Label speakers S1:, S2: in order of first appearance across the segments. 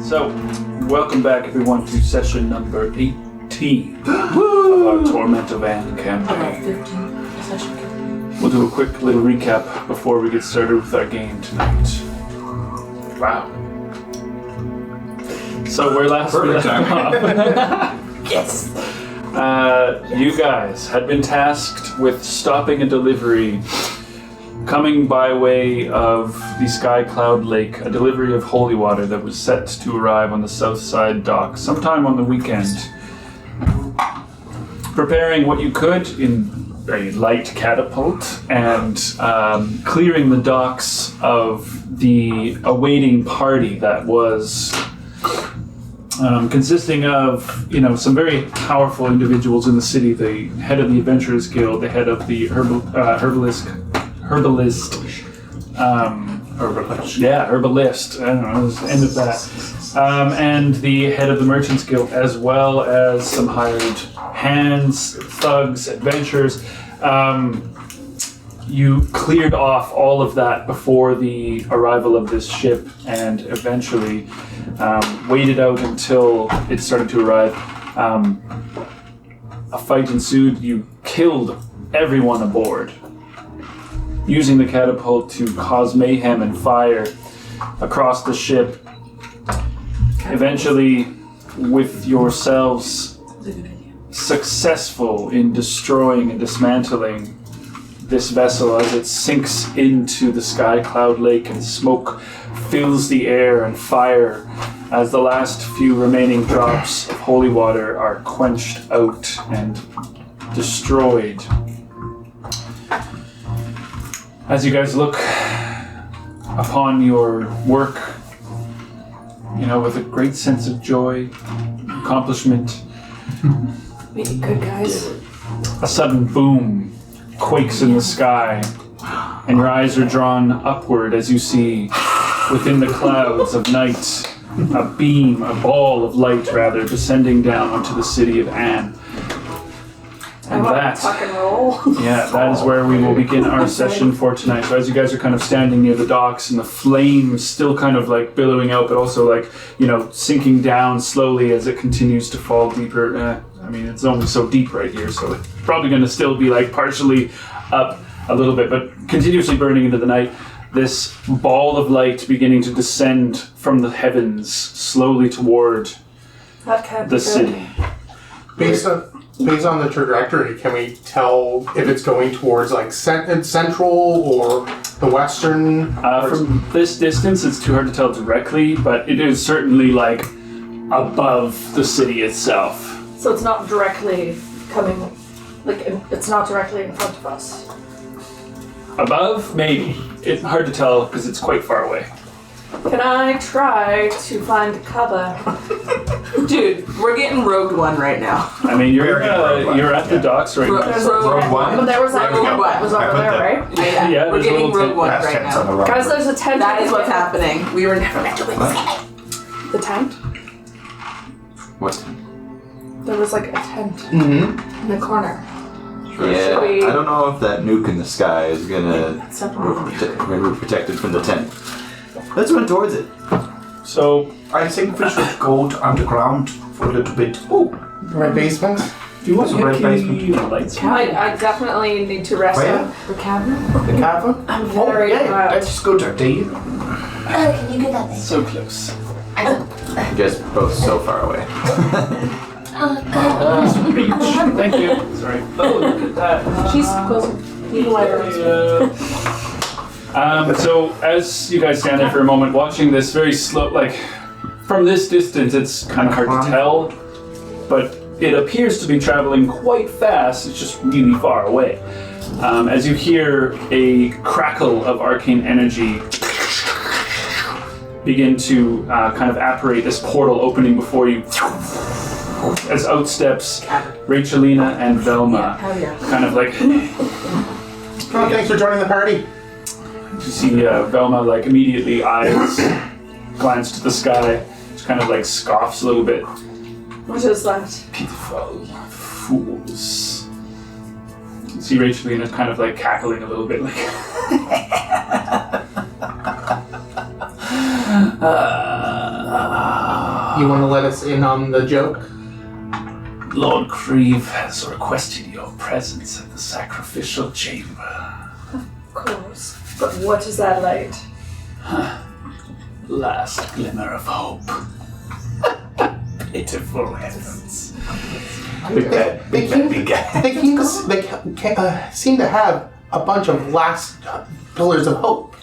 S1: So, welcome back everyone to session number 18 of our Torment of Ann campaign. We'll do a quick little recap before we get started with our game tonight. Wow. So where last we left off.
S2: Yes!
S1: You guys had been tasked with stopping a delivery coming by way of the Sky Cloud Lake, a delivery of holy water that was set to arrive on the south side dock sometime on the weekend. Preparing what you could in a light catapult and clearing the docks of the awaiting party that was consisting of, some very powerful individuals in the city, the head of the Adventurers Guild, the head of the herbalist, herbalist, I don't know, it was the end of that, and the head of the Merchants Guild, as well as some hired hands, thugs, adventurers. You cleared off all of that before the arrival of this ship and eventually waited out until it started to arrive. A fight ensued. You killed everyone aboard, using the catapult to cause mayhem and fire across the ship. Eventually, with yourselves successful in destroying and dismantling this vessel as it sinks into the Sky Cloud Lake and smoke fills the air and fire as the last few remaining drops of holy water are quenched out and destroyed. As you guys look upon your work, with a great sense of joy, accomplishment,
S2: We did good, guys.
S1: a sudden boom quakes in the sky, and your eyes are drawn upward as you see within the clouds of night a ball of light descending down onto the city of Ann. And that is where we will begin our session for tonight. So as you guys are kind of standing near the docks and the flames still kind of like billowing out, but also like, sinking down slowly as it continues to fall deeper. It's only so deep right here, so it's probably going to still be like partially up a little bit, but continuously burning into the night. This ball of light beginning to descend from the heavens slowly toward the city.
S3: Based on the trajectory, can we tell if it's going towards like central or the western?
S1: From this distance, it's too hard to tell directly, but it is certainly like above the city itself.
S2: So it's not directly coming, it's not directly in front of us.
S1: Above, maybe. It's hard to tell because it's quite far away.
S2: Can I try to find cover?
S4: Dude, we're getting Rogue One right now.
S1: You're at the docks right now.
S2: There's Rogue One. But there was that Rogue One. It was over there, right?
S1: Yeah,
S4: we're getting Rogue One right now.
S2: Guys, there's a tent.
S4: That is what's happening. We were never meant to witness it.
S2: The tent?
S5: What tent?
S2: There was like a tent in the corner.
S5: Yeah, I don't know if that nuke in the sky is gonna be protected from the tent. Let's run towards it.
S1: So
S6: I think we should go to underground for a little bit. Oh,
S3: Red basement?
S1: do you want
S6: So red
S1: the lights?
S2: I definitely need to rest
S6: Where?
S2: in the cabin.
S6: the cavern?
S2: I'm very tired.
S6: Let's go to D.
S7: Can you get that thing?
S1: So close.
S5: You guys are both so far away.
S1: Thank you. Sorry. Oh, look at that.
S2: She's closer. Even lighter.
S1: So as you guys stand there for a moment, watching this very slow, from this distance, it's kind of hard to tell, but it appears to be traveling quite fast. It's just really far away. As you hear a crackle of arcane energy begin to kind of apparate, this portal opening before you. As out steps Rachelina and Velma, kind of like.
S3: Oh, thanks for joining the party.
S1: You see Velma immediately eyes glance to the sky, just kind of scoffs a little bit.
S2: What is that?
S1: Pitiful fools. You see Rachelina kind of cackling a little bit
S3: You want to let us in on the joke?
S1: Lord Creve has requested your presence at the sacrificial chamber.
S2: Of course. But what is that light?
S1: Last glimmer of hope. Pitiful heavens.
S5: Big guy. Big guy.
S3: They seem to have a bunch of last pillars of hope.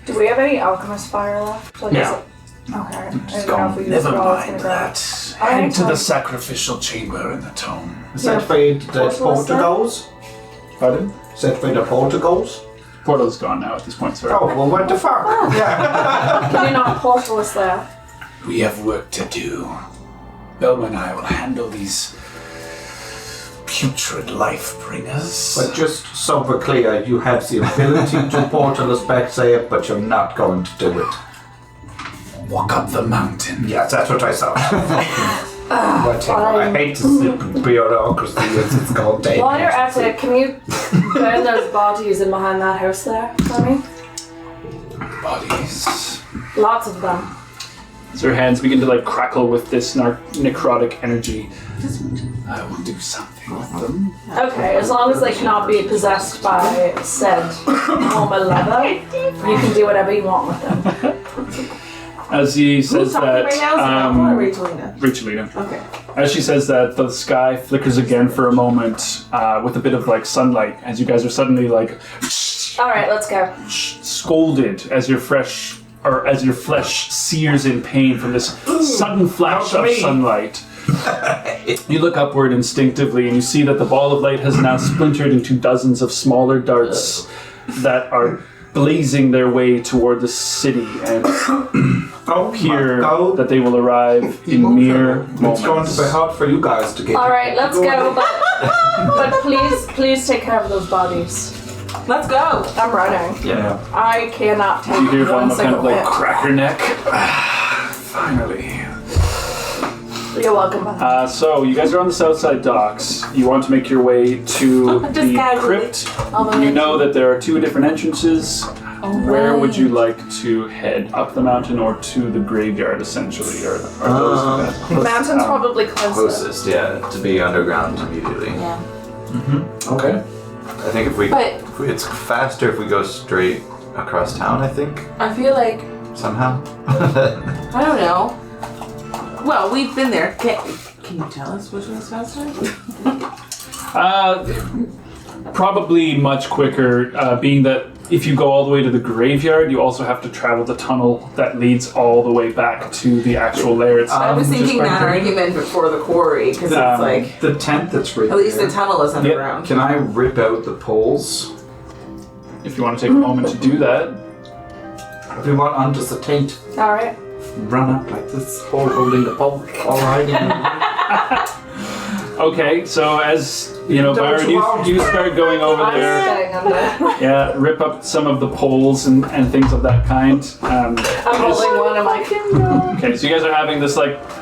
S2: Do we have any alchemist fire left? Like,
S3: No.
S2: is it- Okay. I didn't know if we used
S1: Never
S2: it all. I was gonna
S1: mind
S2: grab
S1: that.
S2: it.
S1: Head to the
S2: fine.
S1: sacrificial chamber in the tomb.
S6: Is that where the
S2: Portal
S6: portal
S2: is there?
S6: goes?
S1: Pardon?
S6: Is that where the portal goes?
S1: Portal's gone now at this point, sir.
S6: Oh, well, what the fuck?
S2: Can you not portal us there?
S1: We have work to do. Belma and I will handle these putrid life bringers.
S6: But just so we're clear, you have the ability to portal us back there, but you're not going to do it.
S1: Walk up the mountain.
S6: Yeah, that's what I saw. Whatever. I hate to slip in bureaucracy as it's called David.
S2: While you're at it, can you burn those bodies in behind that house there for me?
S1: Bodies.
S2: Lots of them.
S1: As her hands begin to crackle with this necrotic energy, I will do something with them.
S2: Okay, as long as they cannot be possessed by said Homer leather, you can do whatever you want with them.
S1: As he
S4: Who's
S1: says
S4: talking
S1: that,
S4: right now? Is it Alma or Rachelina?
S1: Rachelina.
S4: Okay.
S1: As she says that, the sky flickers again for a moment with a bit of sunlight. As you guys are suddenly
S2: Alright, let's go.
S1: scolded as your flesh sears in pain from this sudden flash of sunlight. You look upward instinctively and you see that the ball of light has now splintered into dozens of smaller darts that are blazing their way toward the city and appear that they will arrive in mere moments.
S6: It's going to be hard for you guys to get.
S2: Alright, let's go, but please take care of those bodies.
S4: Let's go.
S2: I'm running.
S6: Yeah.
S2: I cannot take
S1: You hear
S2: one
S1: Velma kind
S2: single
S1: of
S2: hit.
S1: crack her neck. Finally.
S2: You're welcome, Beth.
S1: So you guys are on the south side docks. You want to make your way to
S4: Just
S1: the
S4: casually.
S1: crypt. You know that there are two different entrances. Where would you like to head? Up the mountain or to the graveyard, essentially? Or are those
S2: Mountain's probably closer.
S5: Closest, yeah, to be underground immediately.
S4: Yeah.
S6: Okay.
S5: I think if we,
S4: But-
S5: it's faster if we go straight across town. I think
S4: I feel like,
S5: somehow.
S4: I don't know. Well, we've been there. Can you tell us which one's faster?
S1: Probably much quicker, being that if you go all the way to the graveyard, you also have to travel the tunnel that leads all the way back to the actual lair itself.
S4: I was thinking
S1: Just
S4: that
S1: by-
S4: argument before the quarry, because it's like,
S6: The tent that's right
S4: at least
S6: there.
S4: the tunnel is underground.
S6: Can I rip out the poles?
S1: If you want to take a moment to do that.
S6: Everyone under the tent.
S2: Alright.
S6: Run up like this, pole holding the pole. All right.
S1: Okay, so as you know,
S6: Don't
S1: Byron,
S6: you want-
S1: you start going over
S2: I'm
S1: there.
S2: staying under.
S1: Yeah, rip up some of the poles and things of that kind.
S2: I'm holding one. I'm like,
S1: Okay, so you guys are having this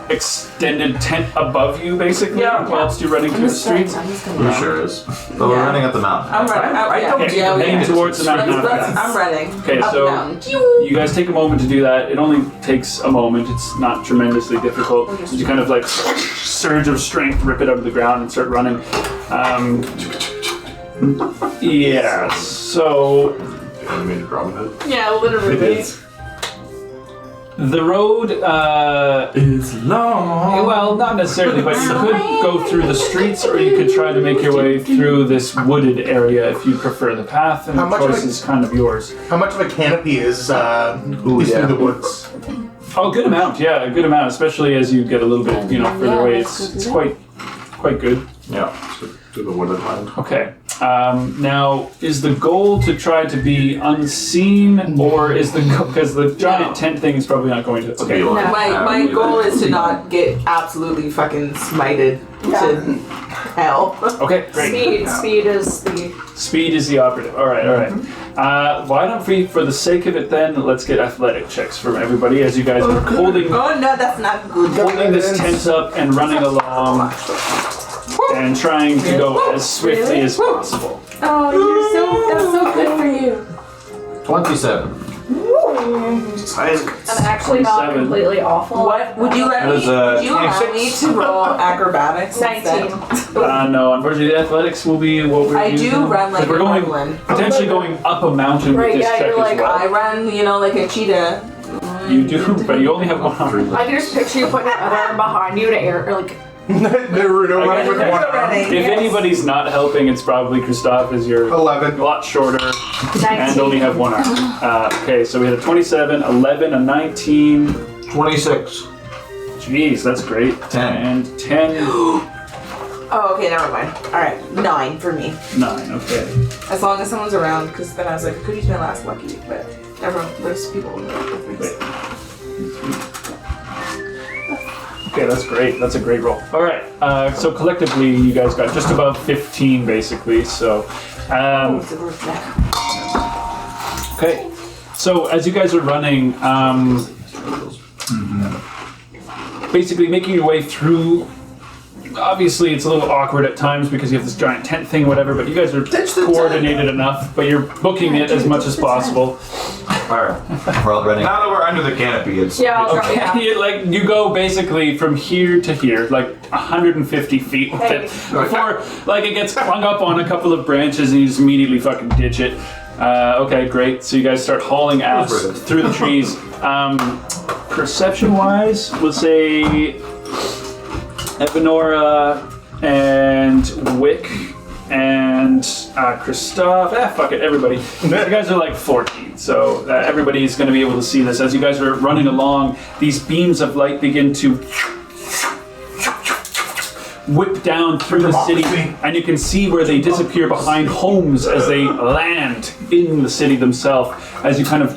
S1: extended tent above you, basically, whilst you're running through the streets.
S4: I'm just
S5: It
S4: gonna
S5: sure is. But we're running up the mountain.
S4: I'm running.
S6: I
S4: yeah.
S6: don't
S1: Okay,
S4: Yeah,
S1: heading
S4: yeah.
S1: towards the mountain.
S4: I'm running.
S1: Okay,
S4: up
S1: so-
S4: and down.
S1: You guys take a moment to do that. It only takes a moment. It's not tremendously difficult. You kind of surge of strength, rip it out of the ground, and start running. Yeah. So
S8: Animated Robin Hood.
S2: yeah, literally.
S1: the road.
S6: It's long.
S1: Well, not necessarily, but you could go through the streets, or you could try to make your way through this wooded area if you prefer the path. And
S3: How
S1: the
S3: much of
S1: choice
S3: it-
S1: is kind of yours.
S3: How much of a canopy is
S5: yeah.
S3: through the woods?
S1: Oh, a good amount. Yeah, a good amount, especially as you get a little bit, further away. It's quite good.
S5: Yeah.
S8: To the wooded land.
S1: Okay. Now, is the goal to try to be unseen, or is because the giant tent thing is probably not going to? Okay.
S5: Be like,
S4: My goal is to not get absolutely fucking smited to hell.
S1: Okay. Great.
S2: Speed is the.
S1: Speed is the operative. All right. Why don't we, for the sake of it, then let's get athletic checks from everybody as you guys are holding
S4: Oh no, that's not good.
S1: this tent up and running along and trying to go as swiftly as possible.
S4: Oh, that's so good for you.
S5: 27.
S2: I'm actually not
S1: 27.
S2: completely awful.
S4: What would you let
S5: That
S4: me?
S5: is,
S4: Would you allow me
S5: 26.
S4: to roll acrobatics?
S2: 19.
S4: instead?
S1: No, unfortunately, the athletics will be what we're
S4: I
S1: using.
S4: do run like
S1: We're
S4: a
S1: going
S4: gremlin.
S1: potentially going up a mountain
S2: Right,
S1: with this
S2: yeah,
S1: check
S2: you're
S1: as
S2: like,
S1: well.
S4: I run, like a cheetah.
S1: You do, but you only have one arm.
S2: I can just picture you putting your other arm behind you to air, or like,
S3: Naruto running with
S1: Okay.
S3: one arm.
S1: If
S2: Yes.
S1: anybody's not helping, it's probably Christoph, as you're
S3: 11.
S1: a lot shorter
S2: 19.
S1: and only have one arm. Okay, so we had a 27, 11, a 19.
S5: 26.
S1: Jeez, that's great.
S5: 10.
S1: And 10,
S4: Oh, okay, never mind. Alright, 9 for me.
S1: 9, okay.
S4: As long as someone's around, because then I was like, could use my last lucky, but everyone, there's people with me.
S1: Okay, that's great. That's a great roll. All right, so collectively, you guys got just about 15, basically. So, okay. So as you guys are running, basically making your way through. Obviously, it's a little awkward at times because you have this giant tent thing, whatever. But you guys are coordinated enough. But you're booking it as much as possible.
S5: Alright. We're all running.
S8: Now that we're under the canopy, it's
S2: yeah, I'll drop you half.
S1: You go basically from here to here, like 150 feet with it, before like it gets hung up on a couple of branches and you just immediately fucking ditch it. Okay, great. So you guys start hauling ass through the trees. Perception-wise, we'll say Evanora and Wick and Christoph. Fuck it, everybody. You guys are like 14, so everybody's going to be able to see this. As you guys are running along, these beams of light begin to whip down through the city, and you can see where they disappear behind homes as they land in the city themselves, as you kind of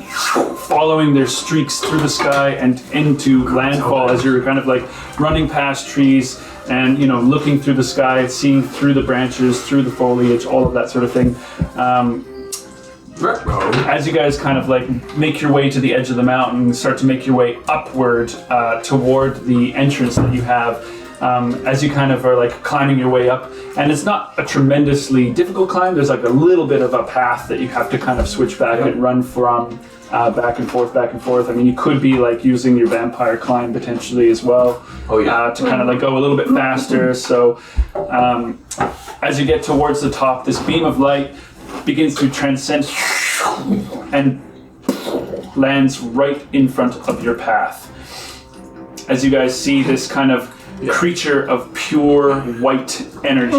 S1: following their streaks through the sky and into landfall, as you're kind of like running past trees and, looking through the sky, seeing through the branches, through the foliage, all of that sort of thing. As you guys kind of like make your way to the edge of the mountain, start to make your way upward toward the entrance that you have, as you kind of are like climbing your way up, and it's not a tremendously difficult climb. There's like a little bit of a path that you have to kind of switch back and run from, back and forth. I mean, you could be like using your vampire climb potentially as well, to kind of like go a little bit faster. So as you get towards the top, this beam of light begins to transcend and lands right in front of your path. As you guys see this kind of creature of pure white energy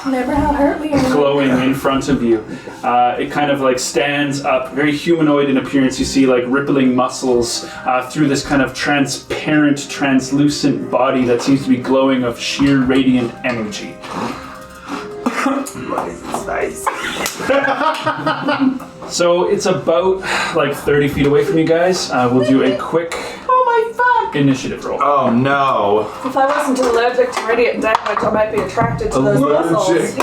S2: Never how hurt we are.
S1: glowing in front of you. It kind of like stands up, very humanoid in appearance. You see like rippling muscles through this kind of transparent, translucent body that seems to be glowing of sheer radiant energy. So it's about like 30 feet away from you guys. We'll do a quick initiative roll.
S5: Oh no.
S2: If I wasn't allergic to radiant damage, I might be attracted to those muscles.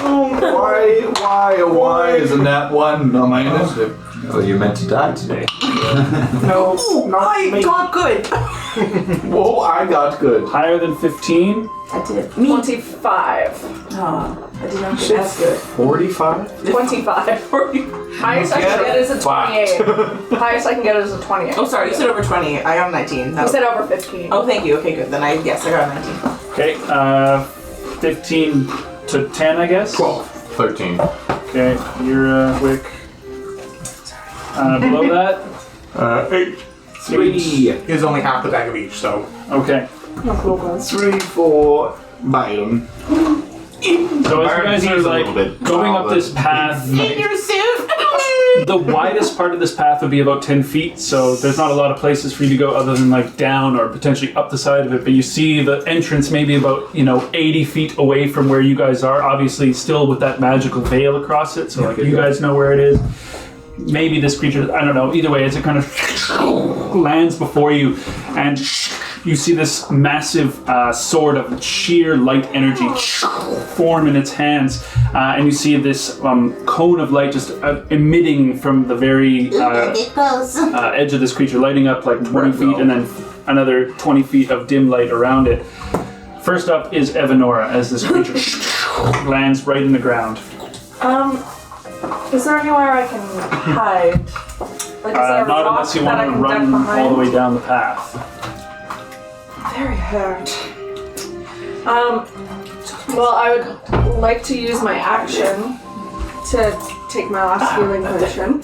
S5: Why isn't that one on my initiative? Oh, you're meant to die today.
S4: No, I got good.
S5: Whoa, I got good.
S1: Higher than 15?
S4: I did.
S2: 25.
S4: Oh, I did not get as good.
S8: 45?
S2: 25. Highest I can get is a 28. Highest I can get is a 28.
S4: Oh, sorry, you said over 20. I got a 19.
S2: You said over 15.
S4: Oh, thank you. Okay, good. Then I got a 19.
S1: Okay, 15 to 10, I guess?
S8: 12. 13.
S1: Okay, you're Wick. Below that?
S8: 8.
S5: 3.
S3: Is only half the bag of each, so.
S1: Okay.
S5: 3, 4. Byron.
S1: So as you guys are
S8: a
S1: like
S8: little bit
S1: going up this path,
S4: In your suit.
S1: the widest part of this path would be about 10 feet, so there's not a lot of places for you to go other than like down or potentially up the side of it, but you see the entrance maybe about 80 feet away from where you guys are, obviously still with that magical veil across it, so like you guys know where it is. Maybe this creature, I don't know, either way, as it kind of lands before you, and you see this massive sword of sheer light energy form in its hands, and you see this cone of light just emitting from the very edge of this creature, lighting up like 20 feet, and then another 20 feet of dim light around it. First up is Evanora, as this creature lands right in the ground.
S2: Is there anywhere I can hide? Like, is there a
S1: Not
S2: rock
S1: unless you
S2: that I
S1: want to
S2: can duck
S1: run
S2: behind?
S1: all the way down the path.
S2: Very hurt. Well, I would like to use my action to take my last healing potion.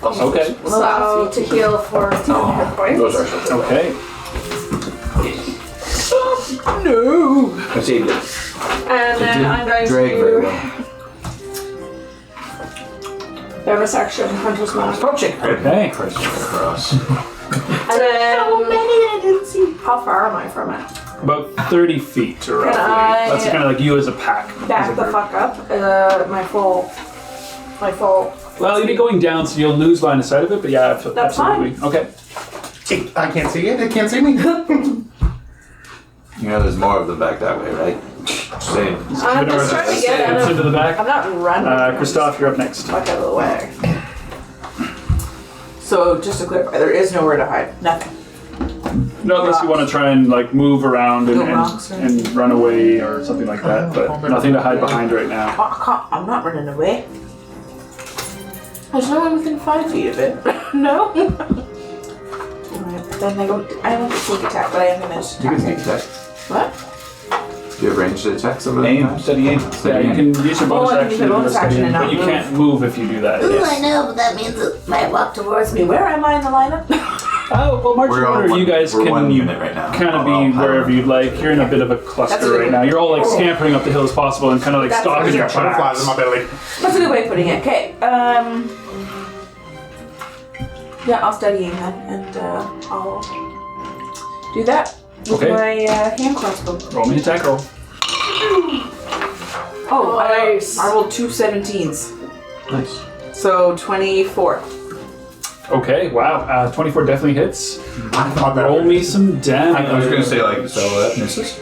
S1: Okay.
S2: So, to heal for 10 hit points.
S8: Those are so
S1: Okay.
S8: I saved it.
S2: And then I'm going
S8: Drag very
S2: to
S8: well.
S2: bonus action, Hunter's Mark.
S4: Approaching.
S1: Okay.
S8: Cross.
S2: And then, how far am I from it?
S1: About 30 feet, roughly.
S2: I-
S1: That's kind of like you as a pack. as
S2: Back
S1: a
S2: the
S1: group.
S2: fuck up. My full.
S1: Well, you'll be going down, so you'll lose line of sight of it, but yeah,
S2: That's
S1: absolutely. Okay.
S3: I can't see it. It can't see me.
S5: You know, there's more of them back that way, right?
S8: Same.
S2: I'm just trying to get out
S1: into
S2: of.
S1: the back.
S2: I'm not running.
S1: Christoph, you're up next.
S2: Fuck out of the way.
S4: So just to clarify, there is nowhere to hide. Nothing.
S1: No, unless you want to try and like move around
S4: No rocks or
S1: and run away or something like that, but nothing to hide behind right now.
S4: I'm not running away. There's no one within 5 feet of it. No. Alright, then I don't sneak attack, but I am gonna just
S5: You can
S4: attack.
S5: sneak attack.
S4: What?
S5: Do you have ranged attacks over
S8: Aim.
S5: there?
S8: Steady aim.
S1: Yeah, you can use your bonus
S4: I can
S1: action
S4: use
S1: to
S4: my
S1: do a
S4: bonus
S1: steady
S4: action
S1: hand,
S4: and
S1: but
S4: not
S1: you
S4: move.
S1: can't move if you do that.
S7: Ooh,
S1: Yes.
S7: I know, but that means it might walk towards me.
S4: Where am I in the lineup?
S1: Oh, well, marching
S5: We're on
S1: order,
S5: one,
S1: you guys
S5: we're
S1: can
S5: 1 unit right now.
S1: kind of
S5: Oh,
S1: be
S5: wow.
S1: wherever you'd like. You're in a bit of a
S4: That's a
S1: cluster
S4: good
S1: right
S4: one.
S1: now. You're all like scampering up the hill as possible and kind of like
S4: That's
S1: stopping
S3: I
S1: your
S3: just got butterflies in
S1: tracks.
S3: my belly.
S4: That's a good way of putting it. Okay. Yeah, I'll study aim then, and I'll do that with
S1: Okay.
S4: my hand crossbow.
S1: Roll me an attack roll.
S4: Oh,
S2: Nice.
S4: I rolled 2 17s.
S5: Nice.
S4: So 24.
S1: Okay, wow. 24 definitely hits.
S3: I thought that
S1: Roll
S3: would-
S1: me some damage.
S8: I was gonna say like, so that misses.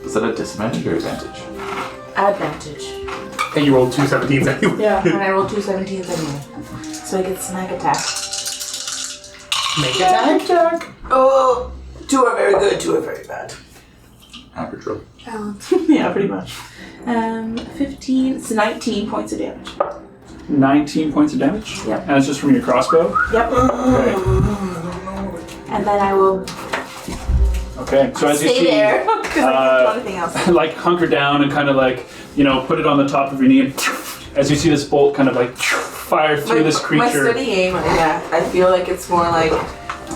S5: Is that a disadvantage or advantage?
S4: Advantage.
S3: And you rolled 2 17s anyway.
S2: Yeah.
S4: And I rolled 2 17s anyway. So I get snag attack.
S3: Make attack.
S4: Oh, 2 are very good, 2 are very bad.
S5: Average roll.
S4: Yeah, pretty much. 15, so 19 points of damage.
S1: 19 points of damage?
S4: Yep.
S1: And it's just from your crossbow?
S4: Yep.
S1: Okay.
S4: And then I will
S1: Okay, so as you
S4: stay
S1: see,
S4: there because I can't do anything else.
S1: like hunker down and kind of like, put it on the top of your knee and as you see this bolt kind of like fire through this
S4: My
S1: creature.
S4: steady aim, yeah, I feel like it's more like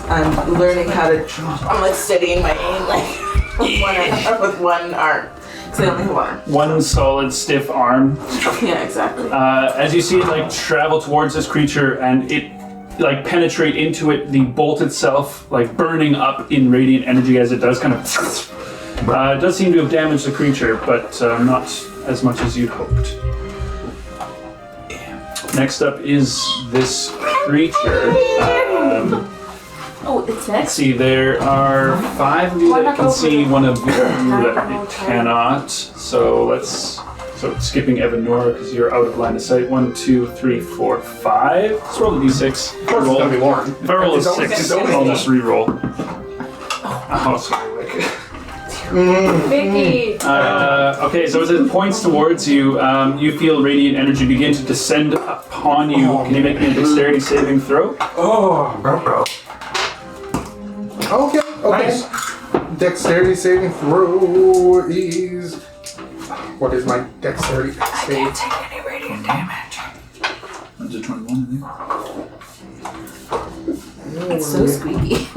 S4: I'm learning how to. I'm like steadying my aim like with one arm. Because I only have one arm.
S1: One solid stiff arm.
S4: Yeah, exactly.
S1: As you see it like travel towards this creature and it like penetrate into it, the bolt itself like burning up in radiant energy as it does kind of it does seem to have damaged the creature, but not as much as you'd hoped. Next up is this creature.
S4: Oh, it's
S1: Let's
S4: next.
S1: see, there are 5 of you that can see, one of you that you cannot. So skipping Evan Nora because you're out of line of sight. 1, 2, 3, 4, 5. Let's roll the d6.
S3: Of course, it's gonna be Lauren.
S1: If I roll a
S3: It's always-
S1: 6,
S3: it's always
S1: I'll
S3: me.
S1: just re-roll. Oh, sorry, Wick.
S2: Vicky.
S1: Okay, so as it points towards you, you feel radiant energy begin to descend upon you. Can you make me a dexterity saving throw?
S8: Oh, bro.
S3: Okay.
S8: Nice.
S3: Dexterity saving throw is. What is my dexterity? Save?
S4: Take any radiant damage.
S1: Is it 21?
S4: It's so squeaky.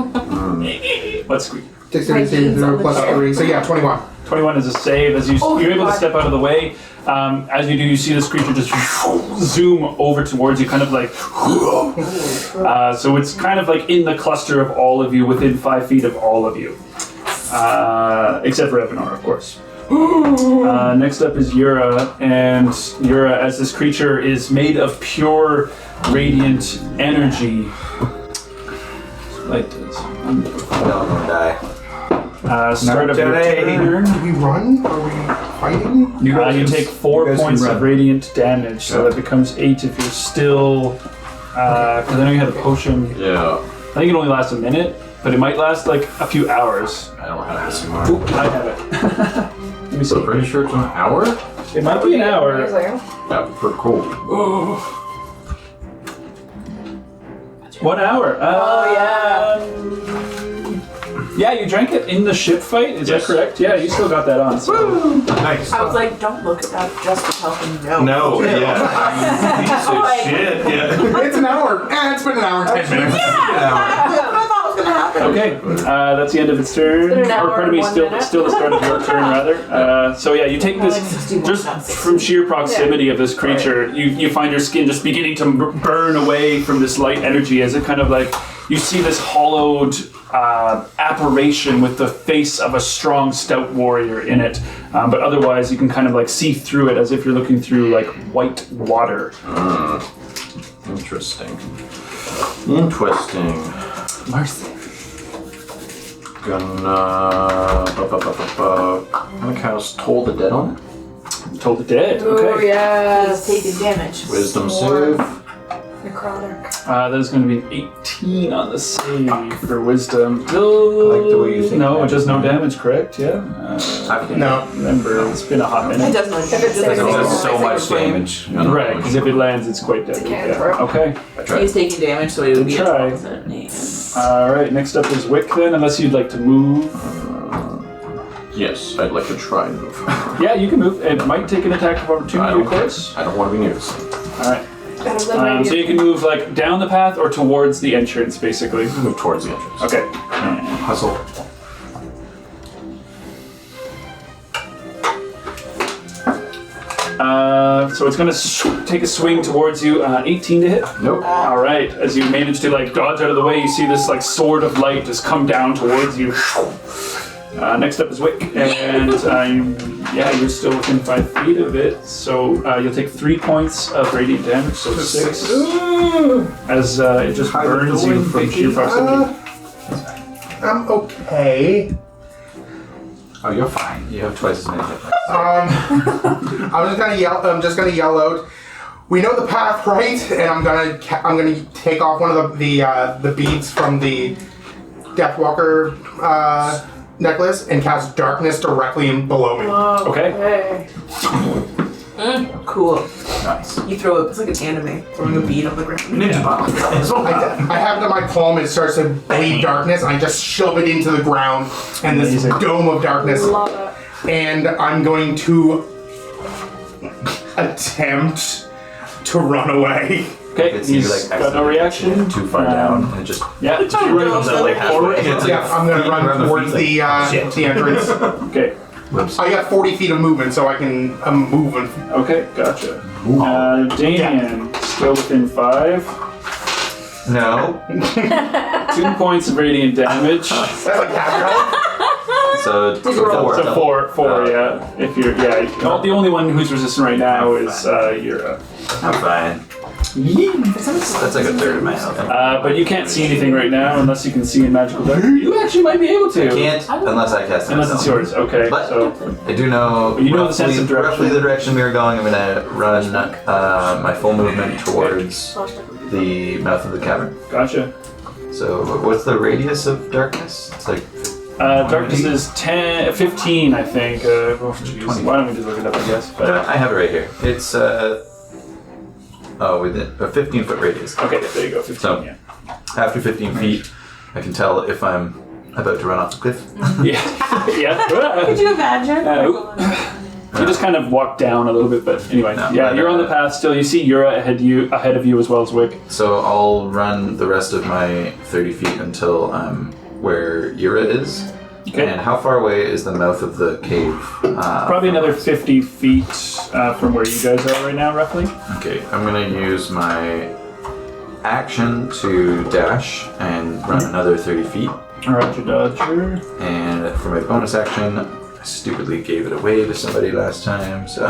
S1: Let's squeak.
S3: Dexterity saving throw plus 3. So yeah, 21.
S1: 21 is a save. As you're able to
S4: God.
S1: step out of the way, as you do, you see this creature just zoom over towards you, kind of like. So it's kind of like in the cluster of all of you, within 5 feet of all of you, except for Evanor, of course. Next up is Yura, and Yura, as this creature is made of pure radiant energy. Light does.
S5: No, I'm gonna die.
S1: Start of your
S8: today.
S1: turn.
S3: Do we run? Are we fighting?
S1: You take 4
S8: guys can
S1: points of
S8: run.
S1: radiant damage, so that becomes 8 if you're still. Because I know you had a potion.
S5: Yeah.
S1: I think it only lasts a minute, but it might last like a few hours.
S5: I don't have this anymore.
S1: Oop, I have it. Give me me see.
S8: So pretty sure it's an hour?
S1: It might be an hour.
S2: Amazing.
S8: That'd be pretty cool.
S1: 1 hour.
S2: Oh,
S1: Yeah, you drank it in the ship fight. Is
S8: Yes.
S1: that correct? Yeah, you still got that on. So.
S8: Nice.
S4: I was like, don't look at that just to tell him no.
S8: No, yeah. Piece of
S4: Like-
S8: shit, yeah.
S3: It's an hour. It's been an hour and 10 minutes.
S4: That's what I thought was gonna happen.
S1: Okay, that's the end of its turn.
S2: Been an
S1: Or
S2: hour
S1: pardon me,
S2: and 1
S1: still
S2: minute.
S1: the start of your turn, rather. So yeah, you take this,
S4: Like 61,
S1: just
S4: not 60.
S1: from sheer proximity of this creature, you find your skin just beginning to burn away from this light energy as it kind of like, you see this hollowed apparition with the face of a strong, stout warrior in it. But otherwise, you can kind of like see through it as if you're looking through like white water.
S8: Interesting. Interesting.
S1: Mercy.
S8: Gonna... Gonna cast Toll the Dead on it.
S1: Told the dead.
S2: Oh,
S1: Okay.
S2: yes.
S4: He's taking damage.
S8: Wisdom
S2: More.
S8: save.
S2: Necrotic.
S1: That is going to be an 18 on the save for wisdom.
S8: like the way you think
S1: No, it
S8: damage.
S1: does no damage, correct? Yeah.
S3: No.
S1: Remember, it's been a hot
S4: It
S1: minute.
S4: does not
S2: If it's
S8: Like, it
S2: It's
S8: does so
S2: like
S8: much
S2: a flame.
S8: damage.
S1: Right, because if it lands, it's quite deadly.
S2: It's a cantrip.
S1: Okay.
S8: I tried.
S4: He's taking damage, so it would be a
S1: Try.
S4: 12, 17.
S1: All right. Next up is Wick then, unless you'd like to move.
S8: Yes, I'd like to try and move.
S1: Yeah, you can move. It might take an attack of
S8: I
S1: opportunity,
S8: don't
S1: of course.
S8: I don't want to be near this thing.
S1: All right.
S2: Better than my
S1: So you can move like down the path or towards the entrance, basically.
S8: Move towards the entrance.
S1: Okay.
S8: Hustle.
S1: So it's going to take a swing towards you. 18 to hit.
S8: Nope.
S1: All right. As you manage to like dodge out of the way, you see this like sword of light just come down towards you. Next up is Wick, and you're still within 5 feet of it. So you'll take 3 points of radiant damage, so 6. As it just burns you from sheer proximity.
S3: I'm okay.
S5: Oh, you're fine. You have twice as many hit points.
S3: I'm just gonna yell out. We know the path, right? And I'm gonna take off one of the beads from the Deathwalker necklace and cast darkness directly below me.
S1: Okay.
S4: Cool.
S5: Nice.
S4: You throw it, it's like an anime, throwing a bead on the ground.
S5: Ninja bomb.
S3: I have it in my palm. It starts to bleed darkness. And I just shove it into the ground, and this
S1: Amazing.
S3: dome of darkness.
S2: Love it.
S3: And I'm going to attempt to run away.
S1: Okay.
S5: It's
S1: He's
S5: like
S1: got no reaction.
S5: too far down, and it just
S1: Yeah.
S5: comes out like halfway. It's like
S3: Yeah, I'm gonna run towards the entrance.
S1: Okay.
S3: I got 40 feet of movement, so I can move. And
S1: Okay. Gotcha. Damien, still within 5.
S5: no.
S1: 2 points of radiant damage.
S3: that's like half your health.
S5: So
S2: you roll?
S5: four.
S1: So four, yeah. If you're, the only one who's resistant right now is Yura.
S5: I'm fine. That's like a third of my health.
S1: But you can't see anything right now unless you can see in magical dark. You actually might be able to.
S5: Can't unless I cast it
S1: Unless it's
S5: myself.
S1: yours. Okay.
S5: But
S1: So
S5: I do know,
S1: You know the sense of direction.
S5: roughly the direction we were going. I'm gonna run my full movement towards the mouth of the cavern.
S1: gotcha.
S5: So what's the radius of darkness? It's like
S1: Darkness is 15, I think. Why don't we just look it up, I guess. But
S5: I have it right here. It's within a 15-foot radius.
S1: okay, there you go. 15.
S5: So-
S1: Yeah.
S5: After 15 feet, I can tell if I'm about to run off the cliff.
S1: Yeah. Yeah.
S4: Could you imagine?
S1: You just kind of walk down a little bit, but anyway,
S5: No,
S1: yeah,
S5: no,
S1: you're
S5: no,
S1: on the
S5: no.
S1: path still. You see Yura ahead of you as well as Wick.
S5: So I'll run the rest of my 30 feet until I'm where Yura is.
S1: Okay.
S5: And how far away is the mouth of the cave?
S1: Probably another 50 feet from where you guys are right now, roughly.
S5: Okay, I'm gonna use my action to dash and run another 30 feet.
S1: Roger, Dodger.
S5: And for my bonus action, I stupidly gave it away to somebody last time, so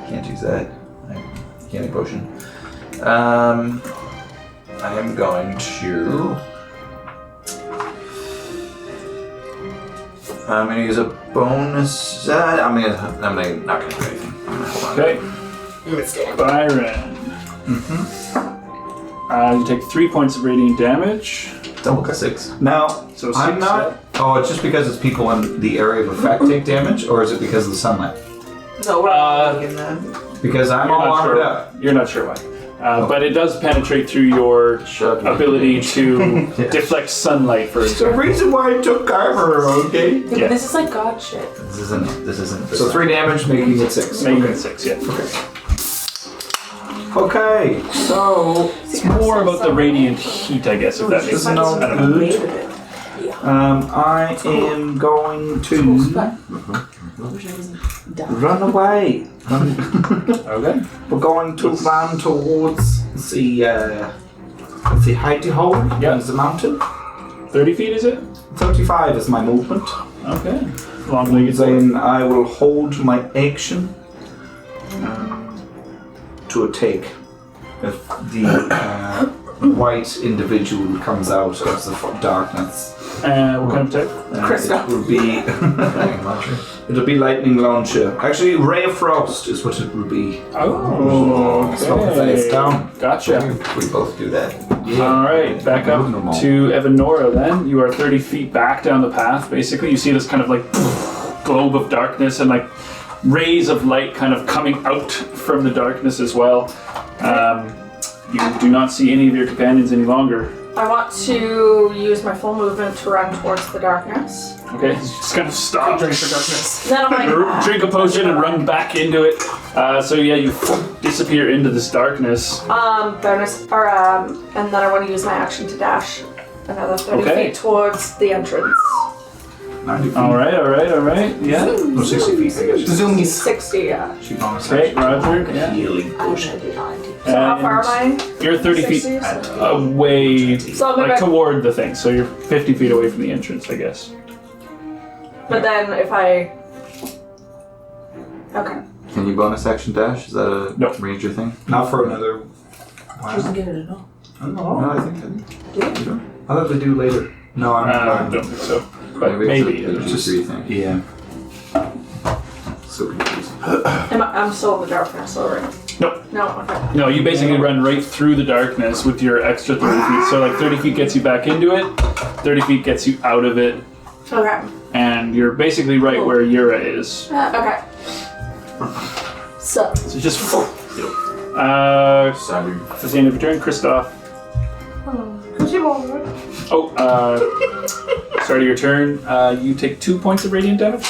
S5: can't use that. Candy potion. I am going to. I'm gonna use a bonus. I'm not gonna do anything. I'm gonna hold on.
S1: Okay. Byron. You take 3 points of radiant damage.
S5: Double 6.
S6: Now,
S1: So
S6: I'm
S1: 6
S6: not
S5: Oh, it's just because it's people in the area of effect take damage, or is it because of the sunlight?
S4: No, we're all taking them.
S5: Because I'm
S1: You're
S5: all
S1: not
S5: armored
S1: sure.
S5: up.
S1: You're not sure why. But it does penetrate through your ability to deflect sunlight, for
S5: There's a
S1: example.
S5: reason why I took armor, okay?
S4: Yeah,
S1: Yeah.
S4: but this is like God shit.
S5: This isn't. So 3 damage, making it 6.
S1: Making it 6, yeah.
S5: Okay, so
S1: It's more about the radiant heat, I guess, if that makes sense. I don't know.
S4: Made of it.
S5: I am going to run away.
S1: Okay.
S5: We're going to run towards the hidey hole.
S1: Yeah.
S5: The mountain.
S1: 30 feet, is it?
S5: 35 is my movement.
S1: Okay. Long-legged
S5: Then I will hold my action to a take if the white individual comes out of the darkness.
S1: What kind of type?
S5: It will be it'll be lightning launcher. Actually, ray of frost is what it will be.
S1: Oh,
S5: Slope the face down.
S1: Gotcha.
S8: We both do that.
S1: Alright, back up to Evanora then. You are 30 feet back down the path, basically. You see this kind of like globe of darkness and like rays of light kind of coming out from the darkness as well. You do not see any of your companions any longer.
S2: I want to use my full movement to run towards the darkness.
S1: Okay, so you just kind of stop.
S3: Drink the darkness.
S2: Then I'm like,
S1: Drink a potion and run back into it. So yeah, you disappear into this darkness.
S2: bonus, or and then I want to use my action to dash another 30
S1: Okay.
S2: feet towards the entrance.
S5: 90 feet.
S1: Alright. Yeah.
S5: No, 60 feet, I guess.
S3: Zoomies.
S2: 60, yeah.
S5: She bonus
S1: Okay,
S5: action.
S1: Roger. Yeah.
S5: Healing potion.
S2: So how far am I?
S1: You're 30 feet
S2: 60, so-
S1: away,
S2: So I'll go
S1: like
S2: back.
S1: toward the thing. So you're 50 feet away from the entrance, I guess.
S2: But then if I... Okay.
S8: Can you bonus action dash? Is that a
S1: No.
S8: ranger thing?
S5: Not for another.
S4: Doesn't give it a no.
S5: I don't know.
S8: No, I think.
S5: I thought they do later. No, I'm
S1: I
S5: not.
S1: don't think so. But
S8: Maybe
S1: maybe.
S8: it's a
S1: It's just,
S8: PG-3 thing.
S5: Yeah.
S8: So confusing.
S2: I'm still in the darkness, so right?
S1: Nope.
S2: No, okay.
S1: No, you basically run right through the darkness with your extra 30 feet. So like 30 feet gets you back into it, 30 feet gets you out of it,
S2: Okay.
S1: and you're basically right where Yura is.
S2: Okay. So,
S1: So just
S8: Sorry.
S1: that's the end of your turn, Kristoff. Start of your turn. You take 2 points of radiant damage.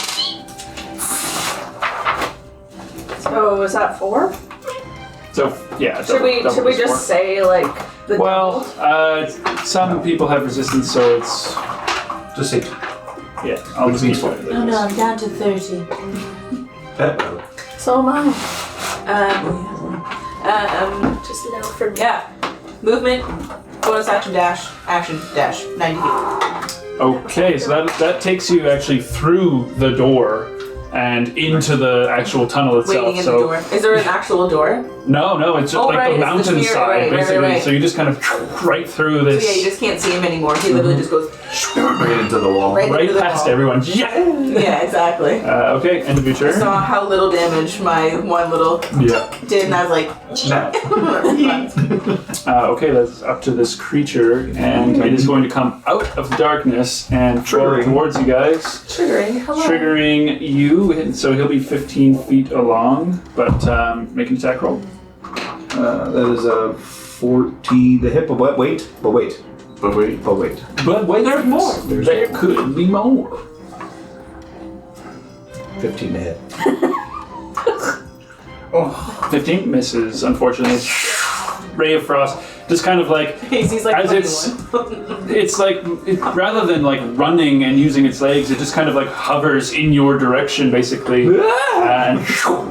S2: so is that 4?
S1: So yeah.
S2: Should we
S1: is
S2: just
S1: 4.
S2: say like the
S1: Well, some people have resistance, so it's
S5: Just say.
S1: yeah. I'll just keep it.
S7: No, no, I'm down to 30.
S2: So am I.
S4: Just allow for yeah. Movement, bonus action dash, 90 feet.
S1: Okay, so that takes you actually through the door and into the actual tunnel itself.
S4: Waiting in
S1: so
S4: the door. Is there an actual door?
S1: no, it's just
S4: Oh,
S1: like
S4: right,
S1: the
S4: it's the
S1: mountainside,
S4: spirit, right,
S1: basically.
S4: right.
S1: So you just kind of right through
S4: So
S1: this,
S4: yeah, you just can't see him anymore. He literally just goes
S5: Right into the wall.
S4: right
S1: right
S4: into the
S1: past
S4: wall.
S1: everyone. Yeah.
S4: Yeah, exactly.
S1: Okay, end of your turn.
S4: Saw how little damage my one little
S1: Yeah.
S4: did, and I was like,
S1: Okay, that's up to this creature, and it is going to come out of the darkness and roll
S5: Triggering.
S1: towards you guys,
S2: triggering. Hello.
S1: triggering you. So he'll be 15 feet along, but make an attack roll.
S5: That is a 40. The hit, but wait.
S8: But wait.
S1: But wait,
S4: There's more.
S1: There could be more.
S5: 15 to hit.
S1: 15 misses, unfortunately. Ray of Frost, just kind of like,
S4: He's like,
S1: as
S4: "Fucking
S1: it's like, rather than like running and using its legs, it just kind of like hovers in your direction, basically. And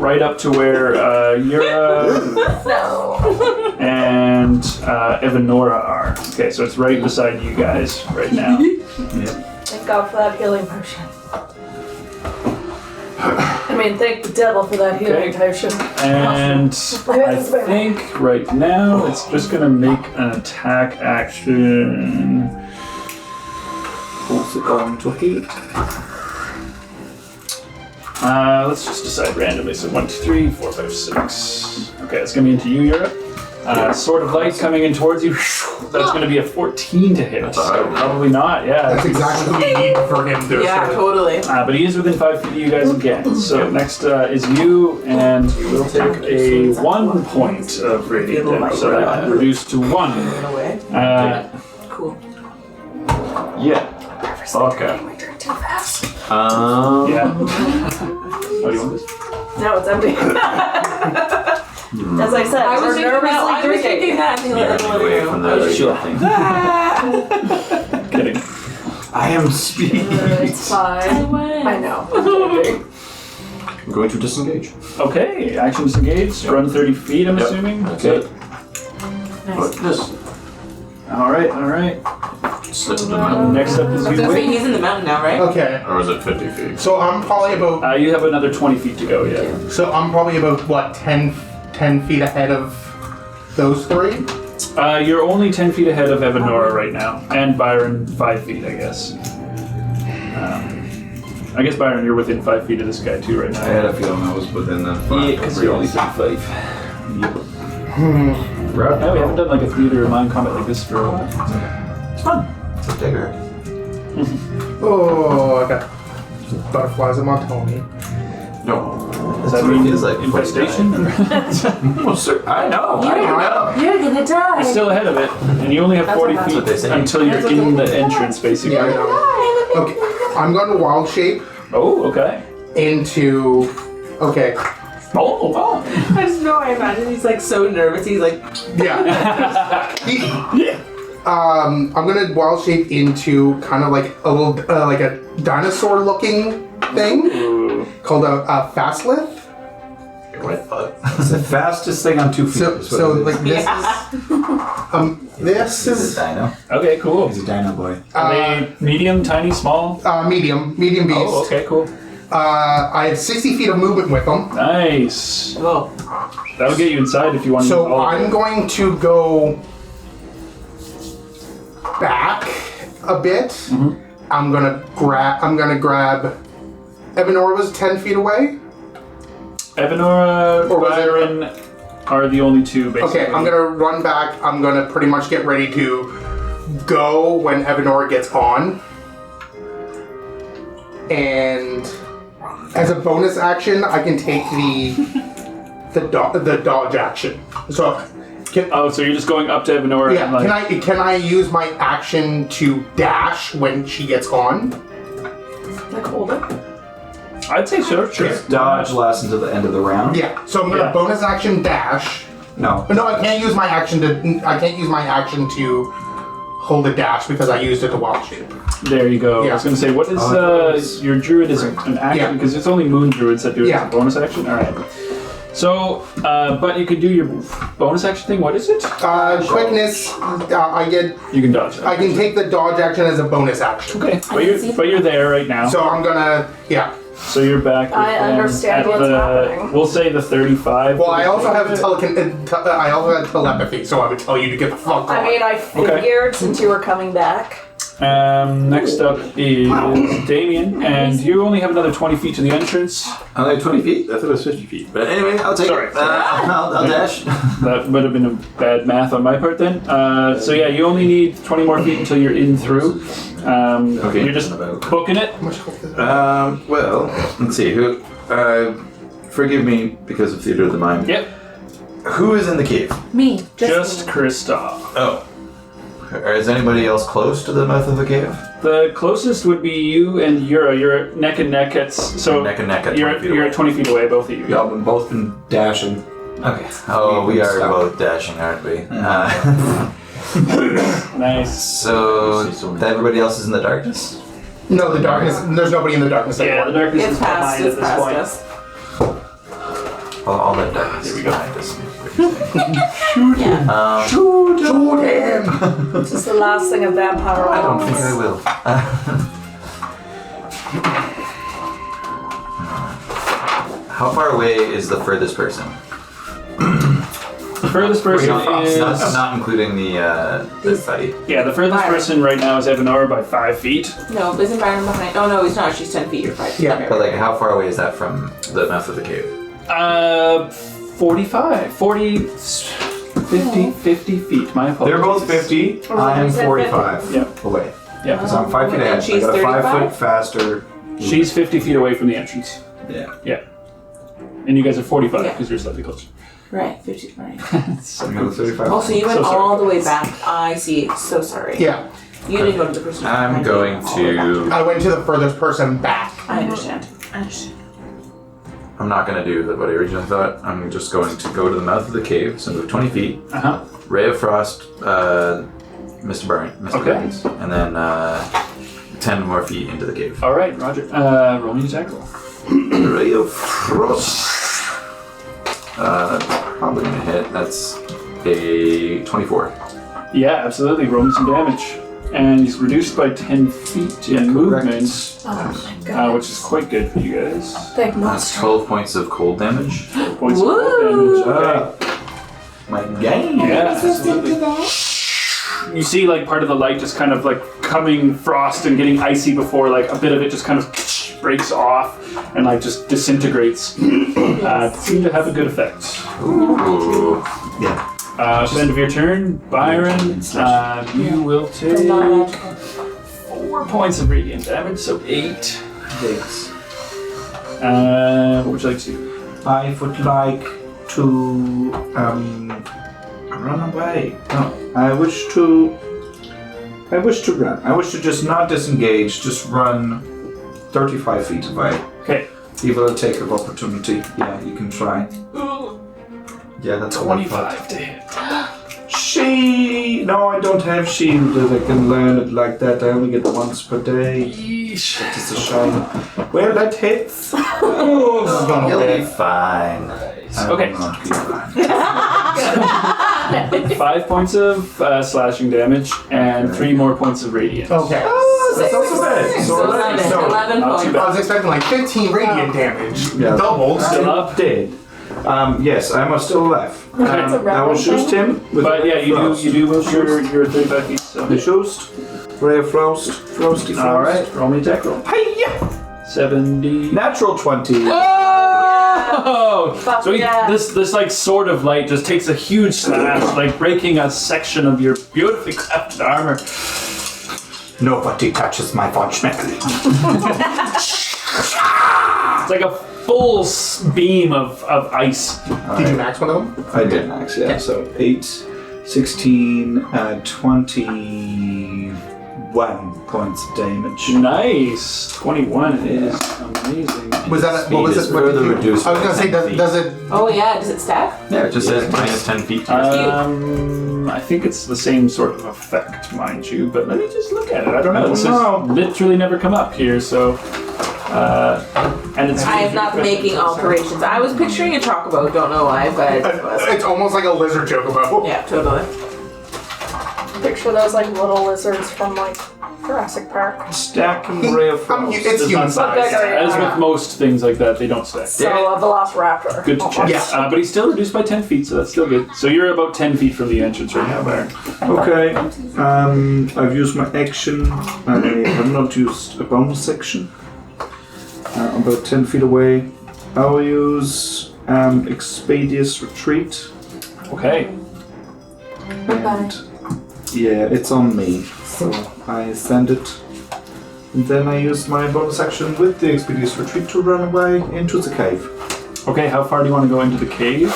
S1: right up to where Yura and Evanora are. Okay, so it's right beside you guys right now.
S2: Thank God for that healing potion. I mean, thank the devil for that healing
S1: Okay.
S2: potion.
S1: And I think right now it's just gonna make an attack action.
S5: What's it going to hit?
S1: Let's just decide randomly. So 1, 2, 3, 4, 5, 6. Okay, it's gonna be into you, Europe. Sword of light coming in towards you. That's going to be a 14 to hit. Probably not. Yeah.
S3: That's exactly what we need for him to.
S4: Yeah, totally.
S1: But he is within 5 feet of you guys again. So next is you, and we'll take a 1 point of radiant damage. So that reduced to 1.
S4: In a way. Cool.
S8: Yeah. Okay.
S1: Yeah. Oh, do you want this?
S2: No, it's empty. As I said, we're nervously drinking.
S4: that.
S8: Away from the thing.
S1: Kidding.
S8: I am speed.
S2: It's fine. I know.
S8: I'm going to disengage.
S1: Okay, action disengage. Run 30 feet, I'm assuming.
S8: That's
S1: Okay.
S8: it. Like this.
S1: Alright.
S8: Slip to the mountain.
S1: Next up is
S4: I was
S1: you,
S4: gonna say
S1: Wade.
S4: he's in the mountain now, right?
S3: Okay.
S8: Or is it 50 feet?
S3: So I'm probably about.
S1: You have another 20 feet to go, yeah.
S3: What 10 feet ahead of those three.
S1: You're only 10 feet ahead of Evanora right now, and Byron 5 feet, I guess. I guess Byron, you're within 5 feet of this guy too right
S5: I
S1: now.
S5: had a feeling I was within that 5.
S1: Yeah, because you're only 35.
S5: Route?
S1: No, we haven't done like a theater of mind combat like this for a while.
S5: It's fun. It's a digger.
S3: Oh, I got butterflies in my tummy.
S8: No.
S1: Does that
S5: what it
S1: mean
S5: feels like before you
S1: infestation?
S8: Well, sir, I know.
S4: You're gonna die.
S1: You're still ahead of it, and you only have 40
S5: what they
S1: feet
S5: say.
S1: until you're in the entrance, basically.
S3: Yeah, I know. Okay, I'm going to wild shape
S1: Oh, okay.
S3: into. Okay.
S1: Oh, wow.
S4: I just know. I imagine he's like so nervous. He's like,
S3: Yeah. I'm gonna wild shape into kind of like a little, like a dinosaur-looking thing called a fastlith.
S5: What?
S6: It's the fastest thing on 2 feet.
S3: So,
S6: is what
S3: so
S6: it is.
S3: like this this
S5: This is
S3: is
S5: Dino.
S1: Okay, cool.
S6: He's a dino boy.
S1: Are they medium, tiny, small?
S3: medium beast.
S1: Oh, okay, cool.
S3: I have 60 feet of movement with them.
S1: Nice.
S4: oh,
S1: That'll get you inside if you want to use
S3: So
S1: all of
S3: I'm
S1: it.
S3: going to go back a bit.
S1: Mm-hmm.
S3: I'm gonna grab. Evanora was 10 feet away.
S1: Evanora,
S3: Or was it-
S1: Byron are the only two, basically.
S3: Okay, I'm gonna run back. I'm gonna pretty much get ready to go when Evanora gets on. And as a bonus action, I can take the dodge action. So,
S1: Oh, so you're just going up to Evanora
S3: yeah,
S1: and like...
S3: can I use my action to dash when she gets on?
S2: Like hold it.
S1: I'd say sure.
S6: Just dodge lasts until the end of the round.
S3: Yeah. So I'm gonna
S1: Yeah.
S3: bonus action dash.
S6: No.
S3: But no, I can't use my action to hold a dash because I used it to wild shape.
S1: There you go. I
S3: Yeah.
S1: was going to say, what is your druid is an action?
S3: Yeah.
S1: Because it's only moon druids that do it
S3: Yeah.
S1: as a bonus action? Alright. So, but you can do your bonus action thing. What is it?
S3: Quickness.
S1: You can dodge it.
S3: I can take the dodge action as a bonus action.
S1: Okay, but you're there right now.
S3: So I'm gonna, yeah.
S1: So you're back. With
S2: I
S1: them
S2: understand
S1: at
S2: what's
S1: the,
S2: happening.
S1: We'll say the 35.
S3: Well, I also have telepathy, so I would tell you to get the fuck on.
S2: I mean, I figured since you were coming back.
S1: Next up is Damien, and you only have another 20 feet to the entrance.
S5: Only 20 feet? I thought it was 50 feet. But anyway, I'll take
S1: Sorry.
S5: it. I'll dash.
S1: That would have been a bad math on my part then. So yeah, you only need 20 more feet until you're in through.
S5: Okay.
S1: You're just booking it.
S3: How much health is it?
S5: Well, let's see. Who? Forgive me because of theater of the mind.
S1: Yep.
S5: Who is in the cave?
S4: me.
S1: Just Kristoff.
S5: Oh. Is anybody else close to the mouth of the cave?
S1: The closest would be you and Yura. You're neck and neck at
S5: Neck and neck at 20 feet
S1: you're
S5: away.
S1: at 20 feet away, both of you.
S6: Y'all have both been dashing.
S5: Okay. Oh, we are
S6: Stop.
S5: both dashing, aren't we?
S1: Nice.
S5: So everybody else is in the darkness.
S3: No, the darkness. There's nobody in the darkness
S1: Yeah,
S3: anymore.
S1: the darkness
S4: It's
S1: is behind at this
S4: past
S1: point.
S4: us.
S5: All that darkness is behind us.
S4: Yeah.
S3: Shoot him!
S2: This is the last thing a vampire
S5: I don't
S2: wants.
S5: think I will. How far away is the furthest person?
S1: The furthest person is
S5: Not including the buddy.
S1: yeah. The furthest
S4: Byron.
S1: person right now is Evanora by 5 feet.
S4: No, isn't Byron behind? Oh no, he's not. She's 10 feet. You're 5 feet.
S3: Yeah,
S4: Okay.
S5: But like, how far away is that from the mouth of the cave?
S1: 45, 40, 50 feet. My apologies.
S6: They're both 50. I am 45
S1: Yep.
S6: away.
S1: Yeah.
S6: Because I'm 5 feet
S4: And
S6: ahead. I
S4: she's
S6: got a 5
S4: 35?
S6: foot faster.
S1: She's 50 feet away from the entrance.
S6: Yeah.
S1: Yeah. And you guys are 45
S4: Yeah.
S1: because you're slightly closer.
S4: Right, 50. Right.
S1: So
S6: I'm going 35.
S4: Oh, so you went
S1: So sorry.
S4: all the way back. I see. So sorry.
S3: Yeah.
S4: You didn't go to the person.
S5: I'm going to.
S3: I went to the furthest person back.
S4: I understand.
S5: I'm not going to do what I originally thought. I'm just going to go to the mouth of the cave, so move 20 feet.
S1: Uh-huh.
S5: Ray of Frost, Mr.
S1: Okay.
S5: Burns, and then 10 more feet into the cave.
S1: All right, Roger. Roll me a attack roll.
S5: Ray of Frost. Probably gonna hit. That's a 24.
S1: Yeah, absolutely. Roll me some damage. And he's reduced by 10 feet in movement,
S2: Oh my god.
S1: which is quite good for you guys.
S2: Big
S5: That's
S2: monster.
S5: 12 points of cold damage.
S1: Points of cold damage. Okay.
S5: My game.
S1: Yeah, absolutely. You see, like, part of the light just kind of like coming frost and getting icy before, like, a bit of it just kind of breaks off and like just disintegrates. Seem to have a good effect.
S5: Ooh.
S6: Yeah.
S1: End of your turn, Byron. You will take 4 points of radiant damage, so 8.
S6: Thanks.
S1: What would you like to do?
S6: I would like to run away. No, I wish to run. I wish to just not disengage, just run 35 feet away.
S1: Okay.
S6: Evil attack of opportunity. Yeah, you can try. Yeah, that's
S1: 25 to hit.
S6: No, I don't have shield that I can learn it like that. I only get once per day.
S1: Yeesh.
S6: That is a shame. Well, that hits. Oh, this is gonna
S5: You'll be
S6: hit.
S5: fine.
S1: Okay.
S6: I will not be fine.
S1: 5 points of slashing damage and 3 more points of radiant.
S3: Okay.
S6: That's not so bad. So
S4: 11,
S6: so-
S4: 11
S1: Not too
S4: points.
S3: I was expecting like 15 radiant damage.
S6: Yeah.
S3: Doubled.
S1: Still up.
S6: dead. Yes, I'm still alive.
S2: That's a
S6: I will
S2: round
S6: shoot
S2: thing?
S6: him with
S1: But yeah, you
S6: frost.
S1: do move your 35 feet. So.
S6: The Schust, Ray of Frost, Frosty Frost.
S1: All right, roll me attack roll.
S6: Hiya!
S1: 70.
S6: Natural 20.
S1: Oh!
S2: Fuck
S1: So
S2: yeah.
S1: this like sword of light just takes a huge slash, like breaking a section of your beautifully crafted armor.
S6: Nobody touches my Vonschmeck.
S1: It's like a full beam of ice.
S3: Did you max one of them?
S6: I did max, yeah. So 8, 16, 21 points of damage.
S1: Nice. 21 is amazing.
S3: Was that what was
S5: Speed is
S3: it? What did
S5: further
S3: you?
S5: reduced
S3: I was gonna
S5: by
S3: say,
S5: 10 feet.
S3: does it?
S4: Oh yeah, does it stack?
S5: Yeah, it just says minus 10 feet to your speed.
S1: I think it's the same sort of effect, mind you, but let me just look at it. I don't know. This
S6: No.
S1: has literally never come up here, so. And it's.
S4: I am not making alterations. I was picturing a chocobo, don't know why, but
S3: It's almost like a lizard chocobo.
S4: yeah, totally.
S2: Picture those like little lizards from like Jurassic Park.
S6: Stacking Ray of Frost.
S3: It's
S1: Does
S3: human
S1: not
S3: size.
S1: stack. As with most things like that, they don't stack.
S2: So a velociraptor.
S1: Good to check.
S3: Yes.
S1: But he's still reduced by 10 feet, so that's still good. So you're about 10 feet from the entrance right now, Baron.
S6: Okay. I've used my action. I have not used a bonus action. I'm about 10 feet away. I will use Expedious Retreat.
S1: Okay.
S6: And yeah, it's on me. So I send it. And then I use my bonus action with the Expedious Retreat to run away into the cave.
S1: Okay, how far do you want to go into the cave?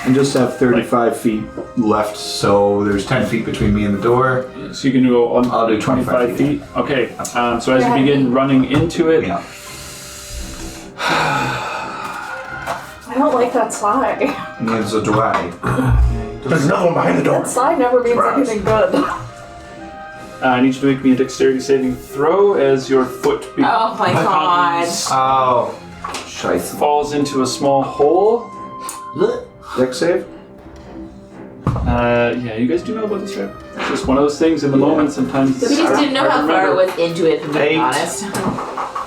S6: And just have 35 feet left, so there's 10 feet between me and the door.
S1: So you can go on
S6: I'll do 25
S1: feet. Okay. So as you begin running into it,
S6: Yeah.
S2: I don't like that sigh.
S6: Neither do I.
S3: There's another one behind the door.
S2: That sigh never means anything good.
S1: I need you to make me a dexterity saving throw as your foot
S4: Oh my god.
S6: Oh. Scheiße.
S1: falls into a small hole.
S6: Dex save?
S1: Yeah, you guys do know about this, right? It's just one of those things in the moment sometimes.
S4: We just didn't know how far it was into it, if I'm being
S6: 8.
S4: honest.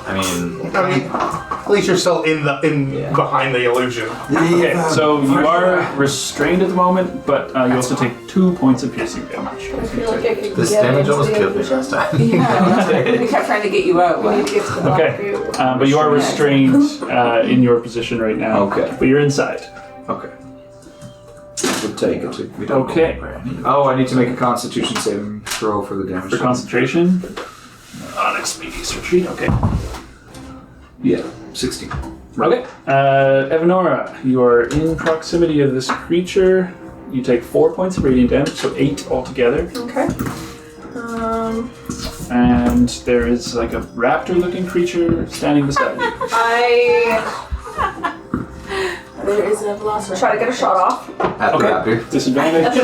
S5: I mean,
S3: At least you're still in behind the illusion.
S1: Okay, so you are restrained at the moment, but you also take 2 points of piercing damage.
S2: I feel like I could
S5: this
S2: get
S5: damage
S2: into
S5: almost
S2: the
S5: killed me
S2: illusion.
S5: last time.
S4: Yeah. We kept trying to get you out.
S2: We need to get to the black
S1: Okay,
S2: view.
S1: but you are restrained in your position right now.
S6: Okay.
S1: But you're inside.
S6: Okay. Would take it.
S5: We don't
S1: Okay.
S5: know where any-
S6: Oh, I need to make a Constitution saving throw for the damage.
S1: For concentration. On expeditious retreat. Okay.
S6: Yeah, 16.
S1: Okay. Evanora, you are in proximity of this creature. You take 4 points of radiant damage, so 8 altogether.
S2: Okay.
S1: And there is like a raptor-looking creature standing beside you.
S4: There is a velociraptor.
S2: Try to get a shot off.
S5: At the raptor.
S1: Disadvantage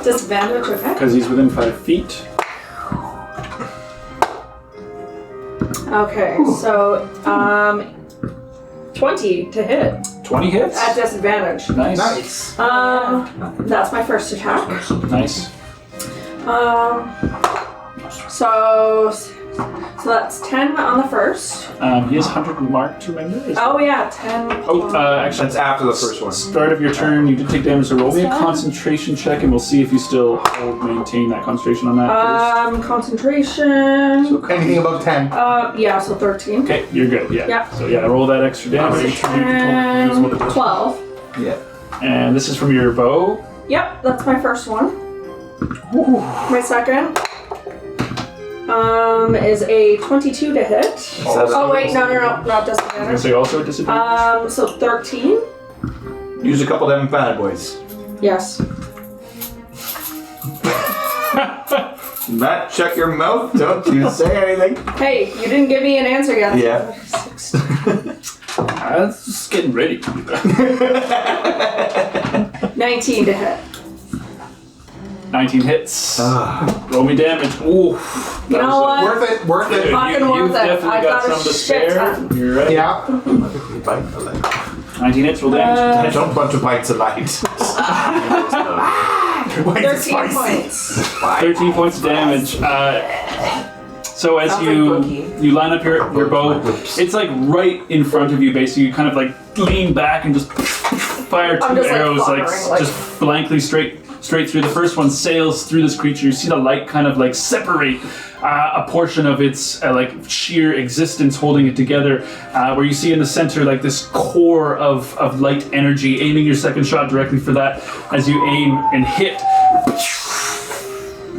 S2: Disadvantage, okay.
S1: because he's within 5 feet.
S2: Okay, so 20 to hit
S1: 20 hits.
S2: at disadvantage.
S1: Nice.
S3: Nice.
S2: That's my first attack.
S1: Nice.
S2: So that's 10 on the first.
S1: He is 100 marked, remember?
S2: Oh yeah, 10.
S1: Actually,
S6: That's after the first one.
S1: start of your turn, you did take damage, so roll me a concentration check, and we'll see if you still maintain that concentration on that
S2: Concentration.
S3: Anything above 10.
S2: Yeah, so 13.
S1: first. Okay, you're good, yeah.
S2: Yeah.
S1: So yeah, roll that extra damage.
S2: 12.
S6: Yeah.
S1: And this is from your bow.
S2: Yep, that's my first one. My second is a 22 to hit. Oh wait, no, not
S1: I'm gonna
S2: disadvantage.
S1: say also a disadvantage.
S2: So 13.
S6: Use a couple of them bad boys.
S2: Yes.
S6: Matt, shut your mouth. Don't you say anything.
S2: Hey, you didn't give me an answer yet.
S6: Yeah.
S1: That's just getting ready.
S2: 19 to hit.
S1: 19 hits. Roll me damage. Ooh.
S2: You know what?
S3: Worth it, worth it.
S2: Fucking
S1: You've
S2: worth it.
S1: definitely
S2: I
S1: got
S2: got a
S1: some to
S2: shit
S1: spare.
S2: ton.
S1: You're right.
S3: Yeah.
S1: 19 hits, roll damage.
S6: Don't bunch of bites of light.
S2: 13 points.
S1: 13 points of damage. So as
S4: Sounds
S1: you
S4: like Boogie.
S1: you line up your bow, it's like right in front of you. Basically, you kind of like lean back and just fire
S2: I'm
S1: two
S2: just, like,
S1: arrows,
S2: fluttering, like-
S1: just blankly straight through. The first one sails through this creature. You see the light kind of like separate a portion of its like sheer existence, holding it together. Where you see in the center like this core of light energy. Aiming your second shot directly for that. As you aim and hit,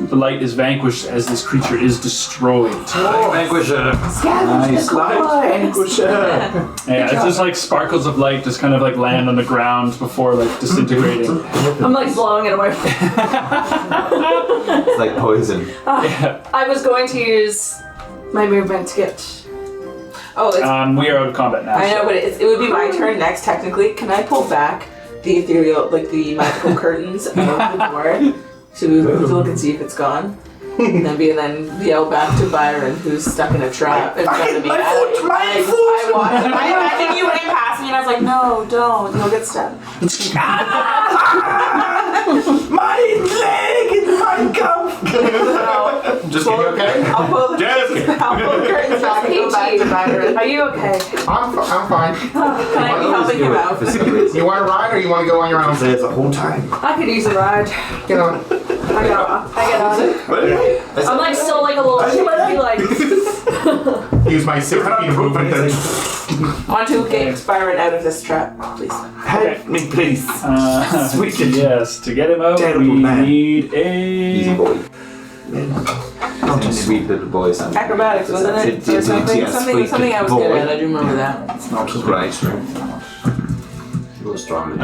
S1: the light is vanquished as this creature is destroyed.
S5: Vanquisher.
S6: Nice light.
S1: Yeah, it's just like sparkles of light just kind of like land on the ground before like disintegrating.
S2: I'm like blowing it away.
S5: It's like poison.
S2: I was going to use my movement to get.
S4: Oh, it's,
S1: We are out of combat now.
S4: I know, but it would be my turn next. Technically, can I pull back the ethereal, like the magical curtains of the door to look and see if it's gone? And then yell back to Byron, who's stuck in a trap. In front of me.
S6: My foot!
S4: I imagine you ran past me, and I was like, "No, don't! You'll get stabbed."
S6: My leg and my gum.
S3: Just you okay?
S4: I'll pull the curtains back and go back to Byron.
S2: Are you okay?
S3: I'm fine.
S4: Can I be helping him out?
S3: You want to ride or you want to go on your own?
S6: There's a whole time.
S2: I could use a ride.
S3: Get on.
S2: I get on it. I'm like still like a little shaky, like.
S3: Use my 60 feet of movement.
S4: I want to get Byron out of this trap, please.
S6: Help me, please. Sweet.
S1: Yes, to get him out,
S6: Terrible
S1: we
S6: man.
S1: need
S5: Easy
S1: a.
S5: boy. Not a sweet little boy. Something.
S4: Acrobatics, wasn't it? Or something I was good at. I do remember that.
S6: It's not
S5: Right. A little stronger.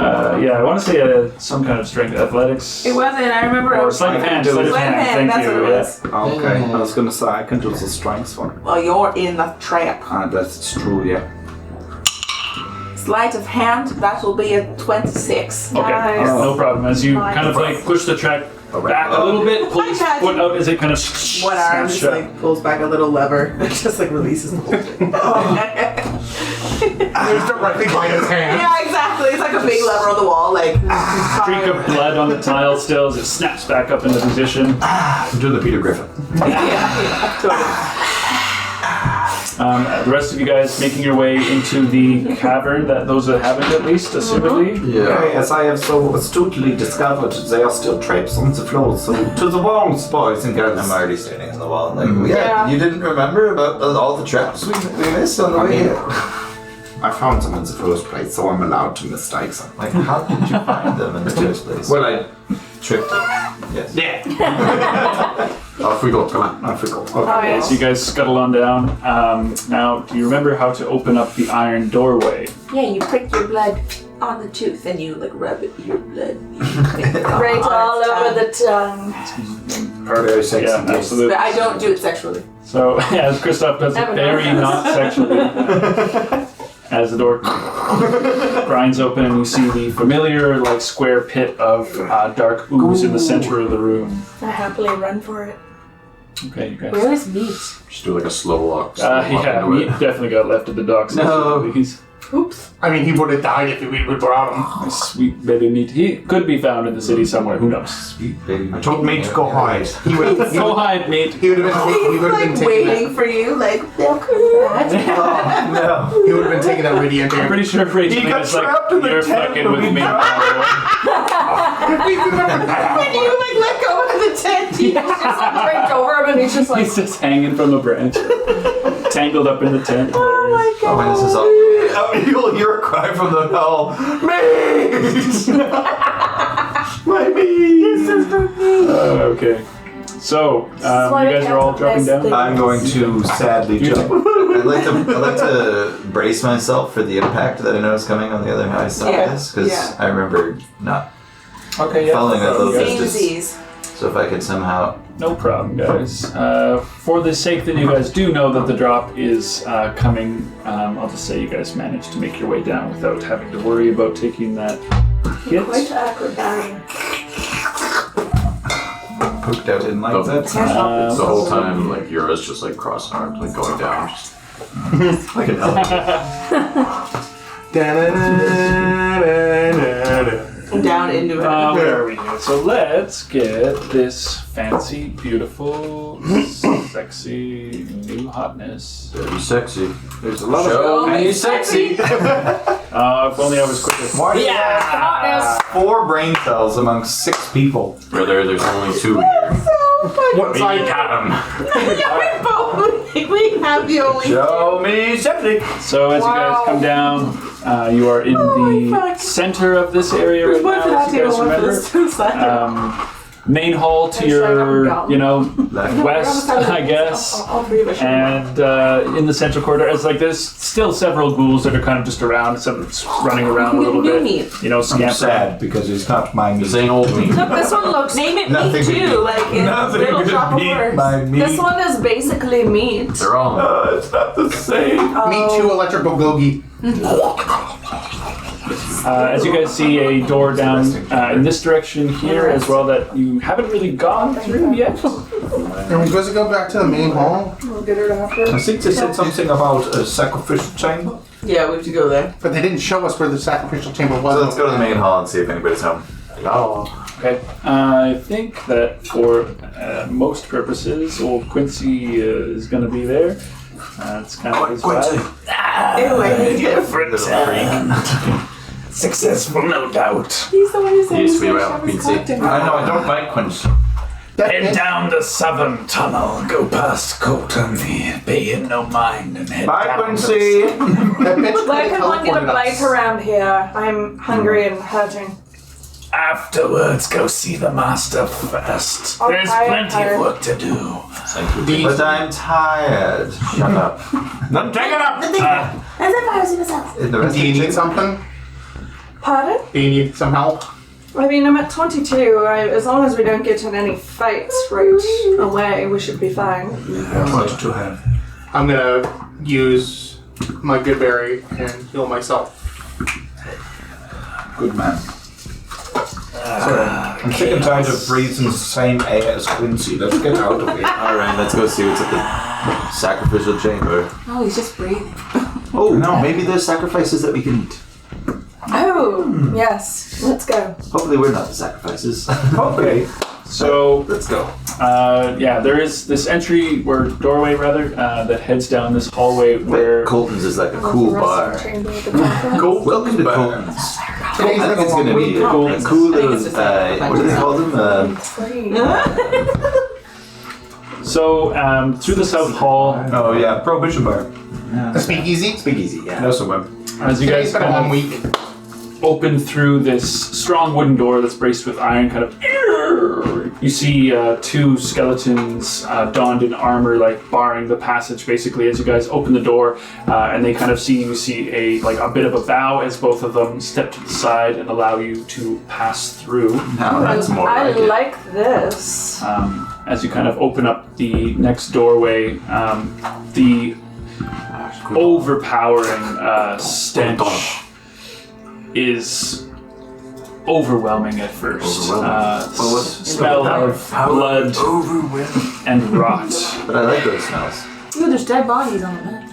S1: Yeah, I want to say some kind of strength athletics.
S4: It wasn't. I remember.
S1: Or sleight of hand. Sleight of
S4: Sleight of
S1: hand.
S4: hand,
S1: Thank
S4: that's
S1: you.
S4: what it was.
S6: Okay, I was gonna say I can do the strength one.
S4: Well, you're in the trap.
S6: That's true, yeah.
S4: Sleight of hand, that will be a 26.
S1: Okay,
S2: Nice.
S1: no problem. As you
S2: Nice.
S1: kind of like push the track back a little bit, pull his foot out as it kind of
S4: One arm
S1: snaps
S4: just
S1: shut.
S4: like pulls back a little lever. It just like releases the whole thing.
S3: There's directly by his hand.
S4: Yeah, exactly. It's like a big lever on the wall, like.
S1: Streak of blood on the tile still as it snaps back up into position.
S5: Do the Peter Griffin.
S4: Yeah, totally.
S1: The rest of you guys making your way into the cavern, that those that haven't at least, assumedly.
S6: Okay, as I have so astutely discovered, there are still traps on the floor, so to the walls, boys and girls.
S5: I'm already standing on the wall. Like,
S2: Yeah.
S5: you didn't remember about all the traps we missed on the way here?
S9: I found them in the first place, so I'm allowed to mistake them.
S5: Like, how did you find them in the first place?
S9: Well, I tricked them.
S5: Yes.
S9: Yeah. Off we go. Come on. Off we go. Okay.
S1: Okay, so you guys scuttle on down. Now, do you remember how to open up the iron doorway?
S4: Yeah, you prick your blood on the tooth and you like rub it your blood.
S2: Right all over the tongue.
S9: Very sexy.
S1: Yeah, absolutely.
S4: But I don't do it sexually.
S1: So, as Christoph does it
S2: Never
S1: very
S2: mind.
S1: not sexually, as the door grinds open and you see the familiar, like, square pit of dark ooze in the center of the room.
S2: I happily run for it.
S1: Okay, you guys.
S4: Where is meat?
S8: Just do like a slow walk.
S1: Yeah, he definitely got left at the docks.
S5: No.
S1: He's
S2: Oops.
S3: I mean, he would have died if we would brought him.
S1: sweet baby meat. He could be found in the city somewhere. Who knows?
S5: Sweet baby.
S9: I told me to go hide.
S3: He would have.
S1: Go hide, mate.
S3: He would have been. He would have been
S4: Like
S3: taking
S4: waiting for you, like they'll come back.
S5: No.
S3: that. He would have been taking that radiant
S1: I'm
S3: damage.
S1: pretty sure Rachel
S6: He got
S1: is like,
S6: trapped in the
S1: you're
S6: tent
S1: fucking
S6: when
S1: with
S6: we
S1: me.
S4: When you like let go of the tent,
S2: He just draped over him and he's just like,
S1: He's just hanging from a branch, tangled up in the tent.
S4: oh my
S5: Oh,
S4: god.
S5: and this is all.
S6: You'll hear a cry from the hell. Meat! My meat!
S1: Okay. So, you guys are all dropping down?
S5: I'm going to sadly jump. I'd like to brace myself for the impact that I know is coming on the other side of this, because
S4: Yeah.
S5: I remember not
S1: Okay, yeah.
S5: following that little
S4: Same
S5: distance.
S4: disease.
S5: So if I could somehow.
S1: No problem, guys. For the sake that you guys do know that the drop is coming, I'll just say you guys managed to make your way down without having to worry about taking that hit.
S2: quite acrobatic.
S5: Poked out in like that.
S8: The whole time, like Yura's just like cross-armed, like going down, just like an elephant.
S4: Down into it.
S1: Where are we go? So let's get this fancy, beautiful, sexy, new hotness.
S8: Very sexy.
S6: There's a lot
S8: Show
S6: of.
S8: me sexy.
S1: If only I was quicker.
S5: Why do you
S2: Yeah, hotness.
S5: have 4 brain cells among 6 people?
S8: Brother, there's only 2 here.
S3: What side?
S4: We have the only.
S5: Show me septic.
S1: So as you guys come down, you are in the center of this area right
S4: One for
S1: now,
S4: that
S1: as you
S4: table,
S1: guys
S4: one for
S1: remember.
S4: this to the side.
S1: Main hall to your,
S5: Left.
S1: west, I guess.
S4: All three of us.
S1: And in the central corridor, it's like there's still several ghouls that are kind of just around, some running around a little
S4: New
S1: bit.
S4: meat.
S1: You know,
S5: I'm
S1: scampering.
S5: sad because it's not my meat.
S8: This ain't old meat.
S2: Look, this one looks.
S4: Name it
S5: Nothing
S4: meat
S5: could
S4: too,
S5: be-
S4: like in
S6: Nothing
S4: little
S6: could
S4: drop of
S6: beat
S4: words.
S5: My meat.
S2: This one is basically meat.
S8: They're all.
S6: It's not the same.
S3: Me too, electrical gogi.
S1: As you guys see a door down in this direction here as well that you haven't really gone through yet.
S3: And we supposed to go back to the main hall,
S6: I think they said something about a sacrificial chamber.
S4: Yeah, we have to go there.
S3: but they didn't show us where the sacrificial chamber was.
S5: So let's go to the main hall and see if anybody's home.
S1: Okay. I think that for most purposes, old Quincy is going to be there. It's kind of his vibe.
S4: Anyway,
S5: Different.
S1: Successful, no doubt.
S4: he's the one who said
S8: Yes,
S4: he's
S8: we
S4: gonna
S8: will.
S4: shove his
S8: We'd
S4: cock
S8: see.
S4: in.
S5: I know, I don't like Quince.
S3: That
S1: Head
S3: bitch,
S1: down the southern tunnel, go past Colton, pay him no mind, and head
S6: Bye,
S1: down
S6: Quincy.
S3: that bitch
S2: Where
S3: could
S2: can one get a
S3: teleported
S2: bite
S3: us.
S2: around here? I'm hungry and hurting.
S1: Afterwards, go see the master first.
S2: I'm
S1: There's
S2: tired,
S1: plenty
S2: tired.
S1: of work to do.
S5: But I'm tired. Shut up.
S1: Then take it up!
S7: There's a virus in his house.
S5: In the rest
S3: Do you
S5: of the
S3: need something?
S2: Pardon?
S3: Do you need some help?
S2: I mean, I'm at 22. As long as we don't get in any fights right away, we should be fine.
S6: What to have?
S3: I'm gonna use my good berry and heal myself.
S6: Good man. I'm sick and tired of breathing the same air as Quincy. Let's get out of here.
S5: Alright, let's go see what's at the sacrificial chamber.
S4: Oh, he's just breathing.
S5: Oh, no, maybe there's sacrifices that we can eat.
S2: Oh, yes. Let's go.
S5: Hopefully we're not the sacrifices.
S6: Okay.
S1: So,
S5: Let's go.
S1: yeah, there is this doorway rather, that heads down this hallway where
S5: Colton's is like a cool bar.
S6: Cool.
S5: Welcome to Colton's. I
S3: Today's
S5: think
S3: been a
S5: it's
S3: long
S5: going to
S3: week.
S5: be a cool little, what do they call them?
S1: So, through the south hall,
S6: Oh yeah, Prohibition Bar.
S3: A speakeasy?
S5: Speakeasy, yeah.
S6: That's the one.
S1: As you
S3: Today's
S1: guys
S3: been a long
S1: kind
S3: week.
S1: of open through this strong wooden door that's braced with iron, kind of, you see two skeletons donned in armor, like barring the passage. Basically, as you guys open the door, and they kind of see a bit of a bow as both of them step to the side and allow you to pass through.
S5: Now that's more
S2: I
S5: like it.
S2: like this.
S1: As you kind of open up the next doorway, the overpowering stench is overwhelming at first. Smell of blood and rot.
S5: But I like those smells.
S7: Ooh, there's dead bodies on the bed.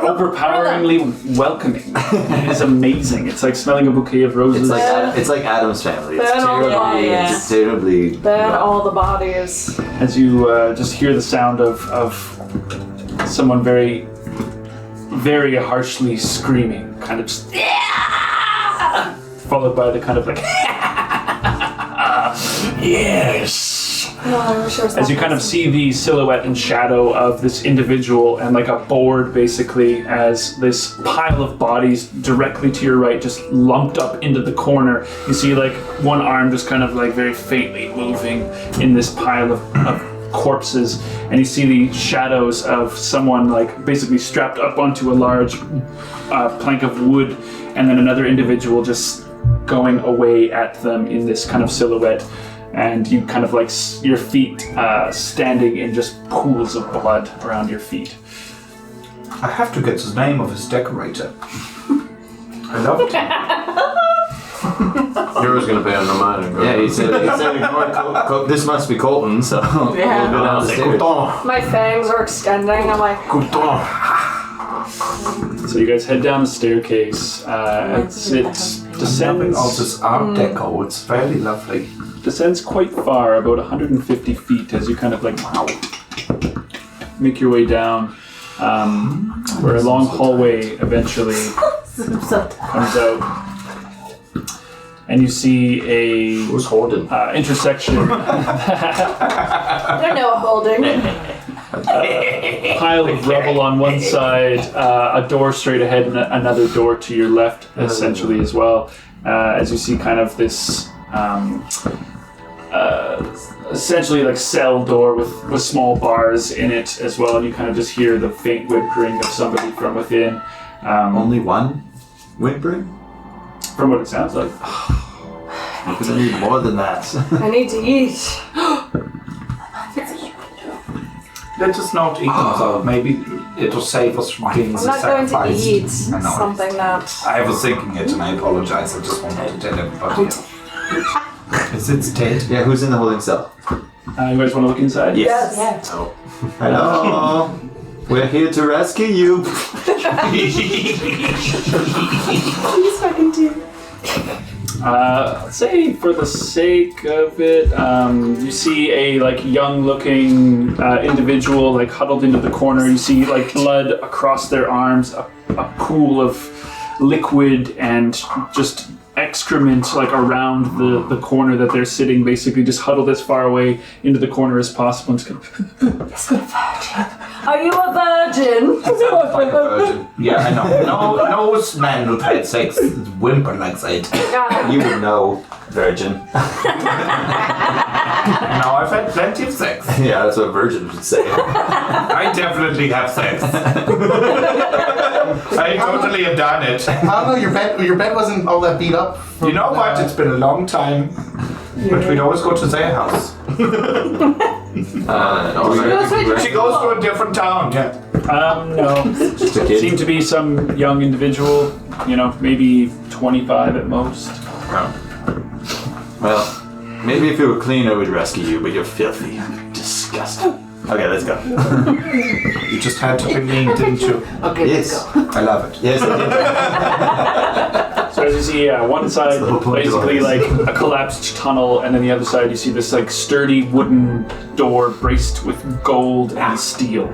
S1: Overpoweringly welcoming. It is amazing. It's like smelling a bouquet of roses.
S5: It's like Adam's Family. It's
S2: Burn all the
S5: terribly,
S2: bodies.
S5: it's terribly.
S2: Burn all the bodies.
S1: As you just hear the sound of someone very, very harshly screaming, kind of just followed by the kind of like yes.
S2: No, I'm sure it's
S1: As you kind of see the silhouette and shadow of this individual and like a board basically as this pile of bodies directly to your right just lumped up into the corner. You see like one arm just kind of like very faintly moving in this pile of corpses, and you see the shadows of someone like basically strapped up onto a large plank of wood, and then another individual just going away at them in this kind of silhouette. And you kind of like your feet standing in just pools of blood around your feet.
S6: I have to get the name of his decorator. I love it.
S8: Hero's gonna pay on the mind.
S5: Yeah, he said this must be Colton, so we'll
S2: Yeah.
S5: go down the stairs.
S2: My fangs are extending. I'm like,
S1: So you guys head down the staircase. As it descends,
S6: All this art deco, it's very lovely.
S1: descends quite far, about 150 feet, as you kind of like make your way down, where a long hallway eventually comes out, and you see a
S8: Who's holding?
S1: intersection
S2: they're no holding.
S1: pile of rubble on one side, a door straight ahead, and another door to your left, essentially as well. As you see, kind of this essentially like cell door with small bars in it as well, and you kind of just hear the faint whimpering of somebody from within.
S5: Only one whimpering?
S1: From what it sounds like.
S5: You're gonna need more than that.
S2: I need to eat.
S6: Let us not eat them, though. Maybe it'll save us from being
S2: I'm not going to
S6: sacrificed.
S2: eat
S6: I know.
S2: something that.
S6: I was thinking it and I apologize. I just wanted to tell everybody. Is it dead?
S5: Yeah, who's in the holding cell?
S1: You guys want to look inside?
S2: Yes.
S5: Hello. We're here to rescue you.
S2: Please fucking do.
S1: Let's say for the sake of it, you see a like young-looking individual like huddled into the corner. You see like blood across their arms, a pool of liquid and just excrement like around the corner that they're sitting, basically just huddled as far away into the corner as possible. And just kind of,
S2: Are you a virgin?
S6: Like a virgin. Yeah, I know. No man who've had sex is whimper like that.
S5: You would know, virgin.
S6: No, I've had plenty of sex.
S5: Yeah, that's what a virgin would say.
S6: I definitely have sex. I totally have done it.
S3: I don't know, your bed wasn't all that beat up.
S6: You know what? It's been a long time. But we'd always go to their house. She goes to a different town, yeah.
S1: no.
S5: Just a kid.
S1: Seemed to be some young individual, maybe 25 at most.
S5: Well, maybe if you were cleaner, we'd rescue you, but you're filthy. Disgusting. Okay, let's go.
S6: You just had to be mean, didn't you?
S2: Okay,
S5: Yes.
S6: I love it.
S5: Yes, I
S1: So as you see, one side
S5: That's the whole point of
S1: basically
S5: all this.
S1: like a collapsed tunnel, and then the other side you see this like sturdy wooden door braced with gold and steel.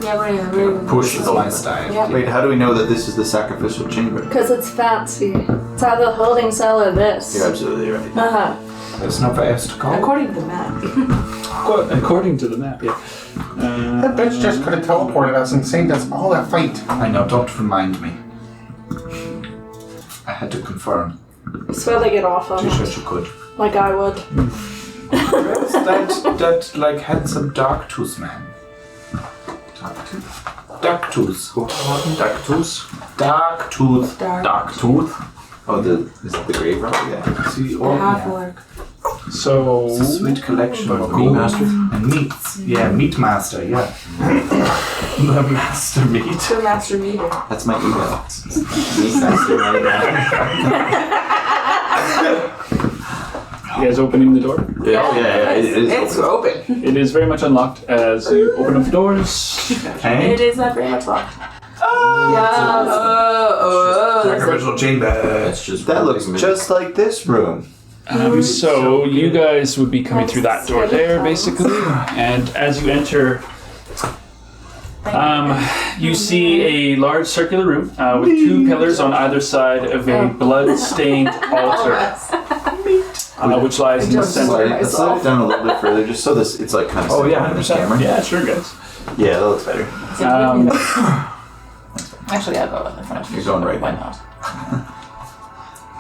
S7: Yeah, we're
S6: Push is my style.
S7: Yeah.
S5: did. Wait, how do we know that this is the sacrificial chamber?
S2: Because it's fancy. It's either the holding cell or this.
S5: You're absolutely right.
S2: Uh-huh.
S6: There's nowhere else to go.
S2: According to the map.
S1: According to the map, yeah.
S3: That bitch just could have teleported us and saved us all that fight.
S6: I know, don't remind me. had to confirm.
S2: I swear they get off on
S6: She said
S2: it.
S6: she could.
S2: Like I would.
S6: Where's that like handsome dark tooth man? Dark tooth.
S5: Dark tooth.
S6: Dark tooth.
S8: Dark tooth.
S5: Oh, is it the grave robber? Yeah.
S6: See,
S7: The
S6: all
S7: half orc.
S1: So
S6: it's a sweet collection of
S8: Meat master?
S6: and meats. Yeah, meat master. Yeah. The master meat.
S4: The master meter.
S5: That's my email. Meat master right now.
S1: you guys opening the door?
S8: Yeah. It is.
S4: It's open.
S1: It is very much unlocked as you open up the doors.
S6: And
S7: It is not very much locked.
S6: original chamber.
S8: It's just
S5: That looks just like this room.
S1: So you guys would be coming through that door there, basically, and as you enter, you see a large circular room with two pillars on either side of a blood-stained altar, which lies in the center.
S5: Let's slow it down a little bit further, just so this it's like kind of on this camera.
S1: Yeah, sure, guys.
S5: Yeah, that looks better.
S7: Actually, I'll go in the front.
S5: You're going right
S7: Why
S5: now.
S7: not?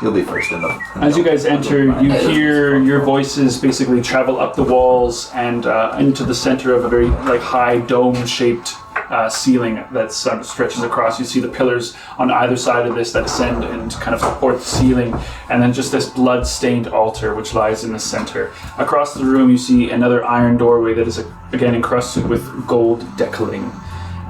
S5: You'll be first in the.
S1: As you guys enter, you hear your voices basically travel up the walls and into the center of a very high dome-shaped ceiling that stretches across. You see the pillars on either side of this that ascend and kind of support the ceiling, and then just this blood-stained altar which lies in the center. Across the room, you see another iron doorway that is again encrusted with gold decaling.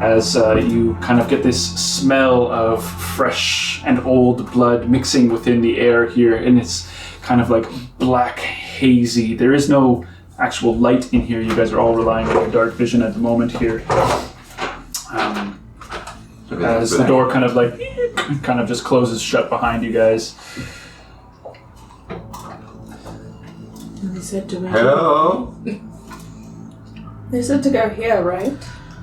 S1: As you kind of get this smell of fresh and old blood mixing within the air here, and it's kind of like black, hazy. There is no actual light in here. You guys are all relying on your dark vision at the moment here. As the door kind of just closes shut behind you guys.
S7: They said to me.
S5: Hello.
S2: They said to go here, right?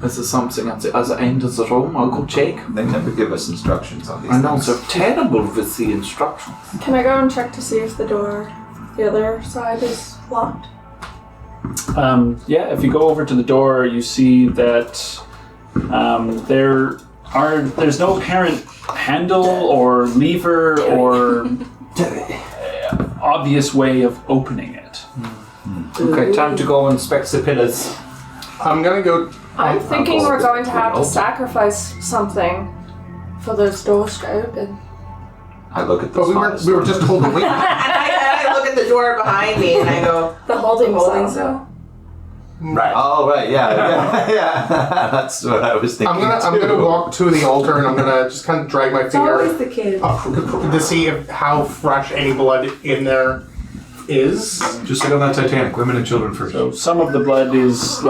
S10: Is there something at the other end of the room? I'll go check.
S5: They never give us instructions on these
S10: I know
S5: things.
S10: they're terrible with the instructions.
S2: Can I go and check to see if the other side is locked?
S1: Yeah, if you go over to the door, you see that there's no apparent handle or lever or obvious way of opening it.
S10: Okay, time to go inspect the pillars.
S3: I'm gonna go.
S2: I'm thinking we're going to have to sacrifice something for those doors to open.
S5: I look at the
S3: But we were just told to wait.
S4: And I look at the door behind me and I go,
S2: The holding
S4: holding
S2: cell.
S4: cell.
S3: Right.
S5: Oh right, yeah. That's what I was thinking.
S3: I'm gonna walk to the altar and I'm gonna just kind of drag my
S4: It's always
S3: finger
S4: the kid.
S3: up to see how fresh any blood in there is.
S6: Just like on that Titanic, women and children first.
S1: So some of the blood is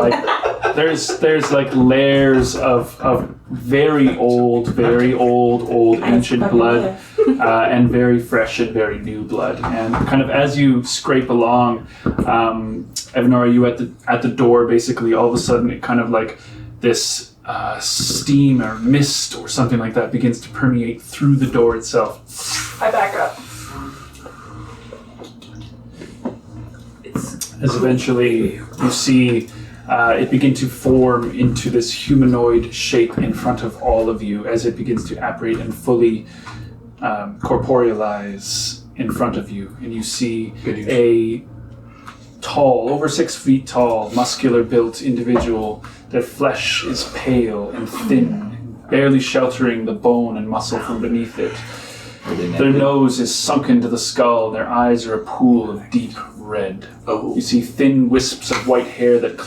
S1: there's layers of very old ancient blood, and very fresh and very new blood. And kind of as you scrape along, Evanora, you at the door, basically all of a sudden it kind of like this steam or mist or something like that begins to permeate through the door itself.
S2: I back up.
S1: As eventually you see it begin to form into this humanoid shape in front of all of you as it begins to apparate and fully corporealize in front of you. And you see a tall, over 6 feet tall, muscular built individual. Their flesh is pale and thin, barely sheltering the bone and muscle from beneath it. Their nose is sunken to the skull. Their eyes are a pool of deep red. You see thin wisps of white hair that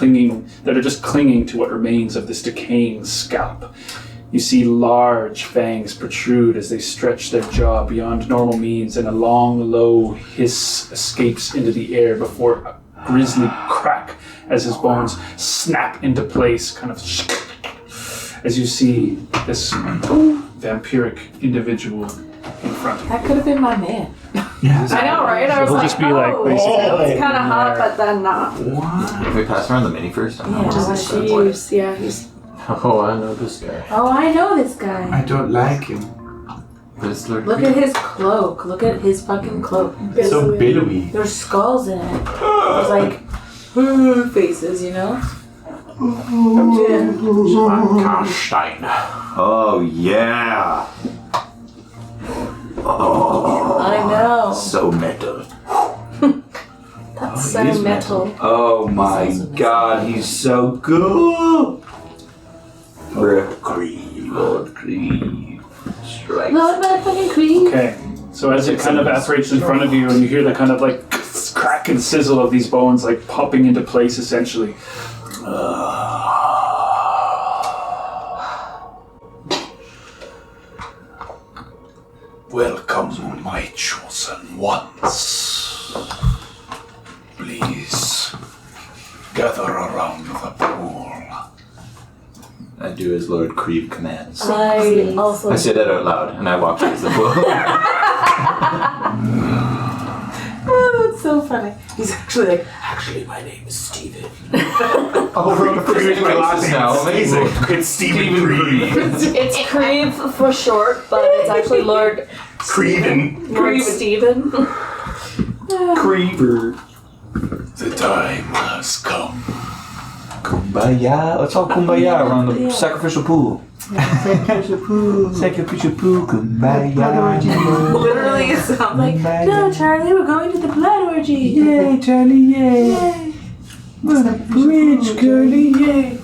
S1: are just clinging to what remains of this decaying scalp. You see large fangs protrude as they stretch their jaw beyond normal means, and a long, low hiss escapes into the air before a grisly crack as his bones snap into place, kind of as you see this vampiric individual in front of you.
S4: That could have been my man.
S2: I know, right? I was
S1: It'll
S2: like,
S1: just be like, basically,
S2: it's kind of hot, but then not.
S5: Can we pass around the mini first?
S7: Yeah,
S2: Jeez, yeah, he's...
S8: Oh, I know this guy.
S7: Oh, I know this guy.
S6: I don't like him.
S5: But it's Lord
S7: Look at his cloak. Look at his fucking cloak.
S6: So billowy.
S7: There's skulls in it. There's like
S4: Faces, you know?
S8: Karstein.
S5: Oh yeah. Oh. so metal.
S2: That's
S6: He is
S2: so metal.
S6: Oh my god, he's so good!
S5: Lord Creed. Strike.
S7: Lord motherfucking Creed.
S1: Okay, so as it kind of apparates in front of you, and you hear the kind of like crack and sizzle of these bones like popping into place, essentially.
S11: Welcome, my chosen ones. Please gather around the pool.
S5: I do as Lord Creed commands.
S7: I also.
S5: I say that out loud, and I walk towards the pool.
S4: Oh, that's so funny. He's actually like, actually, my name is Steven.
S3: Oh, Creed, my last name
S5: now,
S3: is
S5: amazing.
S3: It's Stephen Creed.
S2: It's Creve for short, but it's actually Lord Stephen.
S6: Creeper.
S11: The time has come.
S5: Kumbaya. Let's all kumbaya around the sacrificial pool. Sacrificial pool. Sacrificial pool. Kumbaya.
S4: Literally, it sounds like,
S7: No, Charlie, we're going to the blood orgy.
S5: Yay, Charlie, yay.
S7: Yay.
S5: What a bridge, Curly, yay.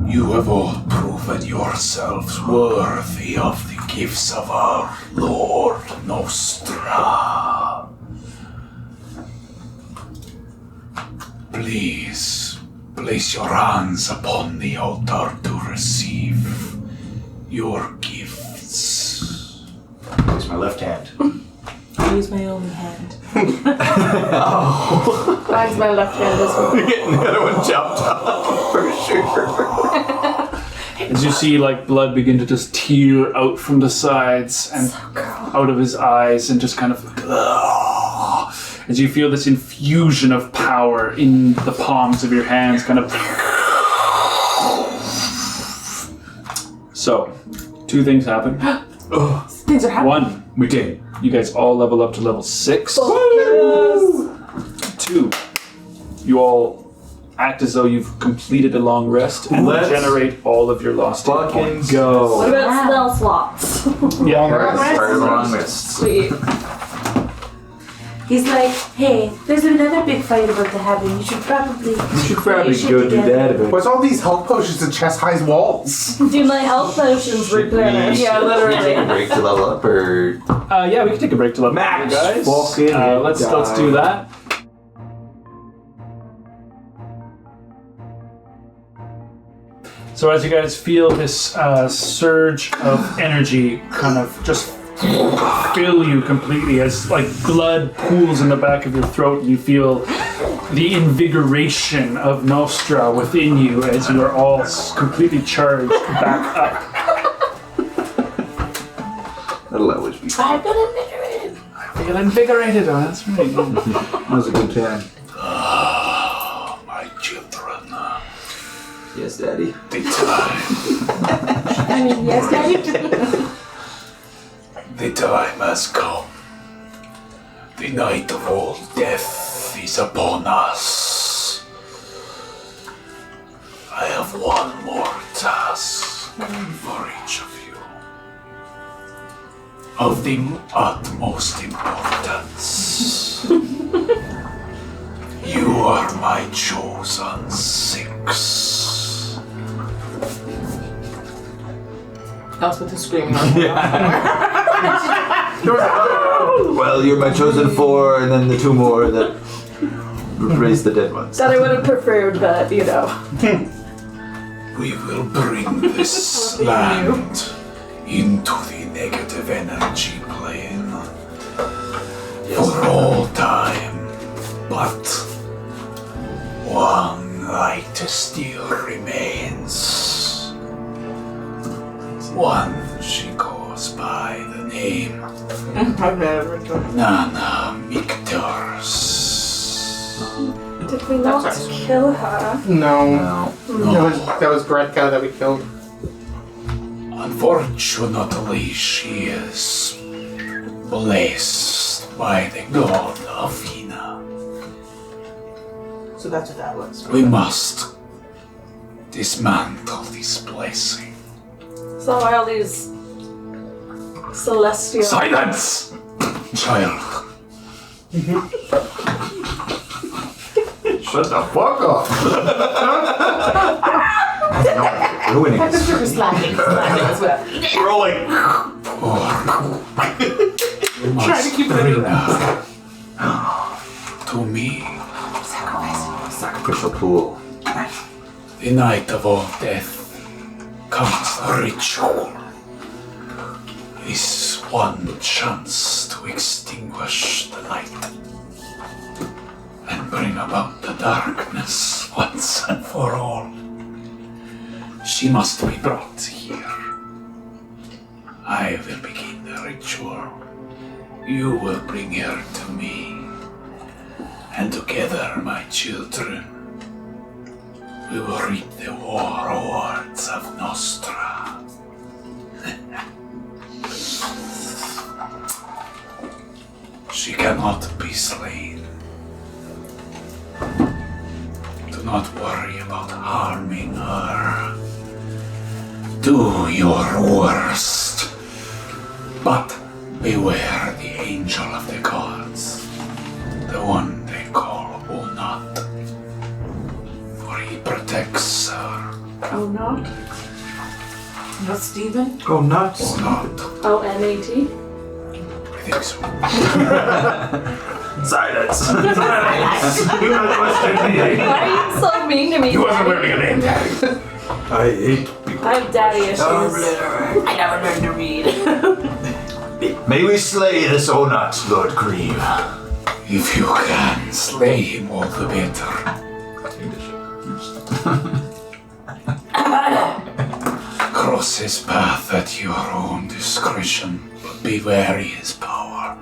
S11: You have all proven yourselves worthy of the gifts of our Lord Nostra. Please place your hands upon the altar to receive your gifts.
S5: It's my left hand.
S7: I use my only hand.
S2: Mine's my left hand as well.
S5: The other one jumped up for sure.
S1: As you see like blood begin to just tear out from the sides and out of his eyes and just kind of as you feel this infusion of power in the palms of your hands kind of. So, two things happen.
S7: Things are happening.
S1: One,
S5: We did.
S1: you guys all level up to level 6. Two, you all act as though you've completed a long rest and
S6: Let's
S1: regenerate all of your lost hit
S6: Fucking
S1: points.
S2: What
S6: go.
S2: about spell slots?
S1: Yeah.
S5: Part of the long list.
S2: Sweet.
S7: He's like, hey, there's another big fight about to happen. You should probably.
S6: You should probably
S7: shit
S6: go do
S7: together."
S6: that a bit.
S3: What's all these health potions and chest high walls?
S2: Do my health potions replenish?
S4: yeah,
S5: Take a
S4: literally.
S5: break to level up, or
S1: Yeah, we can take a break to level
S6: Max,
S1: up, guys.
S6: fucking
S1: Let's
S6: die.
S1: do that. So as you guys feel this surge of energy kind of just fill you completely as like blood pools in the back of your throat and you feel the invigoration of Nostra within you as you are all completely charged back up.
S5: that'll always be.
S7: I've been invigorated.
S1: Feel invigorated, oh that's right.
S6: That was a good time.
S11: My children,
S5: Yes, Daddy.
S11: the time,
S7: I mean, yes, Daddy.
S11: the time has come. The night of all death is upon us. I have one more task for each of you. Of the utmost importance. You are my chosen 6.
S4: Elspeth is screaming.
S5: Well, you're my chosen 4, and then the 2 more that replace the dead ones.
S2: That I would have preferred, but you know.
S11: We will bring this land into the negative energy plane for all time. But one light still remains. One she goes by the name Nana Mictors.
S2: Did we not kill her?
S3: No. That was Gretka that we killed.
S11: Unfortunately, she is blessed by the god Athena.
S4: So that's what that was.
S11: We must dismantle this blessing.
S2: So all these Celestial.
S11: Silence! Child.
S9: Shut the fuck up.
S5: Ruining it.
S4: Slacking as well.
S9: Rolling.
S11: Trying to keep it to me.
S5: Sacrificial pool.
S11: The night of all death comes a ritual. This one chance to extinguish the light and bring about the darkness once and for all. She must be brought here. I will begin the ritual. You will bring her to me. And together, my children, we will reap the war rewards of Nostra. She cannot be slain. Do not worry about harming her. Do your worst. But beware the angel of the gods, the one they call Onat. For he protects her.
S2: Oh, not.
S4: Not Steven?
S5: Oh, nuts.
S11: Onat.
S2: O-N-A-T.
S11: I think so.
S5: Silence.
S2: Why are you so mean to me?
S11: He wasn't wearing a name tag.
S5: I hate
S2: I have daddy issues.
S4: I never learned to read.
S5: May we slay this Onat, Lord Grieve.
S11: If you can, slay him all the better. Cross his path at your own discretion, but be wary his power.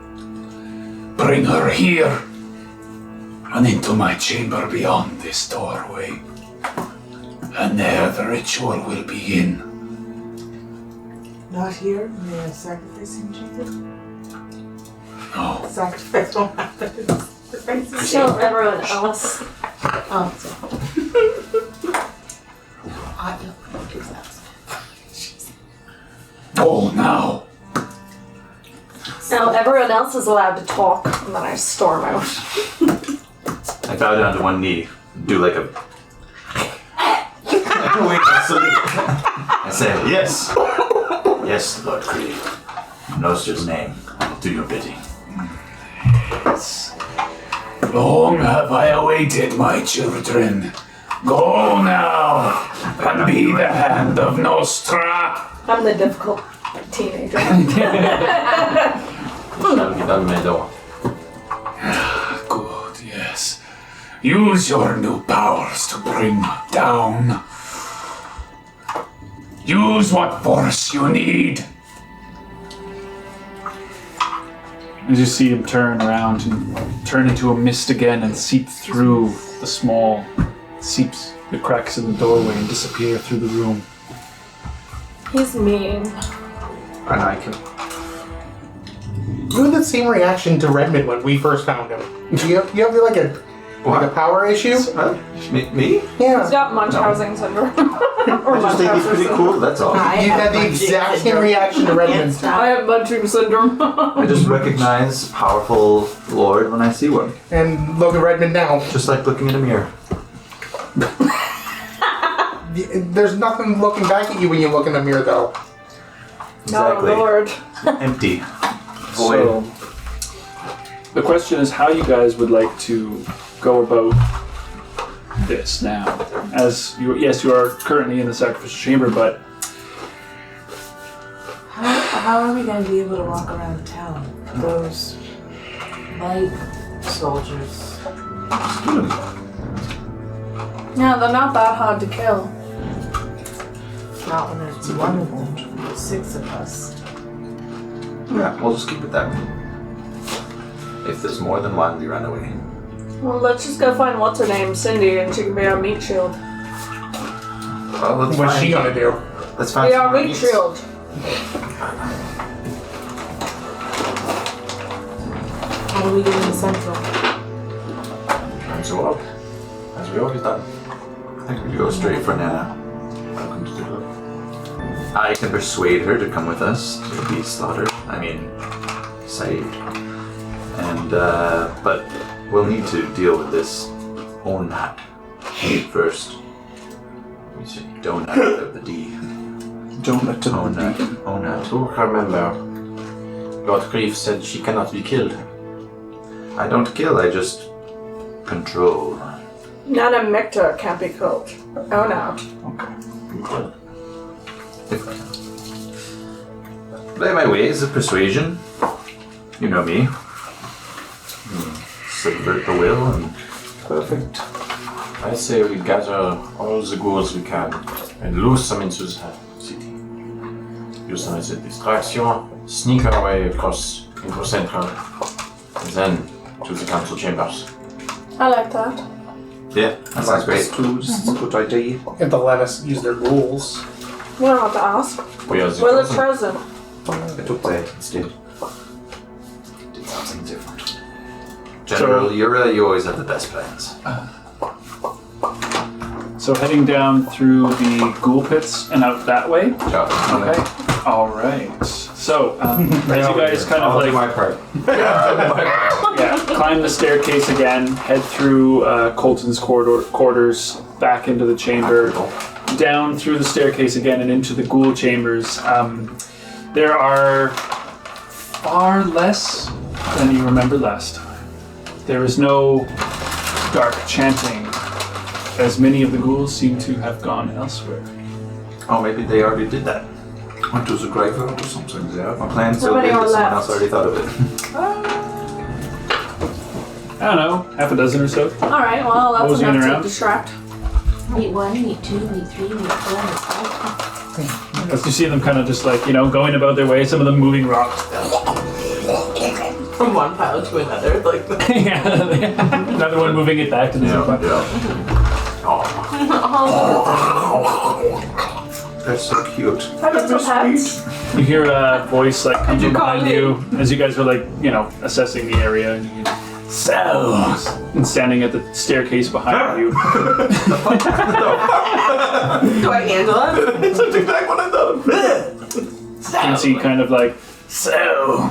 S11: Bring her here, and into my chamber beyond this doorway. And there the ritual will begin.
S4: Not here? May I sacrifice him, Jacob?
S11: No.
S4: Sacrifice won't happen.
S2: Show everyone else.
S4: Oh,
S11: Oh, now.
S2: Now everyone else is allowed to talk, and then I storm out.
S5: I bow down to one knee, do like a wink and salute. I say, yes. Yes, Lord Grieve. In Nostra's name, I will do your bidding.
S11: Yes. Long have I awaited, my children. Go now, and be the hand of Nostra.
S2: I'm the difficult teenager.
S11: Good, yes. Use your new powers to bring down. Use what force you need.
S1: As you see him turn around and turn into a mist again and seep through the small the cracks in the doorway and disappear through the room.
S2: He's mean.
S6: I like him.
S3: You had the same reaction to Redmond when we first found him. You have like a power issue?
S5: Me?
S3: Yeah.
S2: He's got Munchausen syndrome. Or
S5: I just think he's pretty cool, that's all.
S3: You had the exact same reaction to Redmond.
S2: I have Munchausen syndrome.
S5: I just recognize a powerful lord when I see one.
S3: And look at Redmond now.
S5: Just like looking in a mirror.
S3: There's nothing looking back at you when you look in the mirror, though.
S5: Exactly.
S2: Oh, Lord.
S5: Empty. Void.
S1: So, the question is how you guys would like to go about this now. As you are currently in the sacrificial chamber, but
S4: How are we going to be able to walk around town? Those light soldiers.
S2: Yeah, they're not that hard to kill.
S4: Not when there's one of them. 6 of us.
S5: Yeah, we'll just keep it that way. If there's more than one, we run away.
S2: Well, let's just go find what's her name, Cindy, and she can be our meat shield.
S5: Well, let's
S3: What's
S5: find,
S3: she gonna do?
S5: Let's find
S2: Be
S5: some
S2: our
S5: more
S2: meat
S5: meats.
S2: shield.
S4: How do we get in the central?
S5: And so up. As we always done. I think we go straight for Nana. Welcome to the club. I can persuade her to come with us to be slaughtered. I mean, saved. And, but we'll need to deal with this Onat first. We say donut without the D.
S6: Donut to
S5: Onat. Onat.
S8: To remember, Lord Grief said she cannot be killed.
S5: I don't kill, I just control.
S2: Nana Mictor can't be killed. Oh no.
S5: If I can. By my ways of persuasion, you know me. Subvert the will and
S6: Perfect.
S8: I say we gather all the ghouls we can and lose them into the city. Use them as a distraction, sneak our way across into Central, and then to the council chambers.
S2: I like that.
S5: yeah, that sounds great.
S6: This is a good idea.
S3: And to let us use their rules.
S2: We don't have to ask.
S8: We are the
S2: We're the
S8: chosen.
S2: present.
S5: I took that instead. Did something different. General, you always have the best plans.
S1: So heading down through the ghoul pits and out that way.
S5: Okay.
S1: All right. So as you guys kind of
S8: I'll do
S1: like
S8: my part.
S1: climb the staircase again, head through Colton's quarters, back into the chamber, down through the staircase again, and into the ghoul chambers. There are far less than you remember last time. There is no dark chanting, as many of the ghouls seem to have gone elsewhere.
S5: Oh, maybe they already did that.
S6: Went to the graveyard or something.
S5: Yeah, my plan's so
S2: Nobody
S5: big that
S2: on
S5: someone
S2: left.
S5: else already thought of it.
S1: I don't know, half a dozen or so.
S2: Alright, well, that's
S1: Moseying
S2: enough
S1: around.
S2: to distract.
S7: Meet 1, meet 2, meet 3, meet 4, meet 5.
S1: As you see them kind of just like, going about their way, some of them moving rocks.
S4: From one pile to another, like the
S1: Yeah, another one moving it back to the zip line.
S5: They're so cute.
S2: I got some pets.
S1: You hear a voice like come
S4: you
S1: from
S4: call
S1: behind you as you guys are like, assessing the area. And you and standing at the staircase behind you.
S4: Do I handle it?
S5: That's exactly what I thought.
S1: You can see kind of like,
S11: So,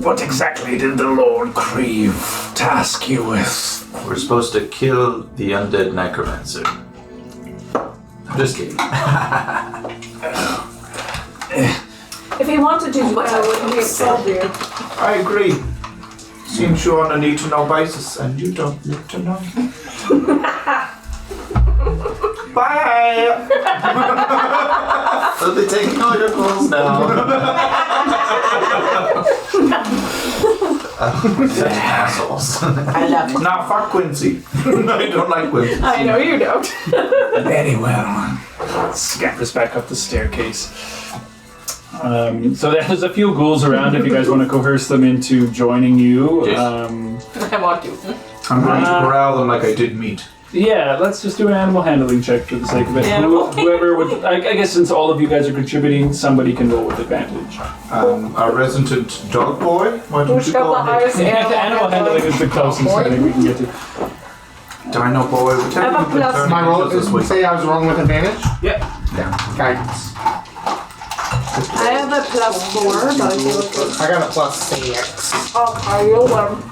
S11: what exactly did the Lord Grieve task you with?
S5: We're supposed to kill the undead necromancer. I'm just kidding.
S2: If he wanted to, why wouldn't he have told you?
S6: I agree. Seems you're on a need to know basis, and you don't need to know. Bye!
S5: They'll be taking all your clothes now. Assholes.
S4: I love it.
S6: Now fuck Quincy. I don't like Quincy.
S2: I know you don't.
S11: Very well.
S1: scampers back up the staircase. So there's a few ghouls around if you guys want to coerce them into joining you.
S8: Yes.
S4: I want to.
S6: I'm going to corral them like I did meat.
S1: Yeah, let's just do an animal handling check for the sake of it. Whoever would, I guess since all of you guys are contributing, somebody can roll with advantage.
S6: Our resident dog boy, why don't
S2: Who's
S6: you
S2: got
S6: go
S2: the
S6: ahead?
S2: highest
S1: Animal handling is the closest I think we can get to.
S6: Dino boy, we
S2: I have a plus.
S3: My roll is say I was rolling with advantage?
S1: Yep.
S3: Yeah. Guidance.
S2: I have a +4, but I feel like it's...
S3: I got a +6.
S2: Okay, you'll learn.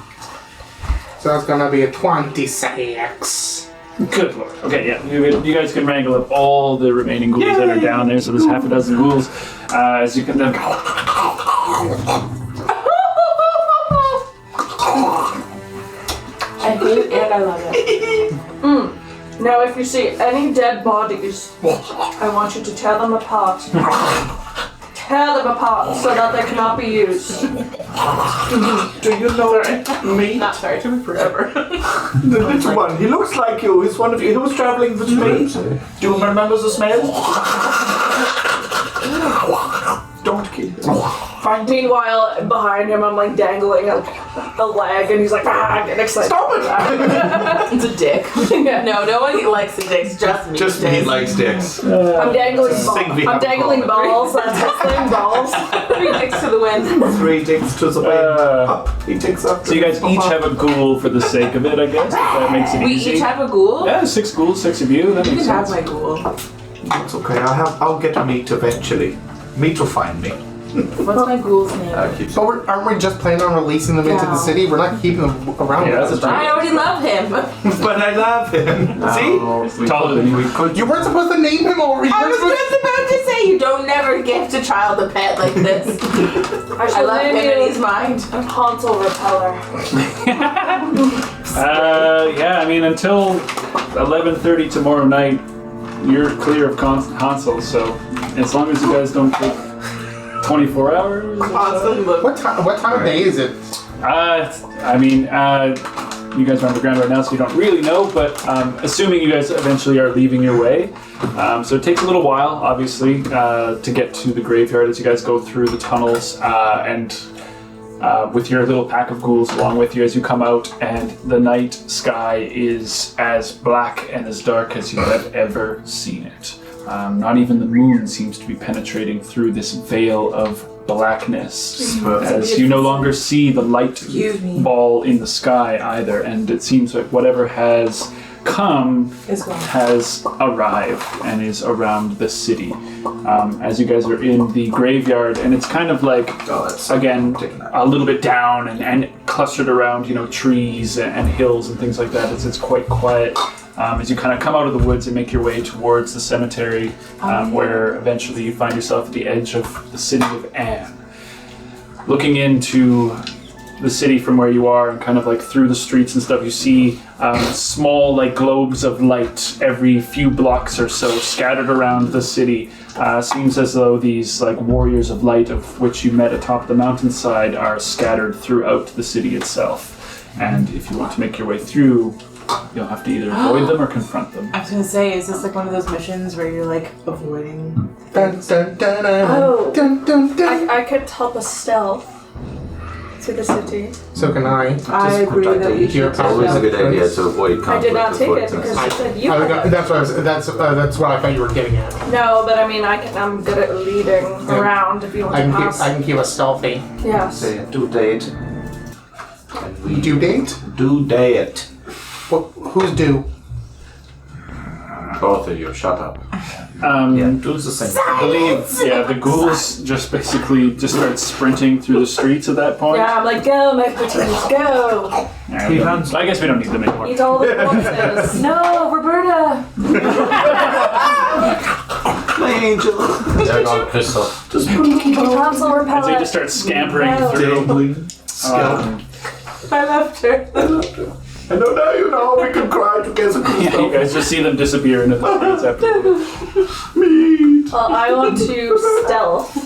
S3: So that's gonna be a 26.
S1: Good lord. Okay, yeah. You guys can wrangle up all the remaining ghouls that are down there, so there's half a dozen ghouls. As you can then...
S7: I hate and I love it.
S2: Now, if you see any dead bodies, I want you to tear them apart. Tear them apart so that they cannot be used.
S6: Do you know me?
S4: Not sorry to be forever.
S6: The little one, he looks like you. He's one of you. He was traveling with me. Do you remember the smell? Don't kill him. Find him.
S2: Meanwhile, behind him, I'm like dangling a leg, and he's like, getting excited.
S6: Stop it!
S4: It's a dick. No, no one likes the dicks, just me.
S5: Just me likes dicks.
S2: I'm dangling
S6: Thing we
S2: balls. I'm
S6: have
S2: dangling
S6: common.
S2: balls. That's whistling balls.
S4: 3 dicks to the wind.
S6: 3 dicks to the wind. Up. He takes up.
S1: So you guys each have a ghoul for the sake of it, I guess, if that makes it
S4: We
S1: easy.
S4: each have a ghoul?
S1: Yeah, 6 ghouls, 6 of you. That
S4: You
S1: makes
S4: can have
S1: sense.
S4: my ghoul.
S6: That's okay. I'll get meat eventually. Me to find me.
S7: What's my ghoul's name?
S5: Keeps
S3: But aren't we just planning on releasing them into the city? We're not keeping them around.
S1: Yeah,
S3: with
S1: that's
S3: us.
S1: a
S4: I already love him.
S6: But I love him. See?
S1: Taller than you.
S8: We could.
S3: You weren't supposed to name him already.
S4: I was just about to say you don't never gift a child a pet like this.
S2: I
S4: I
S2: should
S4: love him
S2: name
S4: in
S2: you
S4: his mind.
S2: Hansel Repeller.
S1: Yeah, I mean, until 11:30 tomorrow night, you're clear of Hansel, so as long as you guys don't take 24 hours.
S4: Constant look.
S3: What time of day is it?
S1: I mean, you guys are underground right now, so you don't really know, but assuming you guys eventually are leaving your way. So it takes a little while, obviously, to get to the graveyard as you guys go through the tunnels, and with your little pack of ghouls along with you as you come out, and the night sky is as black and as dark as you have ever seen it. Not even the moon seems to be penetrating through this veil of blackness, as you no longer see the light ball in the sky either, and it seems like whatever has come has arrived and is around the city. As you guys are in the graveyard, and it's kind of like, again, a little bit down and clustered around, trees and hills and things like that. It's quite quiet. As you kind of come out of the woods and make your way towards the cemetery, where eventually you find yourself at the edge of the city of Ann. Looking into the city from where you are and kind of like through the streets and stuff, you see small like globes of light every few blocks or so scattered around the city. Seems as though these like warriors of light, of which you met atop the mountainside, are scattered throughout the city itself. And if you want to make your way through, you'll have to either avoid them or confront them.
S4: I was gonna say, is this like one of those missions where you're like avoiding?
S3: Dun, dun, dun, dun,
S2: Oh.
S3: dun, dun, dun.
S2: I could help us stealth to the city.
S3: So can I.
S4: I agree that you
S3: You're
S4: should.
S5: always a good idea to avoid
S2: I
S5: conflict.
S2: did not take it
S5: avoidance.
S2: because you said you
S3: I
S2: had
S3: got-
S2: it.
S3: that's what I thought you were getting at.
S2: No, but I mean, I'm good at leading around if you want
S3: I
S2: to
S3: can
S2: pass.
S3: keep us stealthy.
S2: Yes.
S6: Say a due date. And we
S3: Due date?
S6: do date.
S3: Who's due?
S8: Both of you, shut up.
S6: Do's the same.
S1: I believe, the ghouls just start sprinting through the streets at that point.
S2: Yeah, I'm like, go, my petite, go.
S1: I guess we don't need them anymore.
S2: Eat all the corpses. No, Roberta.
S6: My angel.
S8: They're gone, Crystal.
S2: Hansel
S1: As they
S2: Repeller.
S1: just start scampering
S2: No.
S1: through.
S4: I left her.
S6: I know now you know we can cry together.
S1: You guys just see them disappear into the streets after.
S2: Well, I want to stealth.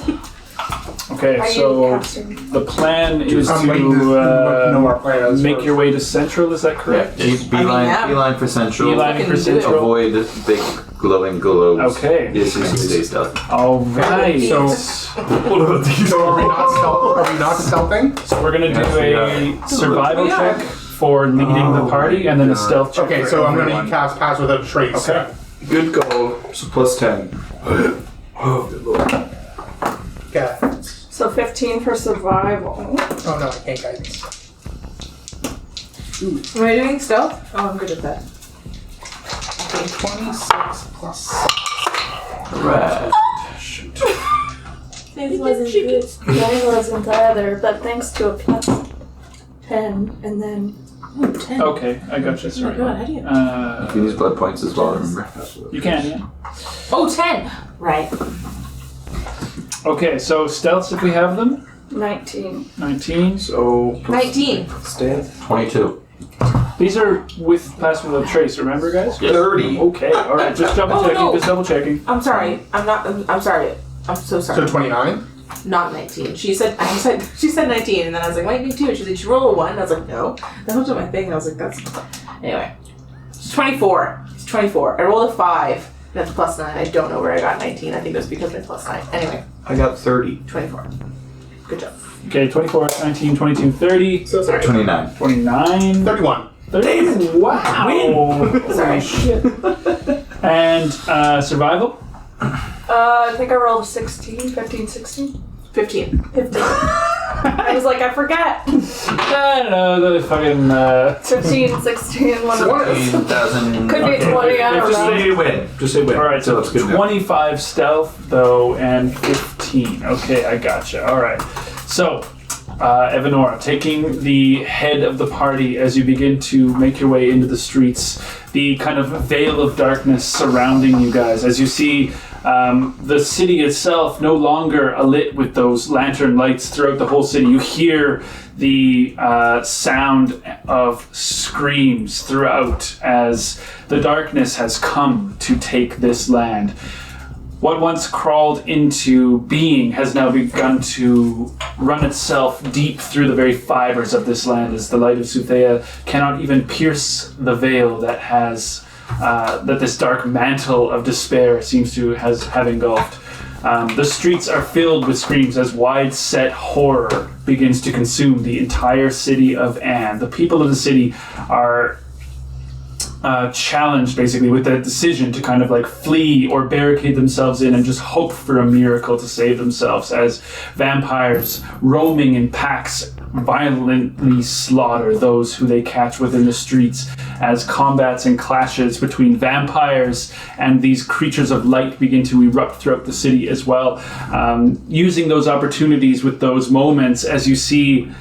S1: Okay,
S2: Are you
S1: so
S2: casting?
S1: the plan is
S3: I'm waiting to know our plan is
S1: make
S3: first.
S1: your way to Central, is that correct?
S5: Beeline for central.
S1: Beelining for
S4: Fucking do it.
S1: Central.
S5: Avoid big glowing globes.
S1: Okay.
S5: Yes, you stay stealthy.
S1: Alright.
S3: So- So are we not stealthing?
S1: So we're gonna do
S8: Yes,
S1: a survival
S4: We are.
S1: check for leading the party, and then a stealth check.
S3: Okay,
S1: for
S3: so I'm
S1: everyone.
S3: going to cast Pass Without a Trace.
S1: Okay.
S6: Good goal. So plus 10. Oh, good lord.
S3: Okay.
S2: So 15 for survival.
S3: Oh no, I can't guidance.
S4: Am I doing stealth? Oh, I'm good at that.
S3: 26 plus.
S1: Right.
S7: This wasn't good.
S2: Mine wasn't either, but thanks to a plus 10, and then
S7: 10.
S1: Okay, I got you.
S7: Oh my
S1: Sorry.
S7: god, how do you?
S5: You can use blood points as well, remember?
S1: You can, yeah.
S7: Oh, 10! Right.
S1: Okay, so stealths if we have them.
S2: 19.
S1: 19.
S6: So
S7: 19.
S6: stealth.
S8: 22.
S1: These are with pass without trace, remember, guys?
S5: 30.
S1: Okay, alright, just double checking,
S4: no.
S1: just double checking.
S4: I'm sorry. I'm sorry. I'm so sorry.
S3: So 29?
S4: Not 19. She said 19, and then I was like, might be 2. And she's like, "Did you roll a 1?" And I was like, no. That was my thing, and I was like, that's... Anyway. It's 24. It's 24. I rolled a 5. That's plus 9. I don't know where I got 19. I think it was because of plus 9. Anyway,
S6: I got 30.
S4: 24. Good job.
S1: Okay, 24, 19, 22, 30,
S4: So sorry.
S5: 29.
S1: 29,
S3: 31.
S1: 30. Wow!
S4: Sorry.
S1: Shit. And survival?
S2: I think I rolled a 16, 15, 16.
S4: 15.
S2: 15. I was like, I forget.
S1: I don't know, the fucking...
S2: 15, 16, one of those.
S5: 15,000.
S2: Could be 20, I don't
S5: Just
S2: know.
S5: say you win.
S6: Just say win.
S1: Alright, so
S6: that's good enough.
S1: 25 stealth, though, and 15. Okay, I gotcha. Alright. So, Evanora, taking the head of the party as you begin to make your way into the streets, the kind of veil of darkness surrounding you guys, as you see the city itself no longer alit with those lantern lights throughout the whole city. You hear the sound of screams throughout as the darkness has come to take this land. What once crawled into being has now begun to run itself deep through the very fibers of this land, as the light of Suthea cannot even pierce the veil that has that this dark mantle of despair seems to have engulfed. The streets are filled with screams as wide-set horror begins to consume the entire city of Ann. The people of the city are challenged basically with that decision to kind of like flee or barricade themselves in and just hope for a miracle to save themselves, as vampires roaming in packs violently slaughter those who they catch within the streets, as combats and clashes between vampires and these creatures of light begin to erupt throughout the city as well. Using those opportunities with those moments, as you see,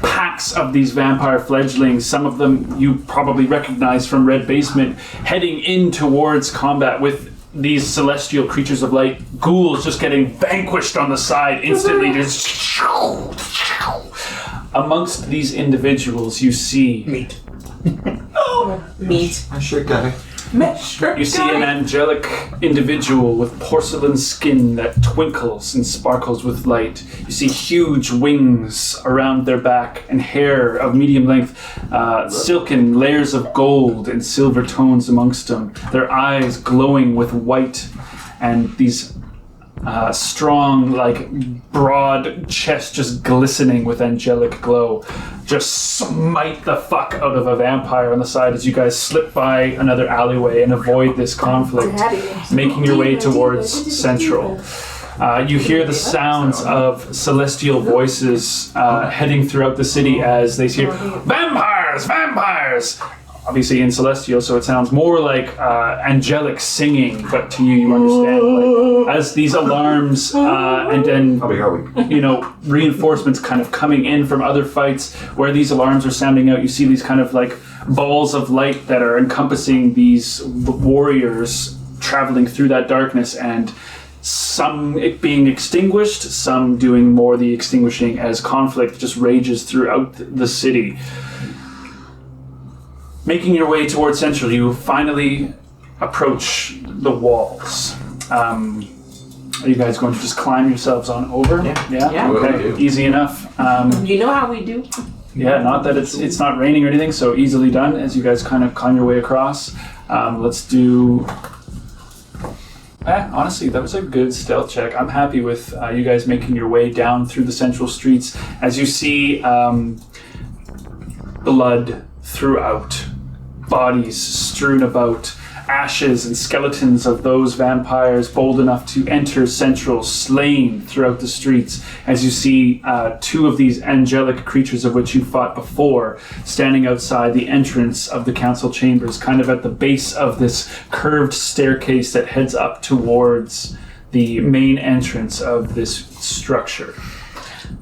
S1: packs of these vampire fledglings, some of them you probably recognize from Red Basement, heading in towards combat with these celestial creatures of light. Ghouls just getting vanquished on the side instantly. Just amongst these individuals, you see
S3: Meat.
S4: Meat.
S5: I sure got it.
S1: You see an angelic individual with porcelain skin that twinkles and sparkles with light. You see huge wings around their back and hair of medium length, silken layers of gold and silver tones amongst them. Their eyes glowing with white, and these strong, broad chest just glistening with angelic glow. Just smite the fuck out of a vampire on the side as you guys slip by another alleyway and avoid this conflict, making your way towards Central. You hear the sounds of celestial voices heading throughout the city as they hear, "Vampires! Vampires!" Obviously in Celestial, so it sounds more like angelic singing, but to you understand, as these alarms and then, reinforcements kind of coming in from other fights where these alarms are sounding out. You see these kind of balls of light that are encompassing these warriors traveling through that darkness, and some being extinguished, some doing more the extinguishing as conflict just rages throughout the city. Making your way towards Central, you finally approach the walls. Are you guys going to just climb yourselves on over? Yeah? Okay, easy enough.
S4: You know how we do.
S1: Yeah, not that it's not raining or anything, so easily done as you guys kind of climb your way across. Let's do... honestly, that was a good stealth check. I'm happy with you guys making your way down through the central streets as you see blood throughout, bodies strewn about, ashes and skeletons of those vampires bold enough to enter Central slain throughout the streets, as you see two of these angelic creatures of which you fought before standing outside the entrance of the council chambers, kind of at the base of this curved staircase that heads up towards the main entrance of this structure.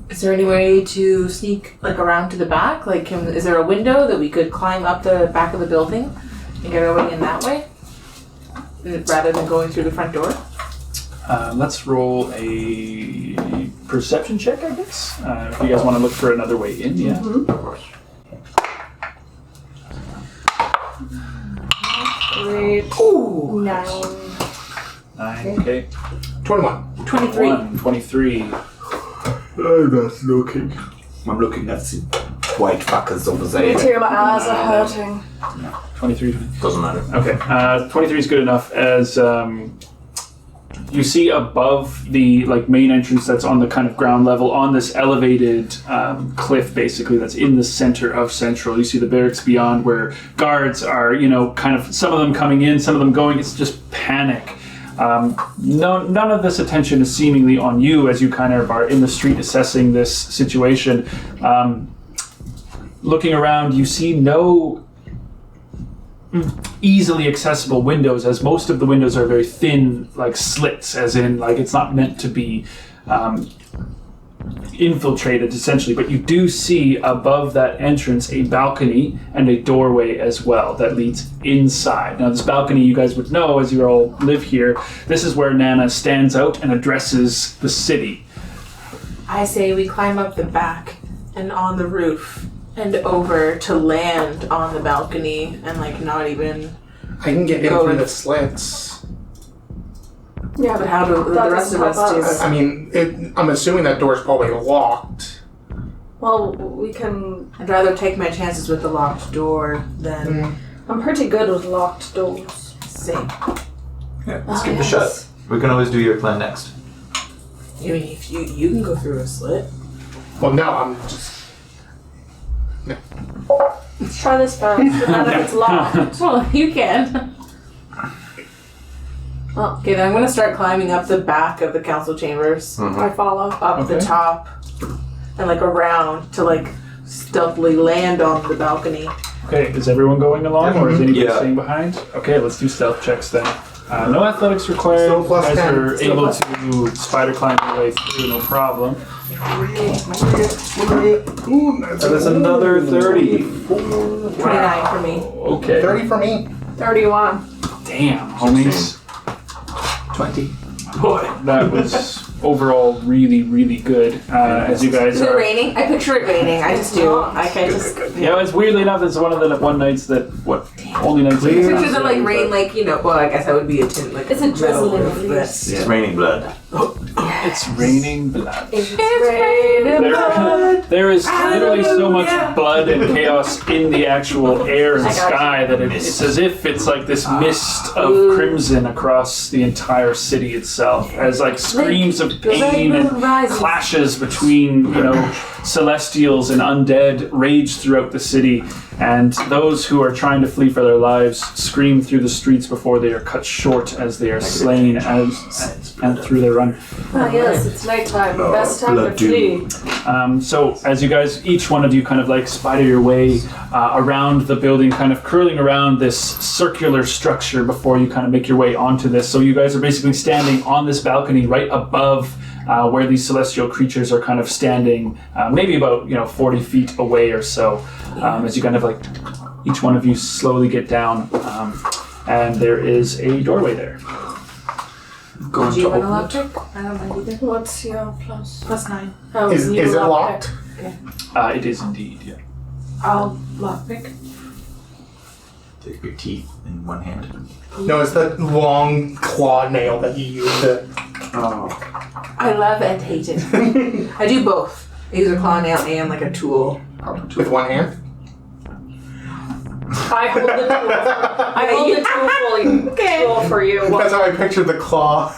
S4: Is there any way to sneak around to the back? Is there a window that we could climb up the back of the building and get our way in that way, rather than going through the front door?
S1: Let's roll a perception check, I guess. If you guys want to look for another way in, yeah.
S2: Mm-hmm.
S1: Of course.
S2: Great.
S4: Ooh.
S2: 9.
S1: Okay.
S3: 21.
S4: 23.
S1: 23.
S6: I'm not looking. I'm looking at the white fuckers over
S2: Me
S6: there.
S2: too, my eyes are hurting.
S1: 23.
S8: Doesn't matter.
S1: Okay. 23 is good enough as you see above the main entrance that's on the kind of ground level on this elevated cliff basically that's in the center of Central. You see the barracks beyond where guards are, kind of some of them coming in, some of them going. It's just panic. None of this attention is seemingly on you as you kind of are in the street assessing this situation. Looking around, you see no easily accessible windows, as most of the windows are very thin, like slits, as in like it's not meant to be infiltrated essentially, but you do see above that entrance a balcony and a doorway as well that leads inside. Now this balcony, you guys would know as you all live here, this is where Nana stands out and addresses the city.
S4: I say we climb up the back and on the roof and over to land on the balcony and like not even.
S3: I can get in
S4: Go
S3: through
S4: in.
S3: the slits.
S4: Yeah, but how do the rest of us do?
S3: I mean, I'm assuming that door's probably locked.
S2: Well, we can.
S4: I'd rather take my chances with the locked door than
S2: I'm pretty good with locked doors.
S4: same.
S5: Yeah, let's give it a shot. We can always do your plan next.
S4: I mean, if you can go through a slit.
S3: Well, no, I'm just.
S2: Let's try this first, and then if it's locked.
S4: Well, you can.
S2: Well,
S4: Okay, then I'm gonna start climbing up the back of the council chambers,
S2: I follow.
S4: up the top, and like around to like stealthily land on the balcony.
S1: Okay, is everyone going along, or is anybody
S5: Yeah.
S1: staying behind? Okay, let's do stealth checks then. No athletics required.
S3: Still plus
S1: you guys
S3: 10.
S1: are
S3: Still
S1: able
S3: plus
S1: to spider climb your way through, no problem.
S6: That is another 30.
S4: 29 for me.
S1: Okay.
S3: 30 for me.
S2: 31.
S1: Damn, homies.
S6: 20.
S1: Boy, that was overall really, really good. As you guys
S4: Is it
S1: are.
S4: raining? I picture it raining. I just do. I can just.
S1: Yeah, it's weirdly enough, it's one of the one nights that, only nights that
S4: I
S1: it's
S4: picture
S1: not
S4: the like
S1: raining,
S4: rain, like well, I guess that would be a tin like.
S2: It's a drizzling
S4: metal roof,
S2: release.
S5: It's raining blood.
S1: but It's raining blood.
S2: It's raining blood.
S1: There is literally so much blood and chaos in the actual air and sky that it's as if it's like this mist of crimson across the entire city itself, as like screams of pain and clashes between, celestials and undead rage throughout the city, and those who are trying to flee for their lives scream through the streets before they are cut short as they are slain and through their run.
S2: Ah, yes, it's nighttime. Best time to flee.
S1: So as you guys, each one of you kind of like spider your way around the building, kind of curling around this circular structure before you kind of make your way onto this. So you guys are basically standing on this balcony right above where these celestial creatures are kind of standing, maybe about 40 feet away or so. As you kind of like, each one of you slowly get down, and there is a doorway there.
S4: Do you want a lockpick? I don't mind either.
S2: What's your plus?
S4: +9.
S2: Oh,
S3: Is
S2: you
S3: it
S2: lockpick.
S3: locked?
S1: It is indeed, yeah.
S4: I'll lockpick.
S5: Take your teeth in one hand.
S3: No, it's the long claw nail that you use to.
S4: I love and hate it. I do both. I use a claw nail and like a tool.
S3: With one hand?
S2: I hold the tool. I hold the tool for you.
S3: That's how I pictured the claw.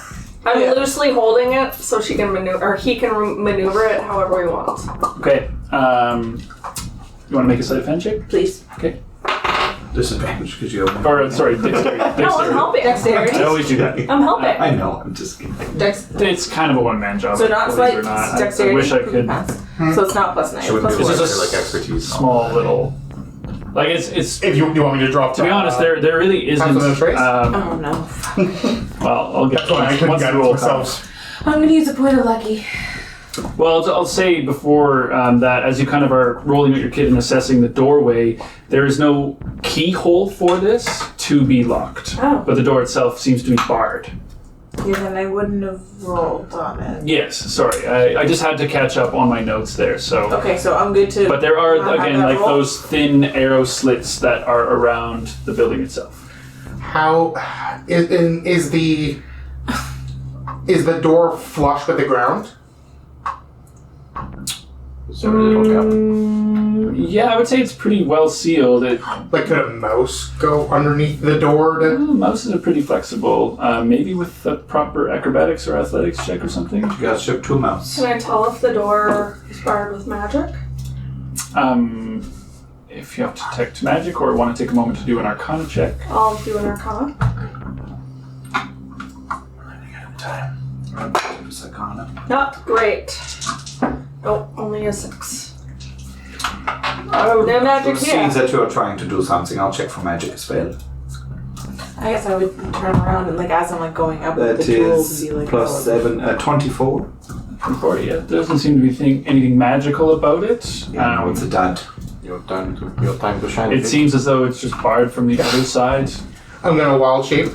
S2: I'm loosely holding it so she can maneuver, or he can maneuver it however he wants.
S1: Okay. You want to make a sleight of hand check?
S4: Please.
S1: Okay.
S6: Disadvantage because you have.
S1: Or sorry, dexterity.
S2: No, I'm
S1: Dexterity.
S2: helping. Dexterity.
S1: I always do that.
S2: I'm helping.
S6: I know, I'm just kidding.
S1: It's kind of a one-man job.
S4: So not
S1: believe it
S4: slight
S1: or not.
S4: dexterity.
S1: I wish I could.
S4: So it's not +9.
S5: She wouldn't
S4: It's
S5: be
S1: This
S4: +1.
S1: is a
S5: like expertise.
S1: small little. Like it's.
S3: If you want me to drop.
S1: To be honest, there really isn't.
S3: Pass on the trace?
S4: Oh no.
S1: Well, I'll get.
S3: That's why I couldn't
S1: once
S3: get
S1: the
S3: it
S1: roll
S3: myself.
S1: comes.
S4: I'm gonna use a point of lucky.
S1: Well, I'll say before that, as you kind of are rolling out your kit and assessing the doorway, there is no keyhole for this to be locked.
S2: Oh.
S1: But the door itself seems to be barred.
S4: Yeah, then I wouldn't have rolled on it.
S1: Yes, sorry. I just had to catch up on my notes there, so.
S4: Okay, so I'm good to.
S1: But there are,
S4: not have
S1: again,
S4: that
S1: like
S4: roll?
S1: those thin arrow slits that are around the building itself.
S3: How is the door flush with the ground?
S5: So it'll come.
S1: Yeah, I would say it's pretty well sealed.
S3: Like, could a mouse go underneath the door to?
S1: Mouses are pretty flexible. Maybe with a proper acrobatics or athletics check or something.
S6: You guys ship 2 mouse.
S2: Can I tell if the door is barred with magic?
S1: If you have to detect magic or want to take a moment to do an arcana check.
S2: I'll do an arcana.
S6: time. Arcana.
S2: Not great. Oh, only a 6. Oh, no magic
S6: It seems
S2: here.
S6: that you are trying to do something. I'll check for magic as well.
S4: I guess I would turn around and like as I'm like going up
S6: That
S4: with the tools
S6: is
S4: and be like,
S6: plus
S4: oh,
S6: 7, 24.
S1: 24, yeah. There doesn't seem to be anything magical about it.
S6: Yeah, it's a dud.
S8: Your time to shine.
S1: It seems as though it's just barred from the other side.
S3: I'm gonna wild shape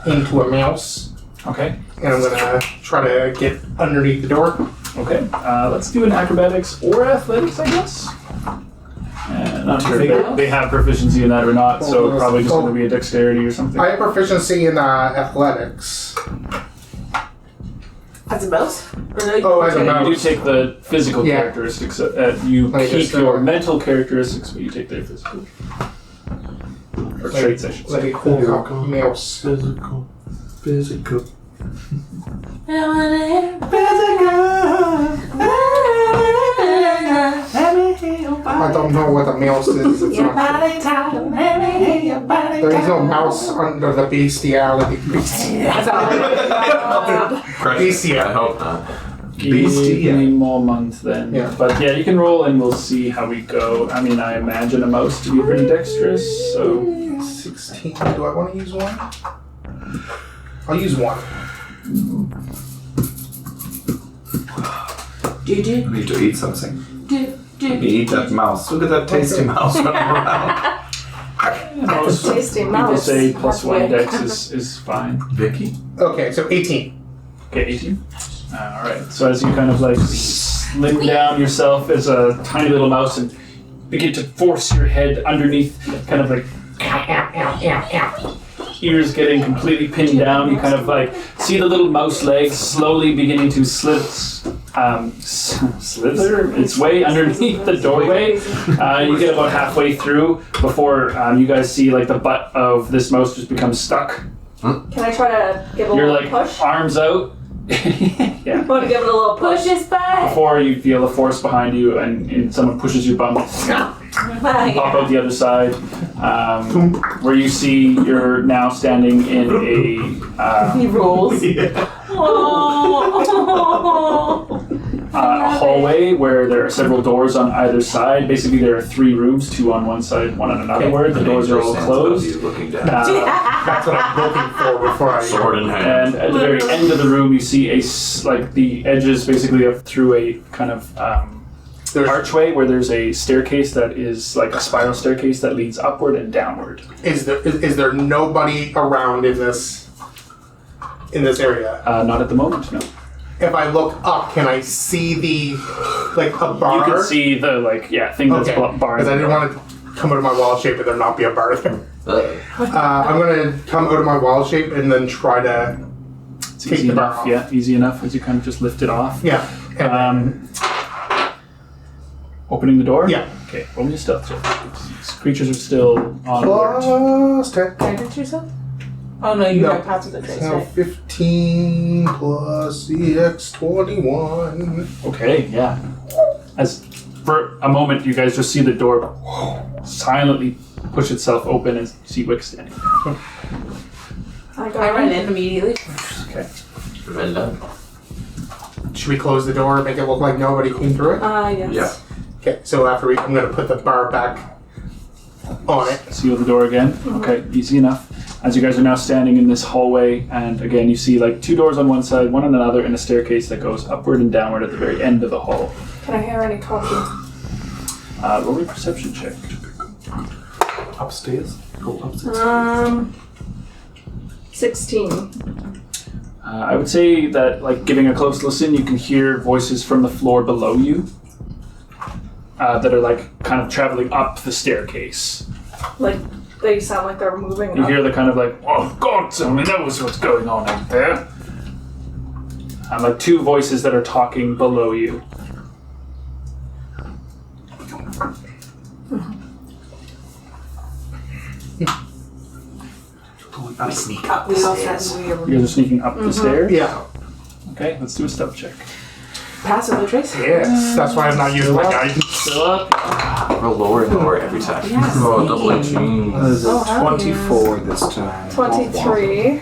S3: into a mouse,
S1: Okay.
S3: and I'm gonna try to get underneath the door.
S1: Okay. Let's do an acrobatics or athletics, I guess. Not sure if they have proficiency in that or not, so probably just going to be a dexterity or something.
S3: I have proficiency in athletics.
S4: as a mouse? Or like,
S3: Oh, as a
S1: Yeah, you do
S3: mouse.
S1: take the physical
S3: Yeah.
S1: characteristics. You
S3: Like
S1: keep
S3: just,
S1: your mental characteristics, but you take their physical. Or traits, I should
S3: Let
S1: say.
S3: me pull out mouse.
S6: Physical.
S3: I don't know what a mouse is. It's not, there is no mouse under the bestiality. Bestiality.
S8: I hope not.
S1: Give me more months then.
S3: Yeah.
S1: But yeah, you can roll and we'll see how we go. I mean, I imagine a mouse to be pretty dexterous, so
S3: 16. Do I want to use one? I'll use one.
S6: I need to eat something. Let me eat that mouse. Look at that tasty mouse running around.
S1: most
S2: Tasty
S1: people
S2: mouse.
S1: say plus
S2: That's
S1: 1
S2: weird.
S1: dex is fine.
S8: Vicky?
S3: Okay, so 18.
S1: Okay, 18. Alright, so as you kind of like slim down yourself as a tiny little mouse and begin to force your head underneath, kind of like ears getting completely pinned down, you kind of like see the little mouse legs slowly beginning to slither its way underneath the doorway. You get about halfway through before you guys see like the butt of this mouse just becomes stuck.
S2: Can I try to give a
S1: You're
S2: little
S1: like
S2: push?
S1: arms out. Yeah.
S2: Want to give it a little push?
S7: Push his butt.
S1: Before you feel a force behind you and someone pushes your bum, pop out the other side, where you see you're now standing in
S4: He rolls.
S1: a hallway where there are several doors on either side. Basically, there are 3 rooms, 2 on one side, 1 on another. Where the doors are all closed.
S6: Looking down.
S3: That's what I'm looking for before I.
S8: Sword in hand.
S1: And at the very end of the room, you see like the edges basically up through a kind of archway where there's a staircase that is like a spiral staircase that leads upward and downward.
S3: Is there nobody around in this area?
S1: Not at the moment, no.
S3: If I look up, can I see the like a bar?
S1: You can see the thing that's barring.
S3: Because I didn't want to come out of my wild shape and there not be a bar there. I'm gonna come out of my wild shape and then try to
S1: It's
S3: take
S1: easy
S3: the bar
S1: enough.
S3: off.
S1: Yeah, easy enough as you kind of just lift it off.
S3: Yeah. And
S1: Opening the door.
S3: Yeah.
S1: Okay. Roll me a stealth check. These creatures are still on alert.
S3: plus 10.
S4: Can I do it yourself? Oh no, you
S3: No.
S4: got past with the trace,
S3: So
S4: right?
S3: 15 plus EX 21.
S1: Okay. Yeah. As for a moment, you guys just see the door silently push itself open and see Wick standing.
S2: I
S4: I run in immediately.
S1: Okay.
S8: Well done.
S3: Should we close the door and make it look like nobody came through it?
S2: Yes.
S8: Yeah.
S3: Okay, so after I'm gonna put the bar back on it.
S1: Seal the door again. Okay, easy enough. As you guys are now standing in this hallway, and again you see like 2 doors on one side, 1 on another, and a staircase that goes upward and downward at the very end of the hall.
S2: Can I hear any talking?
S1: Roll me a perception check.
S6: Upstairs. Go upstairs.
S2: 16.
S1: I would say that, like, giving a close listen, you can hear voices from the floor below you that are like kind of traveling up the staircase.
S2: Like, they sound like they're moving
S1: You
S2: up.
S1: hear the kind of like, "Oh God, only knows what's going on out there." And like 2 voices that are talking below you.
S6: I'll sneak
S4: We all start weird.
S1: You guys are sneaking up the stairs.
S3: Yeah.
S1: Okay, let's do a stealth check.
S4: Pass with the trace?
S3: Yes. That's why I'm not using my guidance.
S1: Still up.
S8: We're lower and lower every time.
S4: Yes.
S8: Oh, double 18.
S6: That is a
S4: Oh, hell
S6: 24 this time.
S2: 23.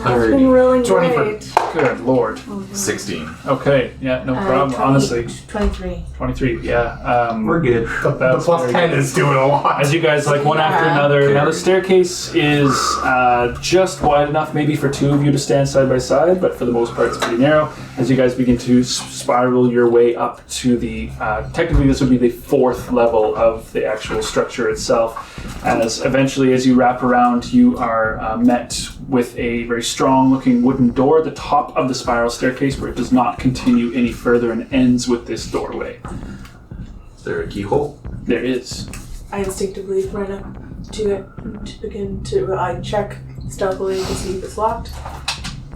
S2: That's been really
S3: 20 for-
S2: great.
S1: Good lord.
S5: 16.
S1: Okay, yeah, no problem. Honestly,
S7: 23.
S1: 23. Yeah.
S6: We're good.
S3: The
S1: That's
S3: plus
S1: very
S3: 10
S1: good.
S3: is doing a lot.
S1: As you guys like one after another. Now the staircase is just wide enough maybe for two of you to stand side by side, but for the most part it's pretty narrow. As you guys begin to spiral your way up to the technically this would be the 4th level of the actual structure itself. As eventually as you wrap around, you are met with a very strong looking wooden door at the top of the spiral staircase where it does not continue any further and ends with this doorway.
S5: Is there a keyhole?
S1: There is.
S4: I instinctively run up to it to begin to check stealthily to see if it's locked,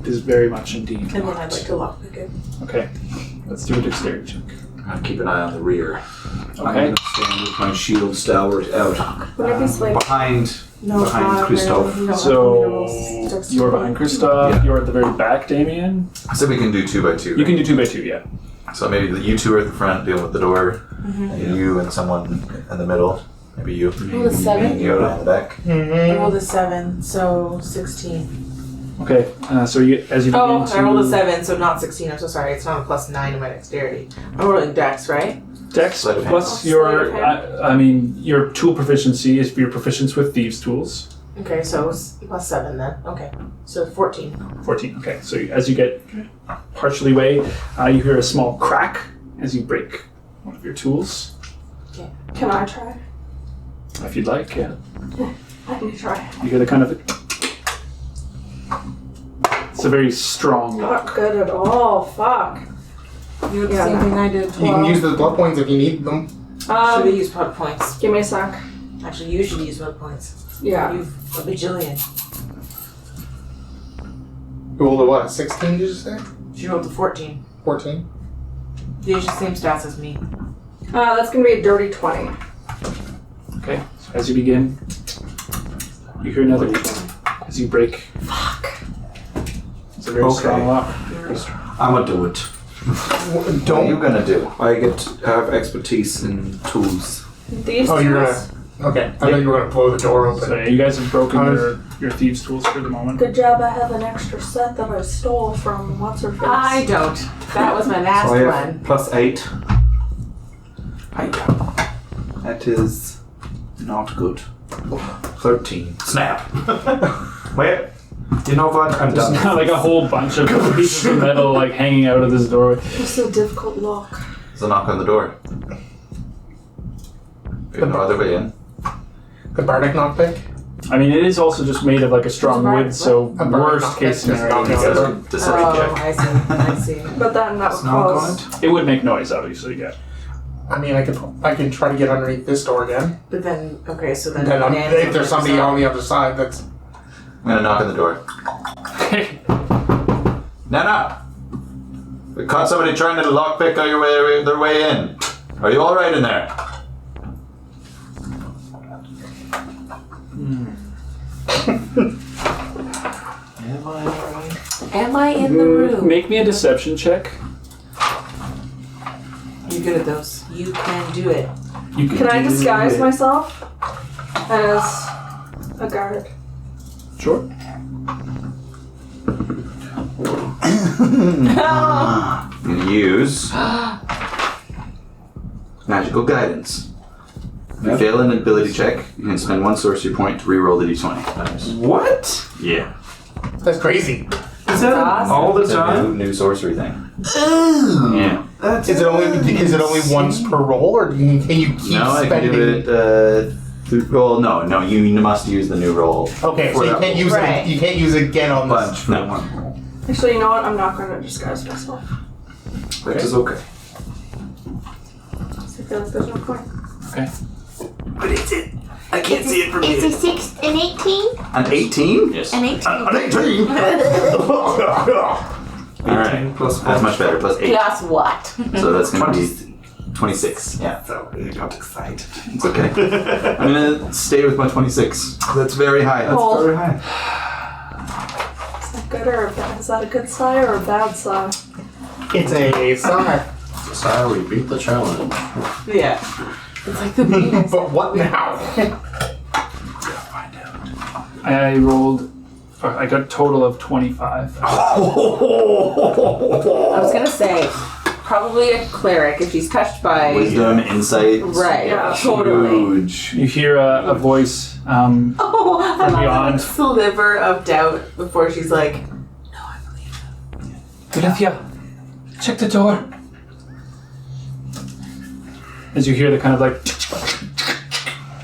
S1: It is very much indeed
S4: and then I'd
S1: locked.
S4: like to lockpick it.
S1: Okay, let's do a dexterity check.
S5: I'll keep an eye on the rear.
S6: I'm
S1: Okay.
S6: gonna stand with my shield stalwart out.
S2: Wouldn't it be slight?
S6: Behind
S4: No,
S6: Behind Christoph.
S4: You don't
S1: So you're behind Kristoff.
S6: Yeah.
S1: You're at the very back, Damien.
S5: I said we can do 2 by 2.
S1: You can do 2 by 2, yeah.
S5: So maybe you two are at the front dealing with the door,
S4: Mm-hmm.
S5: and you and someone in the middle. Maybe you.
S4: Roll a 7.
S5: And you in the back.
S4: I rolled a 7, so 16.
S1: Okay. So you, as you begin
S4: Oh,
S1: to
S4: I rolled a 7, so not 16. I'm so sorry. It's not a plus 9 in my dexterity. I'm rolling dex, right?
S1: Dex
S5: Sleight of hand.
S1: plus
S2: Sleight
S1: your,
S2: of hand.
S1: I mean, your tool proficiency is your proficiency with thieves' tools.
S4: Okay, so it's plus 7 then. Okay, so 14.
S1: 14. Okay. So as you get partially away, you hear a small crack as you break one of your tools.
S2: Can I try?
S1: If you'd like, yeah.
S2: I can try.
S1: You hear the kind of. It's a very strong
S2: Not
S1: lock.
S2: good at all. Fuck.
S4: You did the
S2: Yeah.
S4: same thing I did.
S3: You can use the blood points if you need them.
S4: Should have
S2: Um,
S4: used blood points.
S2: give me a sec.
S4: Actually, you should use blood points.
S2: Yeah.
S4: You've a bajillion.
S3: You rolled a what? 16 did you say?
S4: She rolled a 14.
S3: 14?
S4: You use the same stats as me.
S2: That's gonna be a dirty 20.
S1: Okay. So as you begin, you hear another as you break.
S2: Fuck.
S1: It's a very
S6: Okay.
S1: strong lock.
S6: I'm gonna do it.
S5: What are you
S3: Don't.
S5: gonna do?
S6: I have expertise in tools.
S2: These
S3: Oh, you're
S2: tools.
S3: Okay, I thought you were gonna blow the door open.
S1: So yeah, you guys have broken
S3: I
S1: your thieves' tools for the moment.
S2: Good job. I have an extra set that I stole from what's her face.
S4: I don't. That was my last
S6: So I have
S4: one.
S6: plus 8. That is not good. 13. Snap. Well, you know what? I'm
S1: There's
S6: done.
S1: not like a whole bunch of pieces of metal like hanging out of this doorway.
S2: It's a difficult lock.
S5: There's a knock on the door. There's no other way in.
S3: The bardic knockpick?
S1: I mean, it is also just made of like a strong wood, so
S3: A bardic
S1: worst case
S3: knockpick, just
S1: scenario,
S3: knock
S1: you
S3: it
S1: guys
S3: over.
S1: would-
S5: Deception check.
S4: I see. I see.
S2: But then that would
S6: Knock on
S2: cause.
S6: it.
S1: it would make noise, obviously, yeah.
S3: I mean, I could try to get underneath this door again.
S4: But then, okay, so then.
S3: And then
S4: Dan's
S3: if
S4: on
S3: there's
S4: the
S3: somebody
S4: other
S3: on the other side that's.
S5: I'm gonna knock on the door.
S1: Okay.
S5: No. We caught somebody trying to lockpick their way in. Are you all right in there?
S7: Am I in the room?
S1: Make me a deception check.
S4: You're good at those. You can do it.
S1: You
S2: Can I
S1: do
S2: disguise
S1: it.
S2: myself as a guard?
S1: Sure.
S5: You use magical guidance. If you fail an ability check, you can spend 1 sorcery point to reroll the d20. Nice.
S6: What?
S5: Yeah.
S3: That's crazy.
S6: Is that
S4: awesome.
S6: all the
S5: It's a
S6: time?
S5: new sorcery thing. Yeah.
S6: That's
S3: Is it only once per roll, or can you keep
S5: No, I can
S3: spending?
S5: do it. Well, no. You must use the new roll.
S3: Okay, so
S5: For
S3: you
S5: that
S3: can't use
S4: Right.
S3: it. You can't use it again on
S6: bunch
S3: this.
S6: for
S5: No.
S6: one roll.
S2: Actually, you know what? I'm not going to disguise myself.
S6: That is okay.
S2: I feel like there's no point.
S1: Okay.
S5: What is it? I can't see it from
S7: It's a
S5: here.
S7: 6, an 18?
S5: An 18? Yes.
S7: An 18.
S5: An 18! Alright.
S6: Plus
S5: That's much better. Plus 8.
S7: Plus what?
S5: So that's going to be 26. Yeah.
S6: So I got excited.
S5: It's okay. I'm going to stay with my 26. That's very high.
S6: That's
S2: Cool.
S6: very high.
S2: Is that good or a bad? Is that a good sigh or a bad sigh?
S3: It's a sign.
S8: So we beat the challenge.
S4: Yeah. It's like the beans.
S3: But what now?
S1: I rolled I got a total of 25.
S4: I was gonna say, probably a cleric if he's touched by
S5: Wisdom, insight.
S4: Right.
S2: Yeah.
S4: Totally.
S5: Huge.
S1: You hear a voice
S4: Oh, I love
S1: beyond.
S4: that sliver of doubt before she's like,
S1: Alethea, check the door. As you hear the kind of like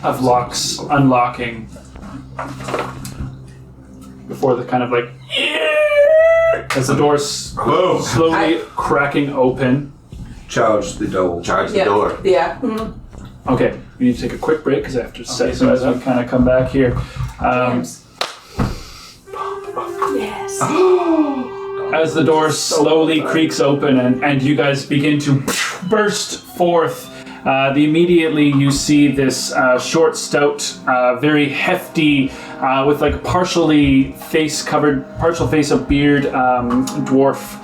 S1: of locks unlocking before the kind of like as the door slowly cracking open.
S6: Charge the door.
S5: Charge the
S4: yeah,
S5: door.
S4: yeah.
S1: Okay, we need to take a quick break because I have to set so as we kind of come back here.
S7: Yes.
S1: As the door slowly creaks open and you guys begin to burst forth, immediately you see this short, stout, very hefty, with like partial face of beard, dwarf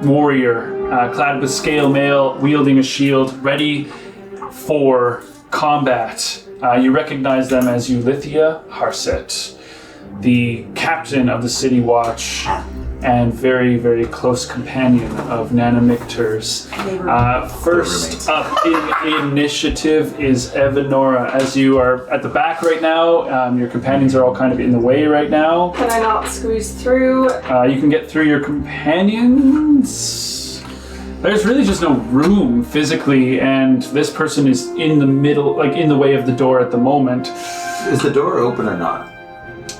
S1: warrior, clad with scale mail, wielding a shield, ready for combat. You recognize them as Ulithia Harset, the captain of the City Watch and very, very close companion of Nana Mictors. First up in initiative is Evanora. As you are at the back right now, your companions are all kind of in the way right now.
S2: Can I not squeeze through?
S1: You can get through your companions. There's really just no room physically, and this person is in the middle, like in the way of the door at the moment.
S5: Is the door open or not?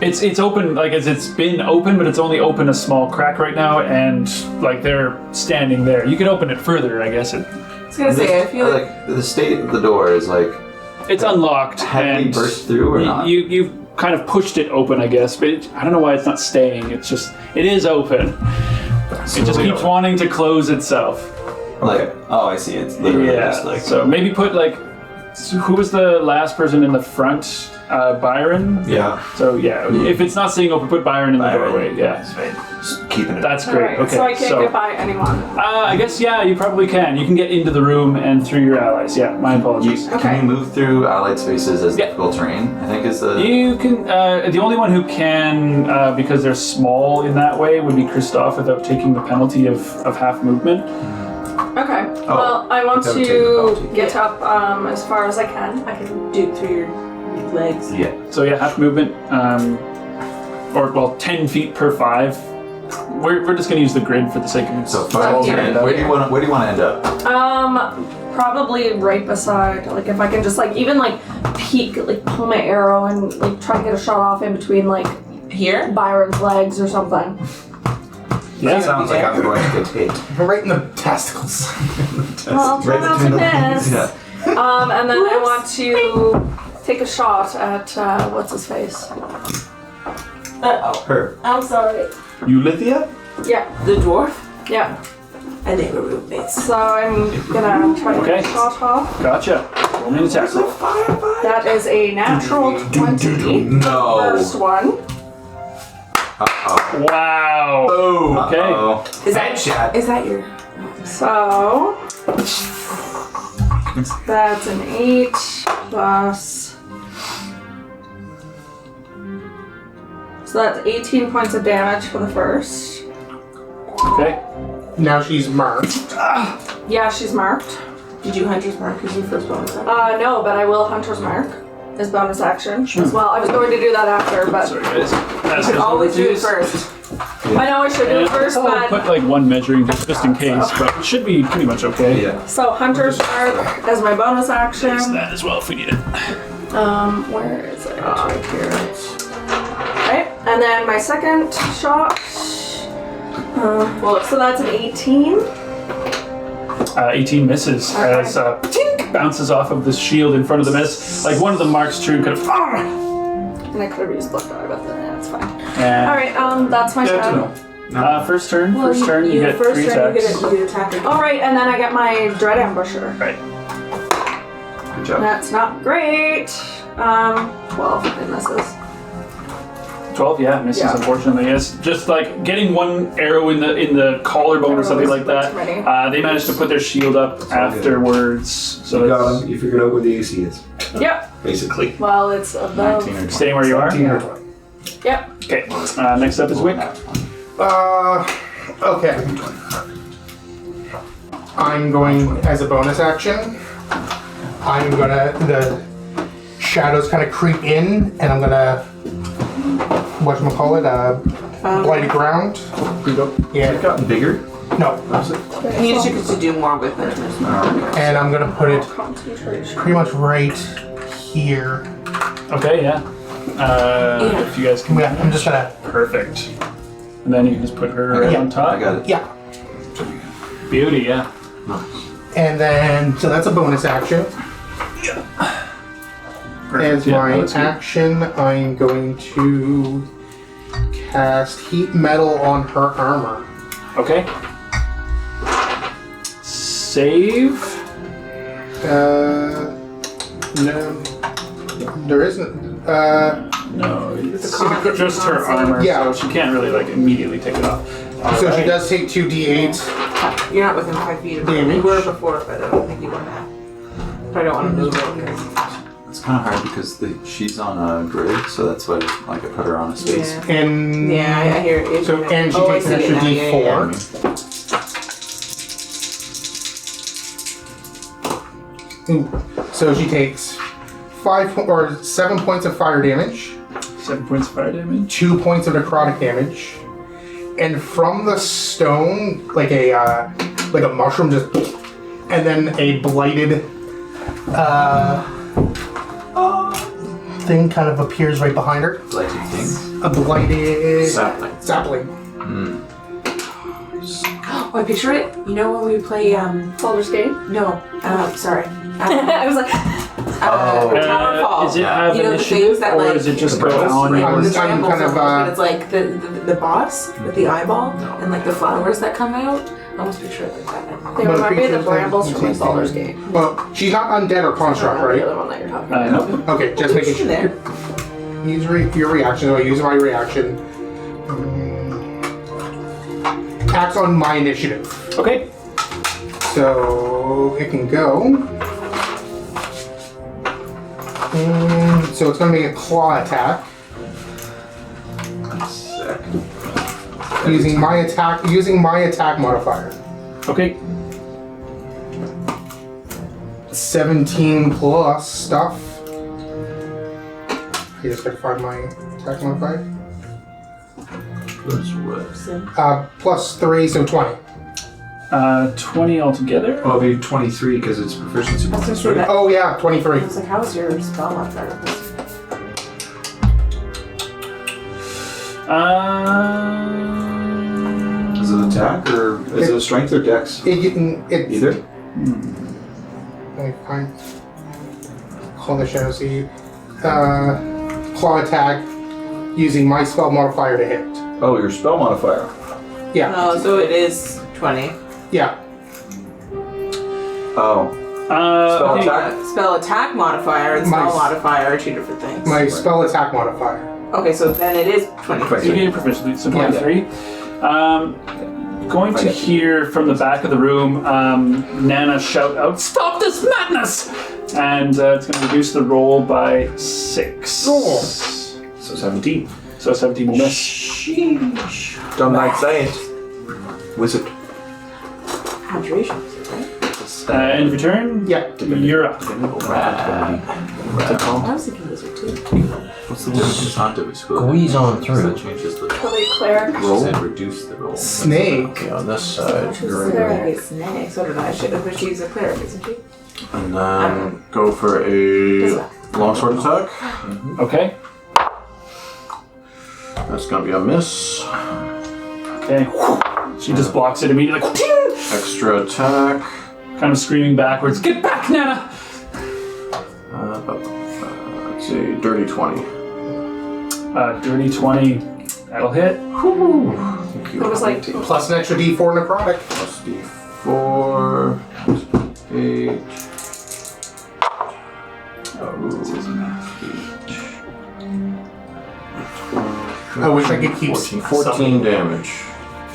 S1: It's open, like it's been open, but it's only open a small crack right now, and like they're standing there. You can open it further, I guess.
S4: I was gonna say, I feel
S5: like the state of the door is like
S1: It's unlocked.
S5: Have we
S1: and
S5: burst through or not?
S1: You've kind of pushed it open, I guess, but I don't know why it's not staying. It is open. It just keeps wanting to close itself.
S5: Like, oh, I see. It's literally just like.
S1: So maybe put like, who was the last person in the front? Byron?
S5: Yeah.
S1: So yeah, if it's not staying open, put Byron in the doorway. Yeah.
S5: Just keeping it.
S1: That's great.
S2: Alright,
S1: Okay.
S2: so I can't get by anyone.
S1: I guess yeah, you probably can. You can get into the room and through your allies. Yeah, my apologies.
S5: Can you move through allied spaces as difficult terrain? I think is the.
S1: You can. The only one who can, because they're small in that way, would be Christoph without taking the penalty of half movement.
S2: Okay.
S5: Oh,
S2: well, I want
S5: without taking the
S2: to
S5: penalty.
S2: get up as far as I can.
S4: I can duke through your legs.
S5: Yeah.
S1: So yeah, half movement, or well, 10 feet per 5. We're just gonna use the grid for the sake of it.
S5: So 5, 10. Where do you want to end up?
S2: Probably right beside. Like if I can just like even like peek, like pull my arrow and like try to get a shot off in between like
S4: Here?
S2: Byron's legs or something.
S1: Yeah.
S5: Sounds like I'm going to get hit.
S3: Right in the testicles.
S2: Well, try not to miss.
S5: Yeah.
S2: And then I want to take a shot at what's his face.
S5: Her.
S2: I'm sorry.
S6: Ulithia?
S2: Yeah,
S4: The dwarf?
S2: yeah.
S4: And they were roommates.
S2: So I'm gonna try to get a
S1: Okay.
S2: shot off.
S1: Gotcha. Roll me an attack roll.
S2: That is a natural 20.
S5: No.
S2: First one.
S1: Wow.
S5: Oh.
S1: Okay.
S4: Is that
S5: Headshot.
S4: Is that your?
S2: So that's an 8 plus. So that's 18 points of damage for the first.
S1: Okay.
S3: Now she's marked.
S2: Yeah, she's marked.
S4: Did you Hunter's Mark as your first bonus?
S2: No, but I will Hunter's Mark as bonus action as well. I was going to do that after, but
S1: Sorry guys.
S2: you should always do it first. I know I should do it first,
S1: I'll
S2: but
S1: put like one measuring just in case, but it should be pretty much okay.
S5: Yeah.
S2: so Hunter's Mark as my bonus action.
S1: Use that as well if we need it.
S2: Where is it? Right here. Okay, and then my second shot. So that's an 18.
S1: 18 misses as tink, bounces off of the shield in front of the mess. Like one of the marks true kind of.
S2: And I could have used blood dye, but then it's fine.
S1: And
S2: Alright, that's my turn.
S1: first turn.
S4: Well,
S1: First turn. You get
S4: first
S1: 3
S4: turn,
S1: attacks.
S4: you get attack.
S2: Alright, and then I get my Dread Ambusher.
S1: Right.
S5: Good job.
S2: That's not great. 12, it misses.
S1: 12, yeah, misses.
S2: Yeah.
S1: Unfortunately, it's just like getting one arrow in the collarbone or something like that. They managed to put their shield up afterwards, so
S6: You got
S1: it's
S6: him. You figured out where the AC is.
S2: Yep.
S6: Basically.
S2: Well, it's above.
S5: 19 or 20.
S1: staying where you are.
S6: 19 or 20.
S2: Yep.
S1: Okay. Next up is Wick.
S3: Okay. I'm going as a bonus action. The shadows kind of creep in, and I'm gonna, blighted ground. Yeah.
S5: It's gotten bigger.
S3: No.
S4: I need to do more with it.
S3: And I'm gonna put it pretty much right here.
S1: Okay, yeah. If you guys can.
S3: Yeah, I'm just gonna.
S1: Perfect. And then you can just put her right on top.
S5: I got it.
S3: Yeah.
S1: Beauty, yeah.
S3: And then, so that's a bonus action. As
S1: Yeah,
S3: my
S1: that's good.
S3: action, I'm going to cast heat metal on her armor.
S1: Okay. Save.
S3: No, there isn't.
S1: No, it's just her armor,
S3: Yeah.
S1: so she can't really like immediately take it off.
S3: So she
S1: Alright.
S3: does take 2d8.
S4: You're not within 5 feet of her.
S3: Damage.
S4: You were before, but I don't think you were now. But I don't want to move it because.
S5: It's kind of hard because she's on a grid, so that's why I put her on a space.
S4: Yeah.
S3: And
S4: Yeah, I hear it.
S3: so and she
S4: Oh, I
S3: takes an
S4: see it
S3: extra
S4: now. Yeah, yeah.
S3: d4. Ooh. So she takes 7 points of fire damage,
S1: 7 points of fire damage.
S3: 2 points of necrotic damage, and from the stone, like a mushroom, just, and then a blighted thing kind of appears right behind her.
S5: Blighted thing.
S3: A blighted
S8: Sapling.
S4: Oh, I picture it. You know when we play
S2: Baldur's Gate?
S4: No, sorry.
S2: I was like,
S4: Towerfall.
S1: Is it have
S4: You know the
S1: initiative,
S4: things that,
S1: or
S4: like,
S1: is it just
S5: the
S1: go
S5: boss,
S1: on?
S5: right?
S3: I'm
S4: The
S3: kind
S4: triangles
S3: of,
S4: almost, but it's like the boss with the eyeball and like the flowers that come out. I almost picture it like that.
S2: they
S3: But
S2: remind me of the
S3: creatures
S2: brambles
S3: that
S2: from like
S3: you
S2: Baldur's
S3: take-
S2: Gate.
S3: Well, she's not undead or construct,
S2: The
S3: right?
S2: other one that you're talking about.
S1: No.
S3: Okay, just making sure.
S4: there.
S3: Use your reaction. So I use my reaction. Acts on my initiative.
S1: Okay.
S3: So it can go. So it's going to make a claw attack using my attack modifier.
S1: Okay.
S3: 17 plus stuff. I just gotta find my attack modifier. Plus 3, so 20.
S1: 20 altogether.
S5: Well, it'll be 23 because it's proficiency
S4: I was
S5: bonus,
S4: gonna say
S5: right?
S4: that.
S3: Oh yeah, 23.
S4: I was like, how's your spell modifier?
S5: Is it attack or is it a strength or dex?
S3: It's
S5: Either?
S3: Let me find. Call the shadow seed. Claw attack using my spell modifier to hit.
S5: Oh, your spell modifier.
S3: Yeah,
S4: Oh, so it is 20.
S3: yeah.
S5: Oh. Spell
S1: Okay.
S5: attack?
S4: Spell attack modifier and spell
S3: My-
S4: modifier are two different things.
S3: My spell attack modifier.
S4: Okay, so then it is 20.
S1: So you get your proficiency, so
S3: Yeah.
S1: 23. Going to hear from the back of the room Nana shout out, "Stop this madness!" And it's going to reduce the roll by 6.
S3: Oh.
S1: So 17. So 17 will miss.
S5: Sheesh. Don't like say it. Wizard.
S4: Hydration, right?
S1: End of your turn?
S3: Yeah.
S1: You're up.
S4: I was thinking wizard too.
S5: What's the word? It's not to
S9: Squeeze on through.
S5: That changes the
S2: Probably cleric.
S5: roll and reduce the roll.
S3: Snake.
S8: Okay, on this side.
S2: Cleric.
S4: Snake. So did I. But she's a cleric, isn't she?
S8: And then go for a longsword attack.
S1: Okay.
S8: That's gonna be a miss.
S1: Okay. She just blocks it immediately. Like,
S8: Extra attack.
S1: kind of screaming backwards. Get back, Nana!
S8: Let's see, dirty 20.
S1: Dirty 20. That'll hit.
S2: It was like
S3: Plus an extra D4 necrotic.
S8: Plus D4. 8.
S3: I wish I could keep
S8: 14 damage.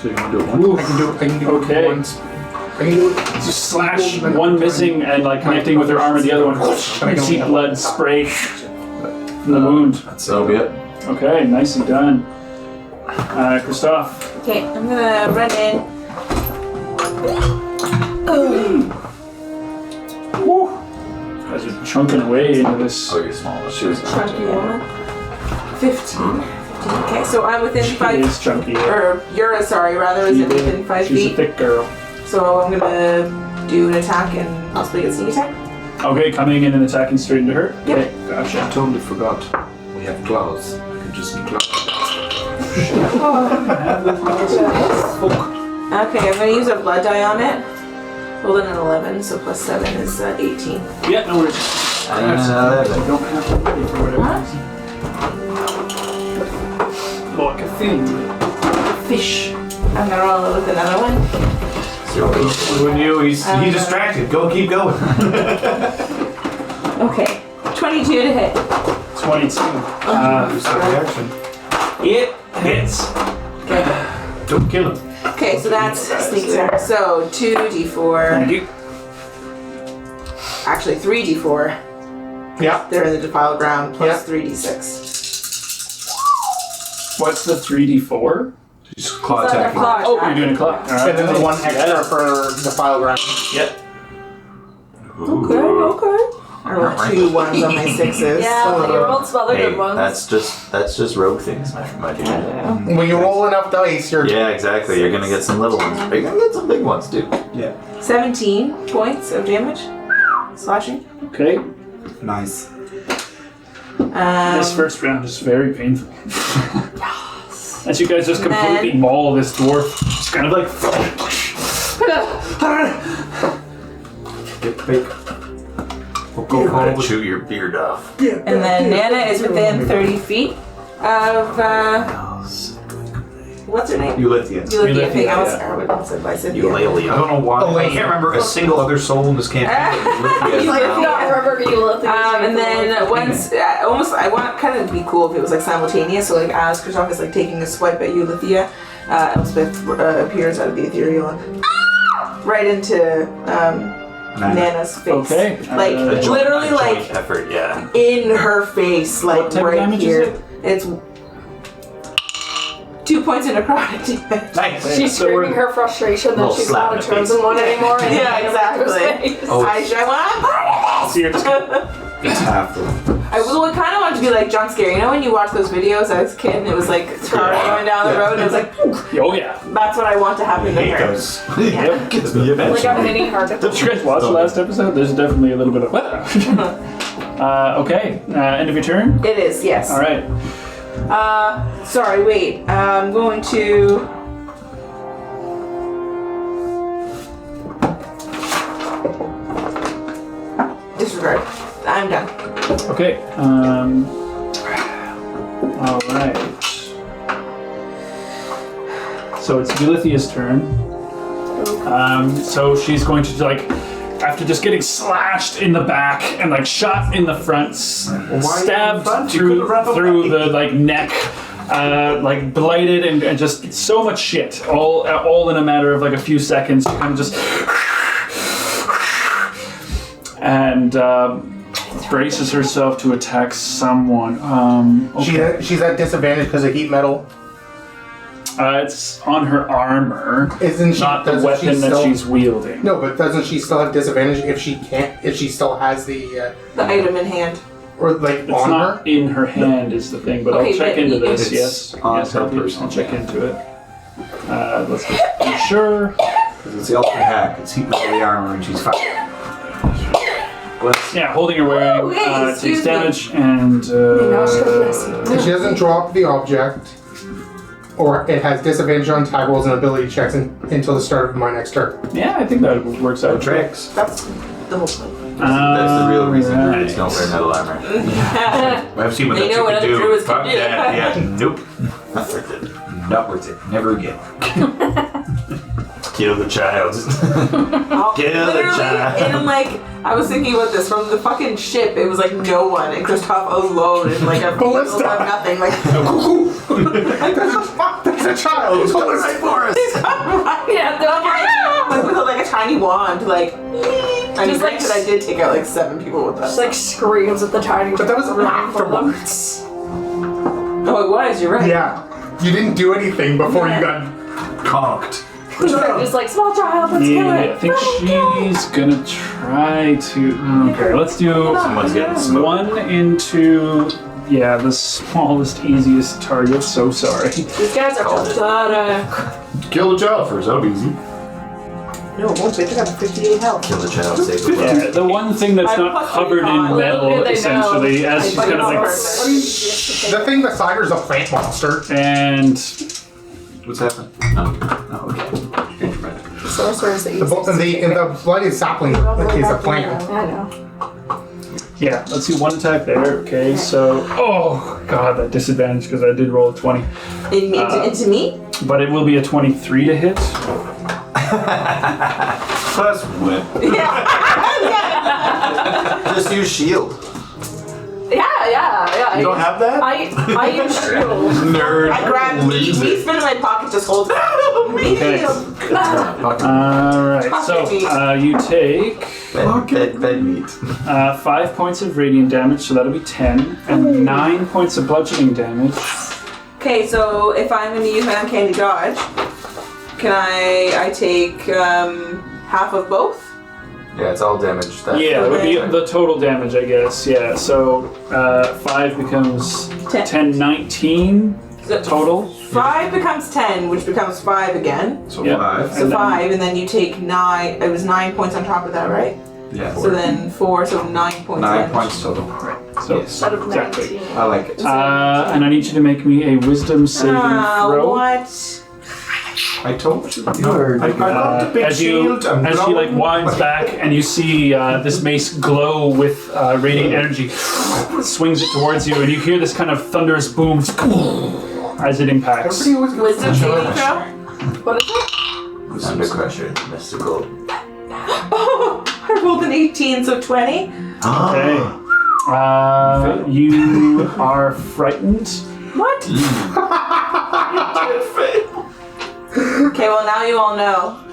S5: So you want to do it
S3: I can do
S1: Okay.
S3: it once. I can do it.
S1: Just slash one missing and like connecting with her armor, the other one. You see blood spray from the wound.
S8: That'll be it.
S1: Okay, nicely done. Christoph.
S4: Okay, I'm gonna run in.
S1: Woo. Guys are chunking away into this.
S5: Oh, you're small. She was
S4: Chunky woman. 15. Okay, so I'm within
S1: She
S4: 5.
S1: is chunky.
S4: Or Yura, sorry, rather, is within 5
S1: She's a
S4: feet.
S1: thick girl.
S4: So I'm gonna do an attack and possibly get sneak attack.
S1: Okay, coming in and attacking straight into her.
S4: Yep.
S1: Okay, gotcha.
S6: I totally forgot. We have claws. I can just claw.
S4: Okay, I'm gonna use a blood die on it. Rolled in an 11, so plus 7 is 18.
S1: Yeah, no worries. I don't have to ready for whatever reason. Like a thing.
S4: Fish. I'm gonna roll with another one.
S9: When he's distracted. Go, keep going.
S4: Okay, 22 to hit.
S1: 22.
S9: Reaction.
S1: It hits.
S4: Okay.
S9: Don't kill him.
S4: Okay, so that's sneak attack. So 2d4.
S1: Thank you.
S4: Actually, 3d4.
S3: Yeah.
S4: They're in the defiled ground, plus
S3: Yeah.
S4: 3d6.
S1: What's the 3d4?
S6: Just claw
S4: It's not a
S6: attacking.
S4: claw
S1: Oh,
S4: attack.
S1: you're doing a claw. Alright.
S3: And then the one extra for the file ground.
S1: Yep.
S4: Okay. I rolled 2 1s on my 6s.
S2: Yeah, but you rolled some other
S5: Hey,
S2: good ones.
S5: that's just rogue things, my dude.
S3: When you roll enough dice, you're
S5: Yeah, exactly. You're gonna get some little ones, but you're gonna get some big ones too.
S6: Yeah.
S4: 17 points of damage. Slashing.
S1: Okay.
S6: Nice.
S1: This first round is very painful. As you guys just
S4: And then-
S1: completely maul this dwarf. It's kind of like.
S6: Get big.
S5: You're gonna chew your beard off.
S4: And then Nana is within 30 feet of, what's her name?
S6: Eulithia.
S4: Eulithia thing. I
S1: yeah.
S4: would have said by Cynthia.
S9: I don't know why. I can't remember a single other soul in this campaign.
S2: He's like, I don't remember you lifting
S4: And then once, almost, I want to kind of be cool if it was like simultaneous. So like as Christoph is like taking a swipe at Eulithia, Elspeth appears out of the ethereal and right into Nana's face.
S1: Okay.
S4: Like literally
S5: A joint
S4: like
S5: effort, yeah.
S4: in her face, like
S1: What type of
S4: right
S1: damage
S4: here.
S1: is it?
S4: It's 2 points of necrotic damage.
S9: Nice.
S2: She's
S1: So we're-
S2: screaming her frustration that
S5: Little
S2: she's
S5: slap
S2: not
S5: in
S2: a
S5: the face.
S2: chosen one anymore. and
S4: Yeah, exactly.
S9: Oh,
S4: I want part of
S1: So you're just.
S6: It's half though.
S4: I kind of wanted to be like jump scare. You know when you watch those videos as a kid and it was like car going down the road and it was like,
S1: Oh, yeah.
S4: that's what I want to happen to her.
S1: Yep.
S5: Gives me
S2: Like a mini heart attack.
S1: Did you guys watch the last episode? There's definitely a little bit of. Okay. End of your turn?
S4: It is, yes.
S1: Alright.
S4: Sorry, wait. I'm going to. Disregard. I'm done.
S1: Okay. Alright. So it's Eulithia's turn. So she's going to like, after just getting slashed in the back and like shot in the front, stabbed through the like neck, like blighted and just so much shit, all in a matter of like a few seconds. She kind of just and braces herself to attack someone. Okay.
S3: she's at disadvantage because of heat metal.
S1: It's on her armor,
S3: Isn't she?
S1: not the
S3: doesn't
S1: weapon
S3: she
S1: that
S3: still,
S1: she's wielding.
S3: No, but doesn't she still have disadvantage if she can't? If she still has the
S4: The item in hand.
S3: or like
S1: It's
S3: on
S1: not
S3: her?
S1: in her hand is the thing, but
S4: Okay,
S1: I'll check
S4: but
S1: into
S4: it's
S1: this. Yes,
S6: on
S1: yes,
S6: her
S1: I'll
S6: person,
S1: check
S6: yeah.
S1: into it. Let's just be sure.
S6: Because it's the ultimate hack. It's heat metal the armor and she's fine.
S1: Yeah, holding her wearing
S4: Oh, hey,
S1: takes
S4: excuse me.
S1: damage and
S3: If she doesn't drop the object, or it has disadvantage on attack rolls and ability checks until the start of my next turn.
S1: yeah, I think that works out.
S6: Tricks.
S4: That's the whole point.
S5: That's the real reason
S1: Alright.
S5: druids don't wear metal armor.
S9: I've seen what
S4: They
S9: that
S4: know what
S9: chick
S4: other
S9: can do.
S4: druids can
S9: Fuck
S4: do.
S9: that. Yeah, nope.
S5: Not worth it.
S9: Not worth it. Never again.
S5: Kill the child. Kill the
S4: Literally,
S5: child.
S4: and like, I was thinking about this from the fucking ship. It was like no one, and Christoph alone, and like a field of nothing. Like,
S3: That's a child.
S5: He's coming right for us.
S4: yeah, like with like a tiny wand. Like, I mean,
S2: Just like-
S4: granted, I did take out like 7 people with that.
S2: Just like screams at the tiny.
S3: But that was afterwards.
S4: Oh, it was. You're right.
S3: Yeah. You didn't do anything before you got
S9: Conked.
S2: Just like, small child, let's kill
S1: Yeah,
S2: it.
S1: I think she's gonna try to. Okay, let's do
S5: Someone's getting smoked.
S1: 1 into. Yeah, the smallest, easiest target. So sorry.
S2: These guys are pathetic.
S9: Kill the child first. That'll be easy.
S4: No, it won't be. I got 58 health.
S5: Kill the child, save the world.
S1: Yeah, the one thing that's
S4: I'm
S1: not
S4: plus
S1: covered in
S4: 35.
S1: metal,
S2: Little did they
S1: essentially,
S2: know.
S1: as she's kind of like.
S3: the thing beside her is a plant monster.
S1: And
S5: What's happening? Oh, okay. Change your mind.
S2: Sorcerer's the
S3: The bloody sapling is a plant.
S2: I know.
S1: yeah, let's see, 1 attack there. Okay, so. Oh, God, that disadvantage because I did roll a 20.
S4: Into me?
S1: But it will be a 23 to hit.
S9: Plus whip.
S4: Yeah.
S5: Just use shield.
S2: Yeah.
S9: You don't have that?
S2: I use shield.
S9: Nerd.
S4: I grabbed me spin in my pocket, just hold it.
S1: Okay. Alright, so you take
S5: Bed meat.
S1: 5 points of radiant damage, so that'll be 10, and 9 points of bludgeoning damage.
S4: Okay, so if I'm going to use my uncanny dodge, can I take half of both?
S5: Yeah, it's all damage.
S1: Yeah, it would be the total damage, I guess. Yeah, so 5 becomes 10, 19
S4: So
S1: total.
S4: 5 becomes 10, which becomes 5 again.
S9: So
S1: Yep.
S9: 5.
S4: So
S1: And then-
S4: 5, and then you take 9. It was 9 points on top of that, right?
S9: Yeah.
S4: So then 4, so 9 points.
S9: 9
S4: then.
S9: points total.
S1: So,
S2: Instead of
S1: exactly.
S2: 19.
S9: I like it.
S1: And I need you to make me a wisdom saving throw.
S4: What?
S9: I told you. Nerd. I got the big
S1: As
S9: shield.
S1: she like winds back and you see this mace glow with radiant energy, swings it towards you, and you hear this kind of thunderous boom as it impacts.
S4: Wisdom saving throw?
S2: What is it?
S5: Thunder Crusher, mystical.
S4: Oh, I rolled an 18, so 20.
S1: Okay. You are frightened.
S4: What? Okay, well now you all know.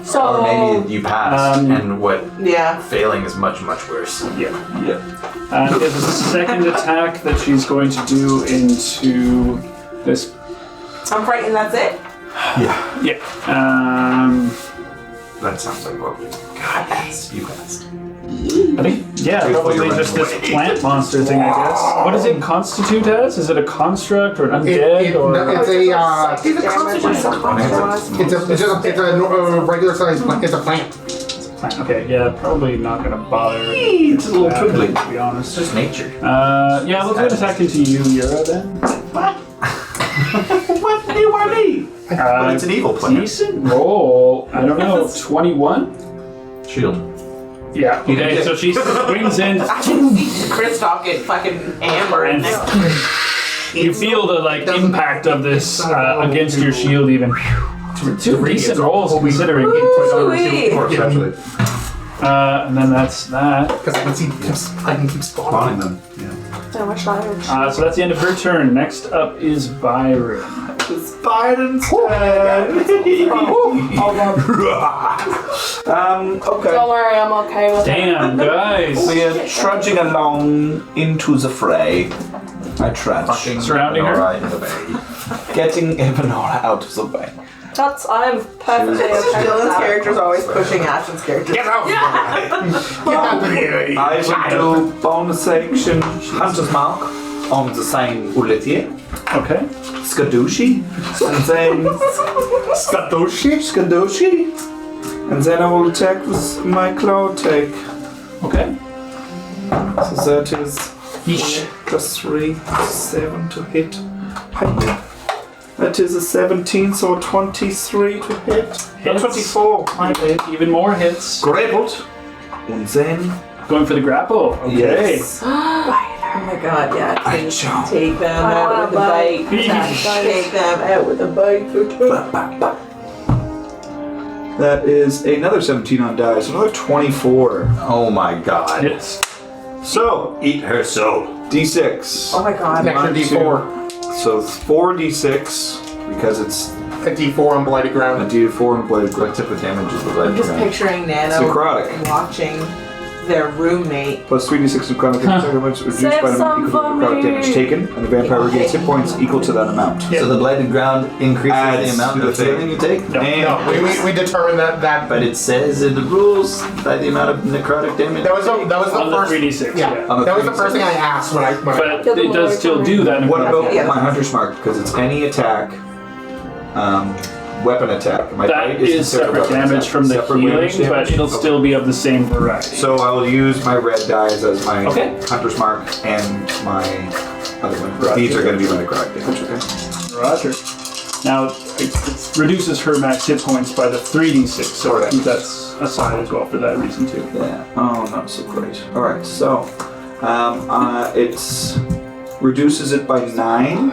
S2: So,
S5: Or maybe you passed, and what
S4: Yeah.
S5: failing is much, much worse.
S1: Yeah. There's a second attack that she's going to do into this.
S4: I'm frightened, that's it?
S1: Yeah.
S9: That sounds like what we
S5: Yes, you passed.
S1: I think, yeah,
S5: Before
S1: probably
S5: you
S1: just
S5: run
S1: this
S5: away.
S1: plant monster thing, I guess. What does it constitute as? Is it a construct or an undead or?
S3: It's a regular sized plant. It's a plant.
S1: Plant. Okay, yeah, probably not gonna bother.
S9: It's a little
S1: that,
S9: twiddly.
S1: to be honest.
S5: It's just nature.
S1: Yeah, we'll do an attack into you, Yura, then.
S9: What do you want me?
S5: But it's an evil plant.
S1: Decent roll. I don't know, 21?
S5: Shield.
S1: Yeah, okay, so she swings in.
S4: I can see Kristoff get fucking hammered.
S1: And you feel the like impact of this against your shield even. Two decent rolls considering.
S4: Sweet.
S9: Of course, actually.
S1: And then that's that.
S3: Because I can keep spawning them.
S2: I wish I would.
S1: So that's the end of her turn. Next up is Byron.
S6: Biden's okay.
S2: Don't worry, I'm okay with it.
S1: Damn, guys.
S6: We are trudging along into the fray. I trudge.
S1: Surrounding her?
S5: Alright, in the way.
S6: Getting Evanora out of the way.
S2: I'm perfectly okay with
S4: Dylan's
S2: that.
S4: character's always pushing Ashton's character.
S3: Get out! Get out of here!
S6: I will do bonus action Hunter's Mark on the same Ulithia,
S1: Okay.
S6: Skadushi, and then Skadushi, and then I will attack with my Cloud Take.
S1: Okay.
S6: So that is plus 3, 7 to hit. Hi. That is a 17, so 23 to hit.
S1: Hits.
S6: 24.
S1: Even more hits.
S6: Grappled. And then
S1: Going for the grapple. Okay.
S6: yes.
S4: Oh my god, yeah.
S6: I jump.
S4: Take them out with a bite. Take them out with a bite.
S6: That is another 17 on dice, another 24.
S5: Oh my god.
S1: Hits.
S6: So,
S9: Eat her soul.
S6: D6.
S4: Oh my god.
S3: An extra D4.
S6: So it's 4d6 because it's
S3: A D4 on Blighted
S6: a
S3: Ground.
S6: d4 and blade.
S5: What type of damage is the
S4: I'm
S5: lead
S4: just
S5: ground?
S4: picturing Nano
S6: It's necrotic.
S4: watching their roommate.
S6: Plus 3d6 necrotic damage reduced
S2: Save
S6: by an
S2: some
S6: equal to
S2: for
S6: the necrotic damage
S2: me.
S6: taken, and the vampire regains hit points equal to that amount.
S5: So the blighted ground increases
S6: Adds
S5: the amount
S6: to the
S5: of healing you take?
S1: No.
S3: No, we determined that
S5: But it says in the rules by the amount of necrotic damage.
S3: that was the
S1: On the
S3: first
S1: 3d6,
S3: yeah.
S5: On the
S3: That was the
S5: 3d6.
S3: first thing I asked when I
S1: But it does still do that.
S6: What about
S4: Yeah.
S6: my hunter's mark? Because it's any attack, weapon attack. My
S1: That
S6: bite
S1: is
S6: considered
S1: separate
S6: weapon
S1: damage
S6: attack.
S1: from the
S6: Separate
S1: healing,
S6: damage?
S1: but it'll still be of the same variety.
S6: So I will use my red dice as my
S1: Okay.
S6: hunter's mark and my other one.
S1: Roger.
S6: These are going to be my necrotic damage. Okay.
S1: Roger. Now, it reduces her max hit points by the 3d6, so
S6: Correct.
S1: keep that aside as well for that reason too.
S6: Yeah. Oh, not so great. All right. So, it reduces it by 9,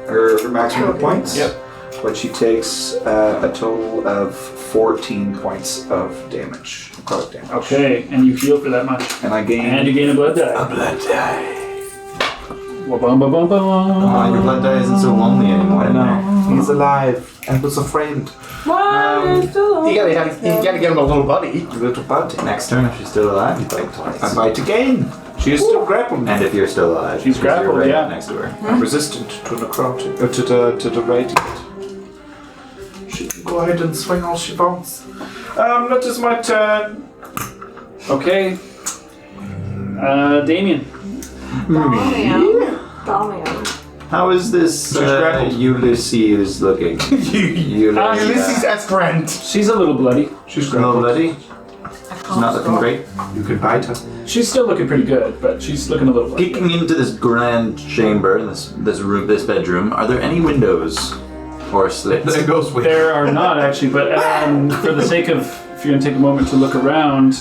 S6: her maximum hit points.
S1: Yep.
S6: But she takes a total of 14 points of damage, necrotic damage.
S1: Okay, and you heal for that much.
S6: And I gain.
S1: And you gain a blood die.
S5: Blood die.
S1: Wa-bum-ba-bum-bum.
S5: Oh, your blood die isn't so lonely anymore.
S6: He's alive and was a friend.
S3: you gotta give him a little buddy.
S6: A little buddy.
S5: Next turn, if she's still alive, you bite twice.
S6: I bite again. She is still grappled.
S5: And if you're still alive,
S1: She's
S5: because you're
S1: grappled,
S5: right
S1: yeah.
S5: next to her.
S6: I'm resistant to necrotic, to the radiant. She can go ahead and swing all she wants. That is my turn.
S1: Okay. Damien.
S2: Damian.
S5: How is this
S6: grappled.
S5: Ulysses looking?
S3: Ulysses S. Grant.
S1: She's a little bloody.
S6: She's
S5: Hello,
S6: grappled.
S5: buddy. She's not looking great.
S6: You can bite her.
S1: She's still looking pretty good, but she's looking a little bloody.
S5: Peeking into this grand chamber, this room, this bedroom, are there any windows or slits?
S6: There goes with.
S1: There are not actually, but for the sake of, if you're gonna take a moment to look around,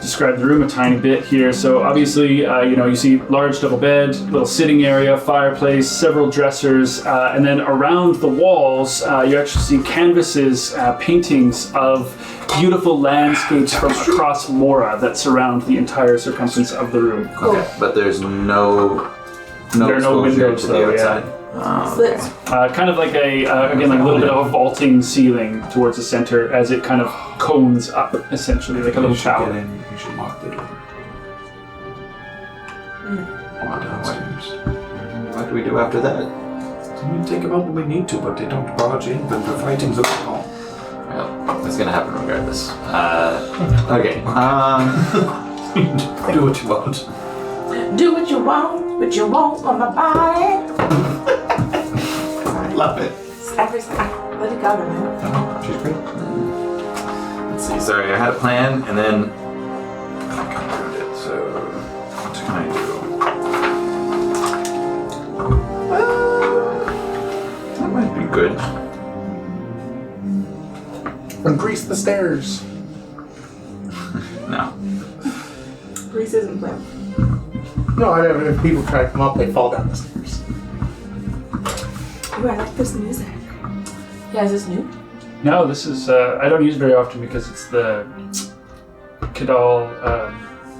S1: describe the room a tiny bit here. So obviously, you see large double bed, little sitting area, fireplace, several dressers, and then around the walls, you actually see canvases, paintings of beautiful landscapes from across Mora that surround the entire circumference of the room.
S5: Okay, but there's no
S1: There are no
S5: exposure
S1: windows
S5: to the
S1: though,
S5: outside.
S1: yeah.
S5: Oh,
S2: Slits.
S1: Kind of like again, like a little bit of a vaulting ceiling towards the center as it kind of cones up, essentially, like a little tower.
S6: You should lock the door.
S5: What do we do after that?
S6: We take them out when we need to, but they don't barge in when we're fighting the wall.
S5: Well, it's gonna happen regardless. Okay.
S6: Do what you want.
S4: Do what you want on my body.
S6: Love it.
S4: Every time. Let it go, man.
S6: Oh, she's great.
S5: Let's see. Sorry, I had a plan, and then I got ruined it. So what can I do? That might be good.
S3: And grease the stairs.
S5: No.
S4: Grease isn't playing.
S3: No, I don't. If people try to come up, they fall down the stairs.
S2: Ooh, I like this music.
S4: Yeah, is this new?
S1: No, this is, I don't use it very often because it's the Kadal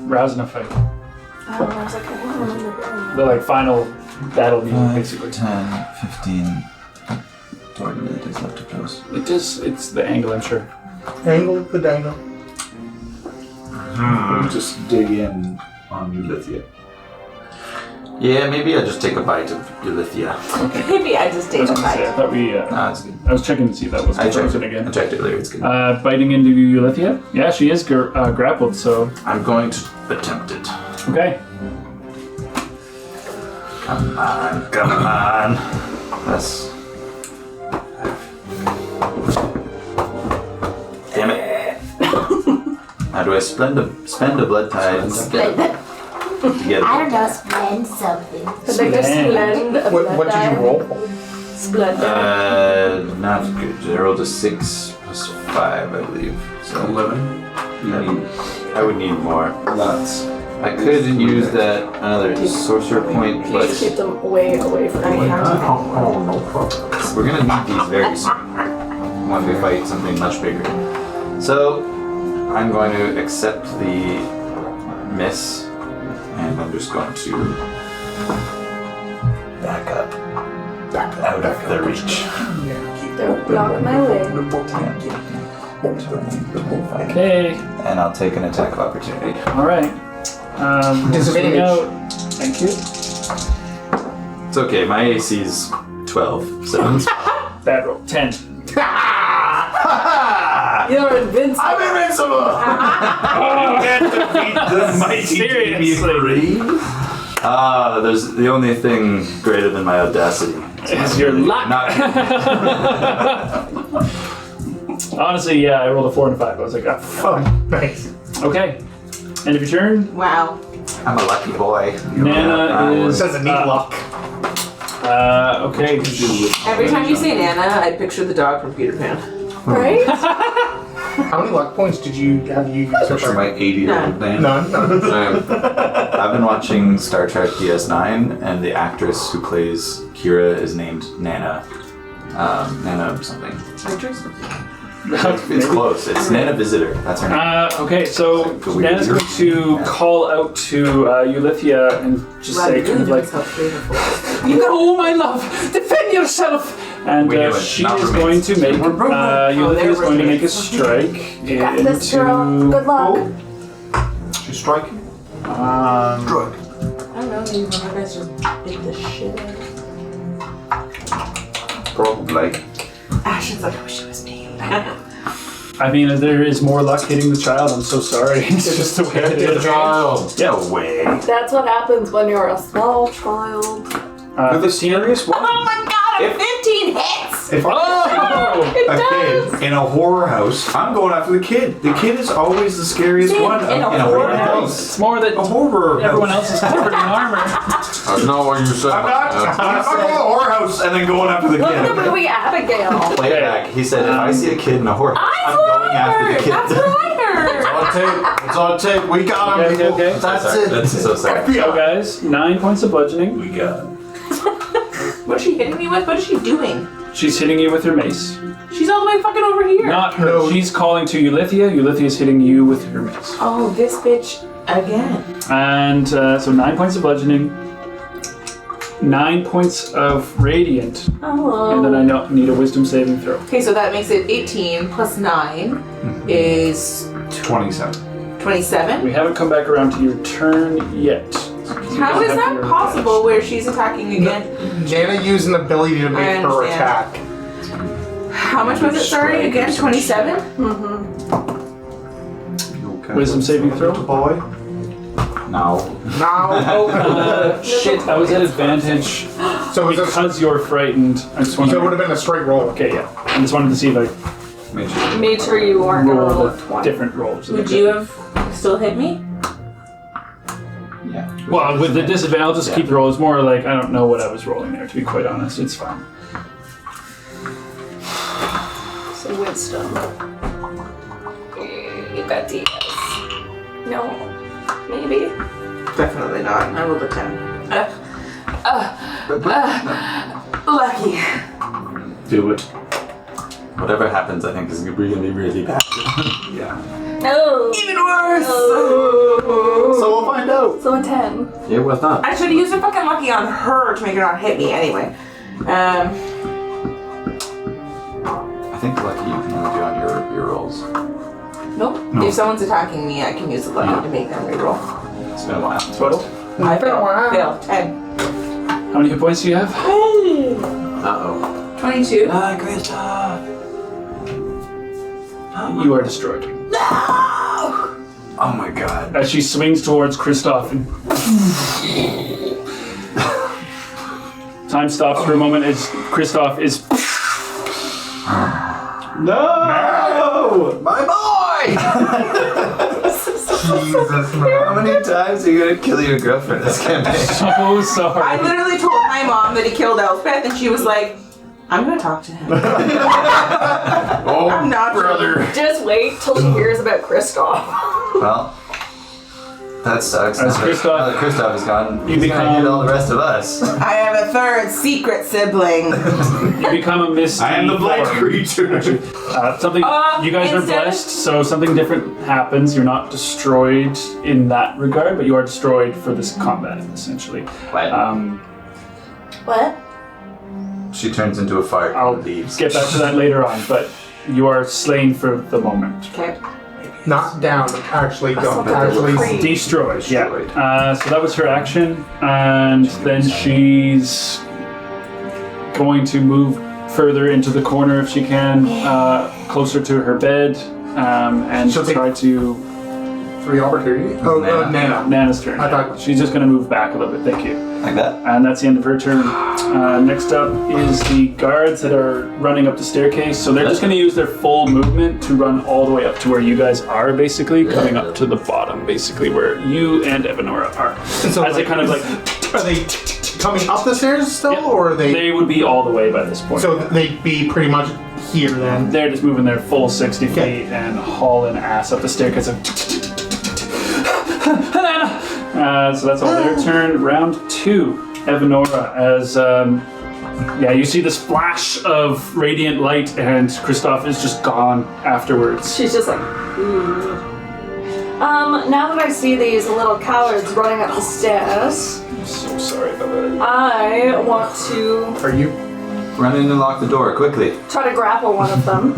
S1: Razna fight.
S2: Oh, I was like, I don't remember hearing
S1: The like final battle music, basically.
S5: 10, 15. Torment is not too close.
S1: It's the angle, I'm sure.
S3: Angle the dangle.
S6: We'll just dig in on Ulithia.
S5: Yeah, maybe I'll just take a bite of Ulithia.
S4: Maybe I just
S1: I
S4: take
S1: was
S4: a
S1: gonna say, I
S4: bite.
S1: thought we,
S5: Nah, it's good.
S1: I was checking to see if that was
S5: I checked
S1: frozen
S5: it. I
S1: again.
S5: checked it earlier. It's good.
S1: Biting into Ulithia? Yeah, she is grappled, so.
S5: I'm going to attempt it.
S1: Okay.
S5: Come on, come on. That's. Damn it. How do I spend a blood tide to get
S7: I don't know, spend something.
S2: But like a splend.
S3: What did you roll?
S2: Splendor.
S5: Not good. I rolled a 6 plus 5, I believe. So
S6: 11.
S5: I would need more.
S6: Lots.
S5: I could use that another sorcerer point,
S2: Please keep
S5: but
S2: them way away from me.
S6: Oh, no problem.
S5: we're gonna need these very soon when we fight something much bigger. So I'm going to accept the miss, and I'm just going to back up, out of their reach.
S2: Don't block my way.
S1: Okay.
S5: And I'll take an attack of opportunity.
S1: All right.
S3: Disadvantage.
S1: Out. Thank you.
S5: It's okay, my AC is 12, so.
S1: Bad roll. 10.
S2: You're invincible.
S5: I'm invincible!
S1: You can't defeat
S5: The mighty
S1: seriously.
S5: There's the only thing greater than my audacity.
S1: Is your luck.
S5: Not
S1: Honestly, yeah, I rolled a 4 and a 5. I was like, ah, fuck.
S3: Nice.
S1: Okay. End of your turn.
S4: Wow.
S5: I'm a lucky boy.
S1: Nana is
S3: Doesn't need luck.
S1: Okay.
S4: Every time you say Nana, I picture the dog from Peter Pan.
S2: Right?
S3: How many luck points did you have you used so
S9: For
S3: far?
S9: my 80-year-old man.
S3: None.
S5: I've been watching Star Trek DS9, and the actress who plays Kira is named Nana. Nana something.
S4: Actress?
S5: It's close. It's Nana Visitor. That's her name.
S1: Okay, so Nana's going to call out to Eulithia and just say, kind of like, "No, my love, defend yourself!" And
S5: We knew it.
S1: she
S5: Not
S1: is
S5: roommates.
S1: going to make, Eulithia is going to make a
S4: roommates.
S1: strike
S2: Got this, girl. Good luck.
S6: She's striking.
S4: I don't know, maybe one of you guys just bit the shit out of
S5: Probably.
S4: Ashen's like, I wish it was me.
S1: I mean, there is more luck hitting the child. I'm so sorry. It's just the way it is.
S8: Child.
S5: No way.
S2: That's what happens when you're a small child.
S6: With a serious one?
S4: Oh my god, a 15 hits!
S6: If
S1: Oh!
S2: It
S6: a
S2: does.
S6: kid in a horror house, I'm going after the kid. The kid is always the scariest
S4: Kid
S6: one.
S4: in a horror
S6: house.
S1: It's more that
S6: A horror
S1: everyone
S6: house.
S1: else is covered in armor.
S8: That's not what you said.
S6: I'm not going to a horror house and then going after the
S2: Look at the
S6: kid.
S2: movie Abigail.
S5: Play it back. He said, if I see a kid in a horror house,
S4: That's
S5: I'm
S4: what
S5: going
S4: I
S5: after the
S4: heard!
S5: kid.
S4: That's what I heard!
S8: It's on tape. It's on tape. We got him,
S1: Okay,
S8: people.
S1: okay.
S8: That's
S5: Sorry.
S8: it.
S5: That's so sorry.
S1: So, guys, 9 points of bludgeoning.
S5: We got it.
S4: What is she hitting me with? What is she doing?
S1: She's hitting you with her mace.
S4: She's all the way fucking over here.
S1: Not her.
S3: No.
S1: She's calling to Eulithia. Eulithia's hitting you with her mace.
S4: Oh, this bitch again.
S1: And so 9 points of bludgeoning, 9 points of radiant, and then I need a wisdom saving throw.
S4: Okay, so that makes it 18 plus 9 is
S6: 27.
S4: 27.
S1: We haven't come back around to your turn yet.
S4: How is that possible where she's attacking again?
S3: Nana used an ability to make her
S4: understand.
S3: attack.
S4: How much was it? Sorry, again? 27?
S1: Wisdom saving throw?
S6: Boy.
S5: No.
S3: Now,
S1: Shit, I was at advantage
S3: so it was a,
S1: because you're frightened. I just wanted
S3: so it would have been a straight roll.
S1: Okay, yeah. I just wanted to see if I
S5: Made sure.
S2: Made sure you weren't gonna roll
S1: rolled
S2: a
S1: a
S2: 20.
S1: different roll. so
S4: Would
S1: that-
S4: you have still hit me?
S5: Yeah.
S1: Well, with the disadvantage, I'll just keep the roll. It's more like I don't know what I was rolling there, to be quite honest. It's fine.
S2: So wisdom. You got DS. No. Maybe.
S4: Definitely not. I rolled a 10. Lucky.
S6: Do it.
S5: Whatever happens, I think is going to be really bad.
S6: Yeah.
S2: No.
S4: Even worse!
S5: So we'll find out.
S2: So a 10.
S9: It was not.
S4: I should have used a fucking lucky on her to make her not hit me anyway.
S5: I think lucky you can only do on your rolls.
S4: Nope.
S6: No.
S4: If someone's attacking me, I can use the lucky to make them reroll.
S5: It's been a while.
S1: Total?
S4: I fail. 10.
S1: How many hit points do you have?
S9: Uh-oh.
S4: 22.
S5: Kristoff!
S1: You are destroyed.
S5: Oh my god.
S1: As she swings towards Kristoff and time stops for a moment as Kristoff is
S6: No!
S5: My boy!
S3: Jesus, man.
S5: How many times are you going to kill your girlfriend this campaign?
S1: so
S4: I
S1: sorry.
S4: literally told my mom that he killed Elspeth, and she was like, I'm gonna talk to him.
S8: Oh,
S4: I'm not
S8: brother.
S2: Just wait till she hears about Kristoff.
S5: Well, that sucks.
S1: As
S5: Now that Kristoff is gone,
S1: you
S5: he's going to
S1: become-
S5: hit all the rest of us.
S4: I have a third secret sibling.
S1: You become a misty
S6: I am the blight
S1: form.
S6: creature.
S1: Something you guys are
S4: instead of-
S1: blessed, so something different happens. You're not destroyed in that regard, but you are destroyed for this combat, essentially.
S5: What?
S2: What?
S5: She turns into a fire
S1: I'll
S5: and leaves.
S1: get back to that later on, but you are slain for the moment.
S4: Okay.
S3: Not down, actually don't.
S2: Actually-
S3: Actually,
S1: Destroyed, yeah. So that was her action, and then she's going to move further into the corner if she can, closer to her bed, and
S3: She'll take-
S1: try to...
S3: 3 opportunity. Oh, Nana.
S1: Nana's turn.
S3: I thought-
S1: She's just going to move back a little bit, thank you.
S5: Like that?
S1: And that's the end of her turn. Next up is the guards that are running up the staircase. So they're just going to use their full movement to run all the way up to where you guys are, basically, coming up to the bottom, basically, where you and Evanora are.
S3: And so,
S1: As they kind of like...
S3: Are they coming up the stairs still,
S1: Yeah.
S3: or are they?
S1: They would be all the way by this point.
S3: So they'd be pretty much here then.
S1: They're just moving their full 60 feet and hauling ass up the staircase. So that's all their turn. Round 2, Evanora, as you see this flash of radiant light, and Kristoff is just gone afterwards.
S2: She's just like, now that I see these little cowards running up the stairs,
S1: I'm so sorry about that.
S2: I want to
S3: Are you?
S5: Run in and lock the door, quickly.
S2: try to grapple one of them.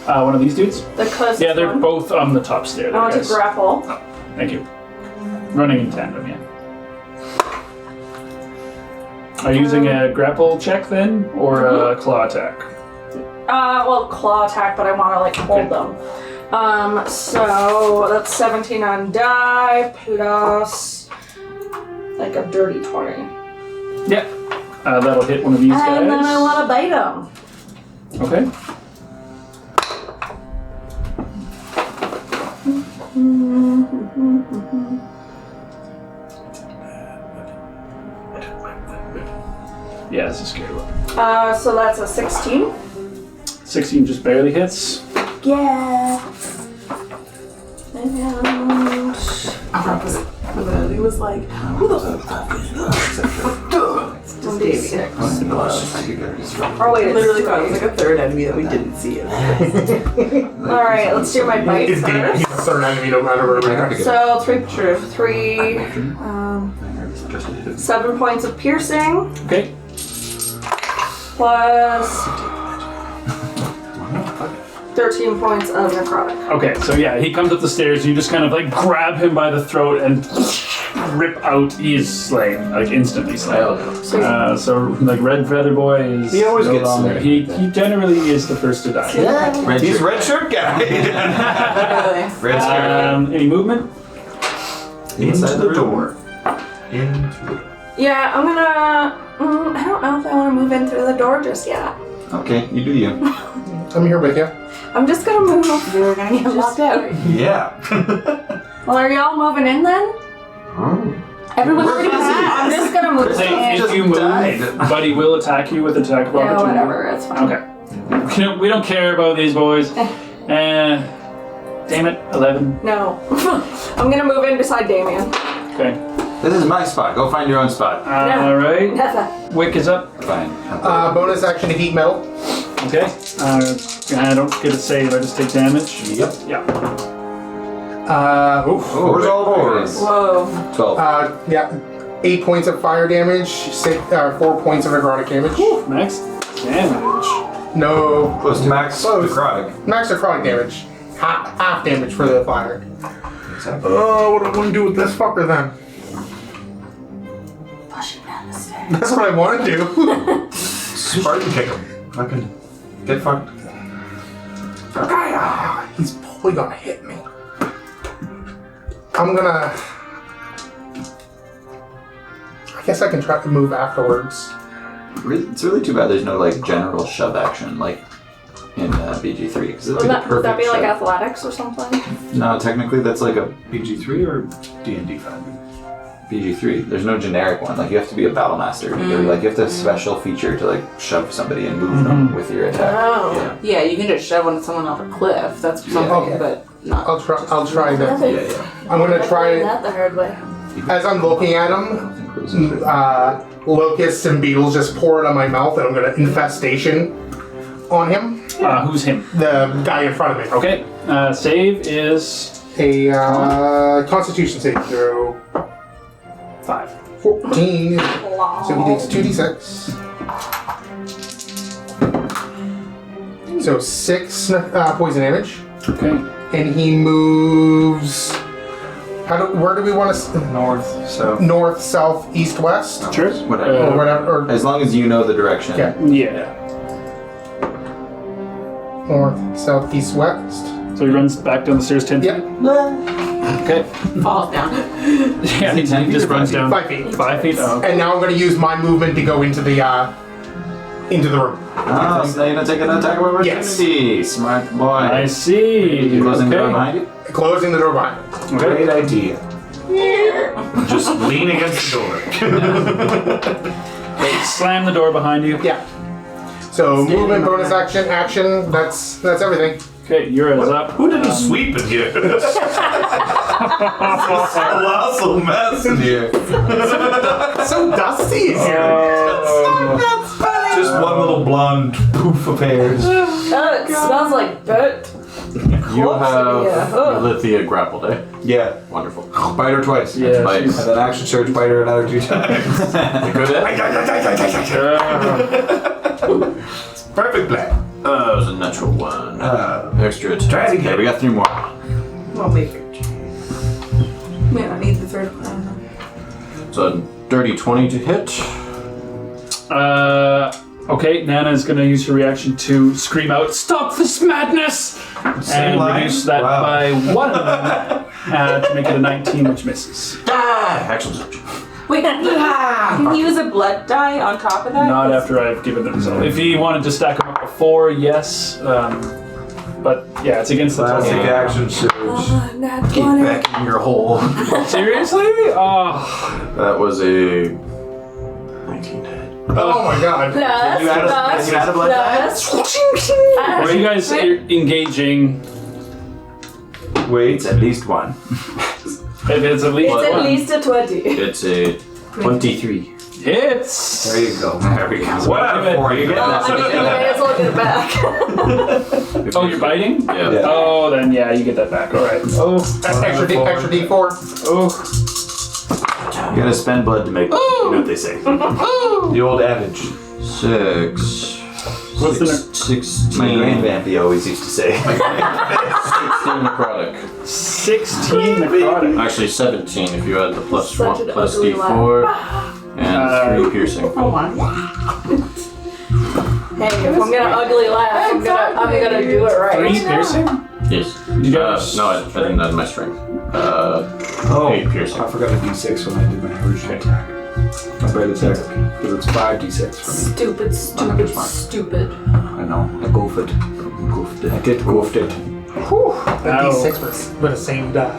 S1: One of these dudes?
S2: The closest
S1: Yeah, they're
S2: one.
S1: both on the top stair.
S2: I want to
S1: guys.
S2: grapple.
S1: Thank you. Running in tandem, yeah. Are you using a grapple check then, or a claw attack?
S2: Well, claw attack, but I want to like hold them. So that's 17 on die plus like a dirty 20.
S1: Yeah. That'll hit one of these guys.
S2: And then I want to bite them.
S1: Okay. Yeah, it's a scary one.
S2: So that's a 16.
S1: 16 just barely hits.
S2: Yeah. And
S4: He was like, who the fuck is that? Just Davey.
S2: oh wait,
S4: I
S2: it's
S4: literally thought it was
S2: three.
S4: like a third enemy that we didn't see it.
S2: All right, let's do my bite
S3: It's David. He's
S2: first.
S3: the third enemy, no matter where we are.
S2: So three, 7 points of piercing
S1: Okay.
S2: plus 13 points of necrotic.
S1: Okay, so yeah, he comes up the stairs, and you just kind of like grab him by the throat and rip out. He is slain, like instantly slain. So like Red Feather Boy is
S5: He always
S1: no
S5: gets
S1: longer.
S5: slain.
S1: He generally is the first to die.
S5: He's red shirt guy.
S4: Literally.
S5: Red shirt.
S1: Any movement?
S5: Inside the door. Into.
S2: Yeah, I'm gonna. I don't know if I want to move in through the door just yet.
S5: Okay, you do you.
S3: I'm here with you.
S2: I'm just gonna move.
S7: You're gonna get locked out.
S5: Yeah.
S2: Well, are y'all moving in then?
S7: Everyone's
S5: We're
S7: already
S5: busy.
S7: back.
S2: I'm just gonna move
S1: Say,
S2: in.
S1: if you move,
S5: died.
S1: but he will attack you with attack of
S2: Yeah,
S1: opportunity.
S2: whatever, it's fine.
S1: Okay. We don't care about these boys. Damn it, 11.
S2: No. I'm gonna move in beside Damien.
S1: Okay.
S5: This is my spot. Go find your own spot.
S1: All right.
S2: Never.
S1: Wick is up.
S5: Fine.
S3: Bonus action to heat metal.
S1: Okay. I don't get a save. I just take damage.
S5: Yep.
S1: Yeah.
S5: Where's all boys?
S4: Whoa.
S5: 12.
S3: 8 points of fire damage, 4 points of necrotic damage.
S1: Max damage.
S3: No,
S5: Close to max.
S3: Close.
S5: Necrotic.
S3: max necrotic damage. Half damage for the fire.
S5: Exactly.
S3: Oh, what do I want to do with this fucker then?
S7: Push him down the stairs.
S3: That's what I want to do.
S9: Spartan kick him. Fucking get fucked.
S3: He's probably gonna hit me. I'm gonna. I guess I can try to move afterwards.
S5: It's really too bad there's no like general shove action like in BG3 because
S2: Would that be like athletics or something?
S5: No, technically that's like a
S9: BG3 or D&D 5?
S5: BG3. There's no generic one. Like you have to be a battle master. Or, like you have to have a special feature to like shove somebody and move them with your attack.
S4: Oh. Yeah, you can just shove someone off a cliff. That's something,
S3: Okay.
S4: but not.
S3: I'll try that.
S5: Yeah.
S3: I'm gonna try it.
S2: that the hard way.
S3: As I'm looking at him, locusts and beetles just pour it on my mouth, and I'm gonna infestation on him.
S1: Who's him?
S3: The guy in front of me.
S1: Okay. Save is
S3: A Constitution saving throw.
S1: 5.
S3: 14. So he takes 2d6. So 6 poison damage.
S1: Okay.
S3: And he moves. Where do we want to?
S5: North, south.
S3: North, south, east, west.
S1: Sure.
S5: Whatever.
S3: Or whatever. Or,
S5: As long as you know the direction.
S3: yeah.
S1: Yeah.
S3: North, south, east, west.
S1: So he runs back down the stairs 10 feet?
S3: Yep.
S1: Okay.
S4: Falls down.
S1: Yeah, he
S5: 10 feet
S1: just
S5: or
S1: runs
S5: 5
S1: down.
S3: 5 feet.
S1: 5 feet? Oh, okay.
S3: And now I'm going to use my movement to go into the room.
S5: Oh, so now you're gonna take an attack of opportunity. Smart boy.
S1: I see.
S5: You closing the door
S1: Okay.
S5: behind you?
S3: Closing the door behind me.
S5: Great idea.
S9: Just lean against the door.
S1: Slam the door behind you.
S3: Yeah. So movement, bonus action, action. That's everything.
S1: Okay, Yura's up.
S9: Who did a sweep in here? It's a colossal mess in here.
S3: So dusty in here.
S9: Just one little blonde poof of hairs.
S2: Oh, it smells like dirt.
S8: You have
S2: Ugh.
S8: Lithia grappled, eh?
S5: Yeah.
S8: Wonderful.
S5: Bite her twice.
S1: Yeah,
S8: Bite.
S1: she's-
S5: And then action surge bite her another 2 times.
S8: Good, eh?
S9: Perfect plan.
S8: That was a natural 1. Extra attack.
S9: Try it again.
S5: Okay, we got 3 more.
S4: Well, maybe. Man, I need the third one. I don't know.
S8: So a dirty 20 to hit.
S1: Okay, Nana's gonna use her reaction to scream out, "Stop this madness!" And
S9: line?
S1: reduce that
S9: Wow.
S1: by 1 to make it a 19, which misses.
S8: Action surge.
S4: Wait, can you use a blood die on top of that?
S1: Not after I've given the result. If he wanted to stack them up before, yes. But yeah, it's against the
S5: Classic
S1: total.
S5: action surge.
S2: Nat
S5: Get
S2: 20.
S5: back in your hole.
S1: Seriously? Oh.
S8: That was a 19 to hit.
S3: Oh my god.
S2: Plus,
S5: you add a-
S2: plus,
S5: you add a blood
S2: plus.
S1: Were you guys engaging?
S5: Wait, it's at least 1.
S1: If it's at least
S2: It's at
S1: one.
S2: least a 20.
S8: It's a 23.
S1: Hits.
S5: There you go. There we go.
S9: What out of 4 you get?
S2: I mean, you may as well get it back.
S1: Oh, you're biting?
S8: Yeah.
S5: Yeah.
S1: Oh, then yeah, you get that back. All right. Oh,
S3: Extra D4.
S1: oh.
S5: You gotta spend blood to make blood. You know what they say.
S9: The old adage.
S8: 6.
S1: What's the
S8: 16.
S5: My grandpappy always used to say.
S8: 16 necrotic.
S1: 16 necrotic.
S8: Actually 17 if you add the plus
S2: Such
S8: 1
S2: an
S8: plus
S2: ugly
S8: D4 and 3 piercing.
S4: Oh my.
S2: Hey, if I'm gonna ugly laugh, I'm gonna do it right.
S1: 3 piercing?
S8: Yes.
S1: You got
S8: No, I didn't add my strength. 8 piercing.
S6: I forgot a d6 when I did my original attack. My bite attack. Because it's 5d6 for me.
S2: Stupid.
S6: I know. I goofed it. I did goofed it.
S3: A D6 with a same die.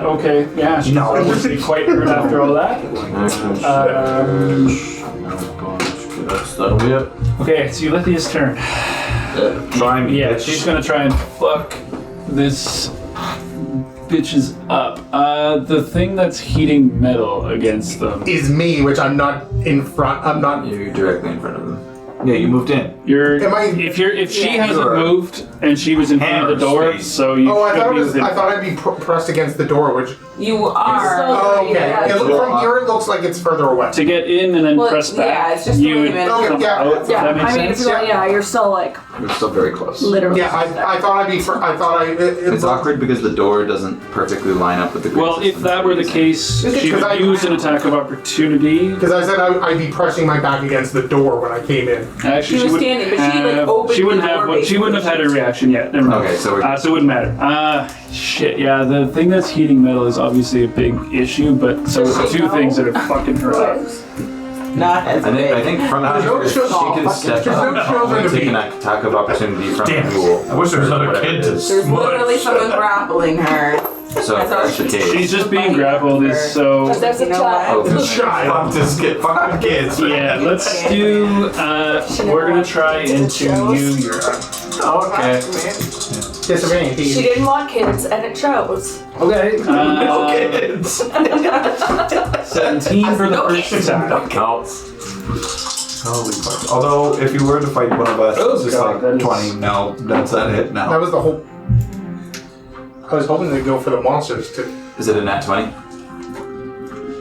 S1: Okay, yeah, she's obviously quite hurt after all that.
S8: That'll be it.
S1: Okay, so Eulithia's turn.
S9: Try me.
S1: Yeah, she's gonna try and fuck this bitches up. The thing that's heating metal against them.
S3: Is me, which I'm not in front. I'm not.
S5: You're directly in front of them.
S6: Yeah, you moved in.
S3: Am I?
S1: If she hasn't
S5: Sure.
S1: moved and she was in front of the door,
S9: Hammer
S1: so you
S3: Oh, I
S1: should
S3: thought
S1: be within.
S3: I'd be pressed against the door, which.
S4: You are.
S3: Oh, okay.
S2: Yeah.
S3: From here, it looks like it's further away.
S1: to get in and then
S4: Well,
S1: press back.
S4: yeah, it's just
S1: you
S4: the way
S1: would
S4: you
S1: come
S3: manage it.
S1: out. Does
S2: Yeah,
S1: that make
S2: I mean, if
S1: sense?
S2: you're still like
S5: You're still very close.
S2: literally.
S3: Yeah, I thought I'd be.
S5: It's awkward because the door doesn't perfectly line up with the grid
S1: Well, if
S5: system
S1: that were the case, she
S3: Because
S1: would use an attack of opportunity.
S3: Because I said I'd be pressing my back against the door when I came in.
S1: Actually,
S4: She was
S1: wouldn't
S4: standing, but she, like,
S1: have-
S4: opened
S1: she wouldn't
S4: the
S1: have.
S4: door,
S1: She wouldn't have had a reaction yet. Never mind.
S5: Okay, so we're-
S1: so it wouldn't matter. Shit. Yeah, the thing that's heating metal is obviously a big issue, but so are the two things that are fucking her up.
S4: Not as big.
S5: I think from
S3: There's no
S5: here, she
S3: children-
S5: can step
S3: there's no
S5: up
S3: children
S5: and
S3: to
S5: take
S3: be-
S5: an attack of opportunity from
S9: Damn
S5: the
S9: it.
S5: pool.
S9: I wish there was
S5: or
S9: another
S5: whatever
S9: kid
S5: it
S9: to
S5: is.
S4: There's literally someone grappling her.
S5: So if that's the case.
S1: She's just being grappled. Is so.
S2: There's a
S4: You know
S2: child.
S4: what?
S9: Fuck this kid. Fuck the kids.
S1: Yeah, let's do. We're gonna try into you, Yura.
S9: Okay.
S3: Disadvantage.
S2: She didn't want kids, and it shows.
S1: Okay.
S9: Kids.
S1: 17 for the first attack.
S8: Counts.
S6: Holy fuck. Although, if you were to fight one of us,
S1: Oh,
S6: it's just
S1: God, that
S6: like
S1: is-
S6: 20. No, that's not it now.
S3: That was the whole. I was hoping to go for the monsters too.
S5: Is it a nat 20?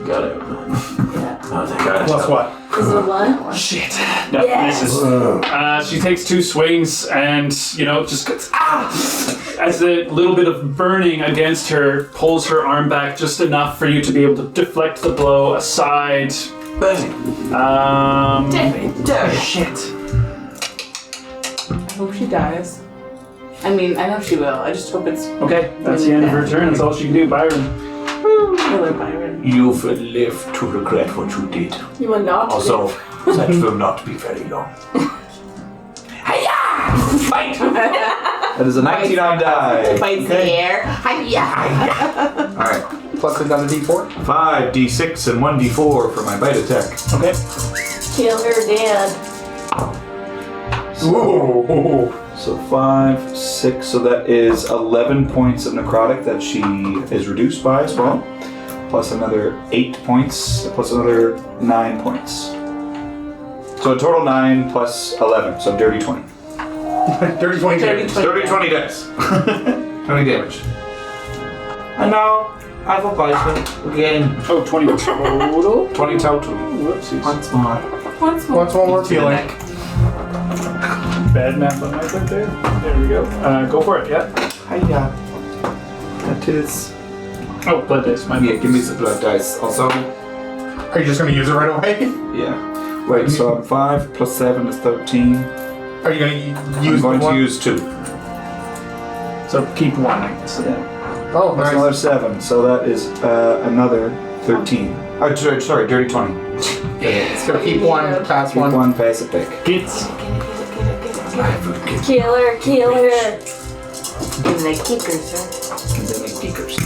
S8: Got it.
S5: Oh, thank God.
S3: Plus what?
S7: Is it a one?
S1: Shit. No, misses. She takes 2 swings and, just gets, as a little bit of burning against her pulls her arm back just enough for you to be able to deflect the blow aside. Shit.
S4: I hope she dies. I mean, I know she will. I just hope it's...
S1: Okay, that's the end of her turn. That's all she can do. Byron.
S4: Hello, Byron.
S11: You've lived to regret what you did.
S2: You will not.
S11: Also, that will not be very long. Hiya! Fight!
S5: That is a 19 on die.
S4: Fights the air. Hiya!
S5: Alright.
S3: Plus another d4.
S5: 5d6 and 1d4 for my bite attack.
S1: Okay.
S7: Kill her dead.
S3: Ooh.
S6: So 5, 6, so that is 11 points of necrotic that she is reduced by as well. Plus another 8 points, plus another 9 points. So a total 9 plus 11, so dirty 20.
S3: Dirty 20 damage.
S5: Dirty 20 dice. 20 damage.
S10: And now I have a poison again.
S1: Oh, 20 total?
S5: 20 total.
S1: Whoopsies.
S10: Once more.
S3: Once more healing.
S1: Bad math on my part there. There we go. Go for it, yeah.
S6: Hiya. That is...
S1: Oh, blood dice, my
S5: Yeah, give me some blood dice. Also,
S3: Are you just going to use it right away?
S6: Yeah. Wait, so I'm 5 plus 7 is 13.
S3: Are you going to
S6: I'm
S3: use
S6: going
S3: the
S6: to
S3: one?
S6: use 2.
S1: So keep 1, I guess. Yeah.
S3: Oh,
S6: That's
S3: nice.
S6: another 7, so that is another 13.
S5: oh, sorry, dirty 20.
S3: So keep 1, pass
S6: Keep
S3: 1.
S6: 1, pass a pick.
S1: Gets.
S7: Kill her. And they kick her, sir.
S6: And then it kickers.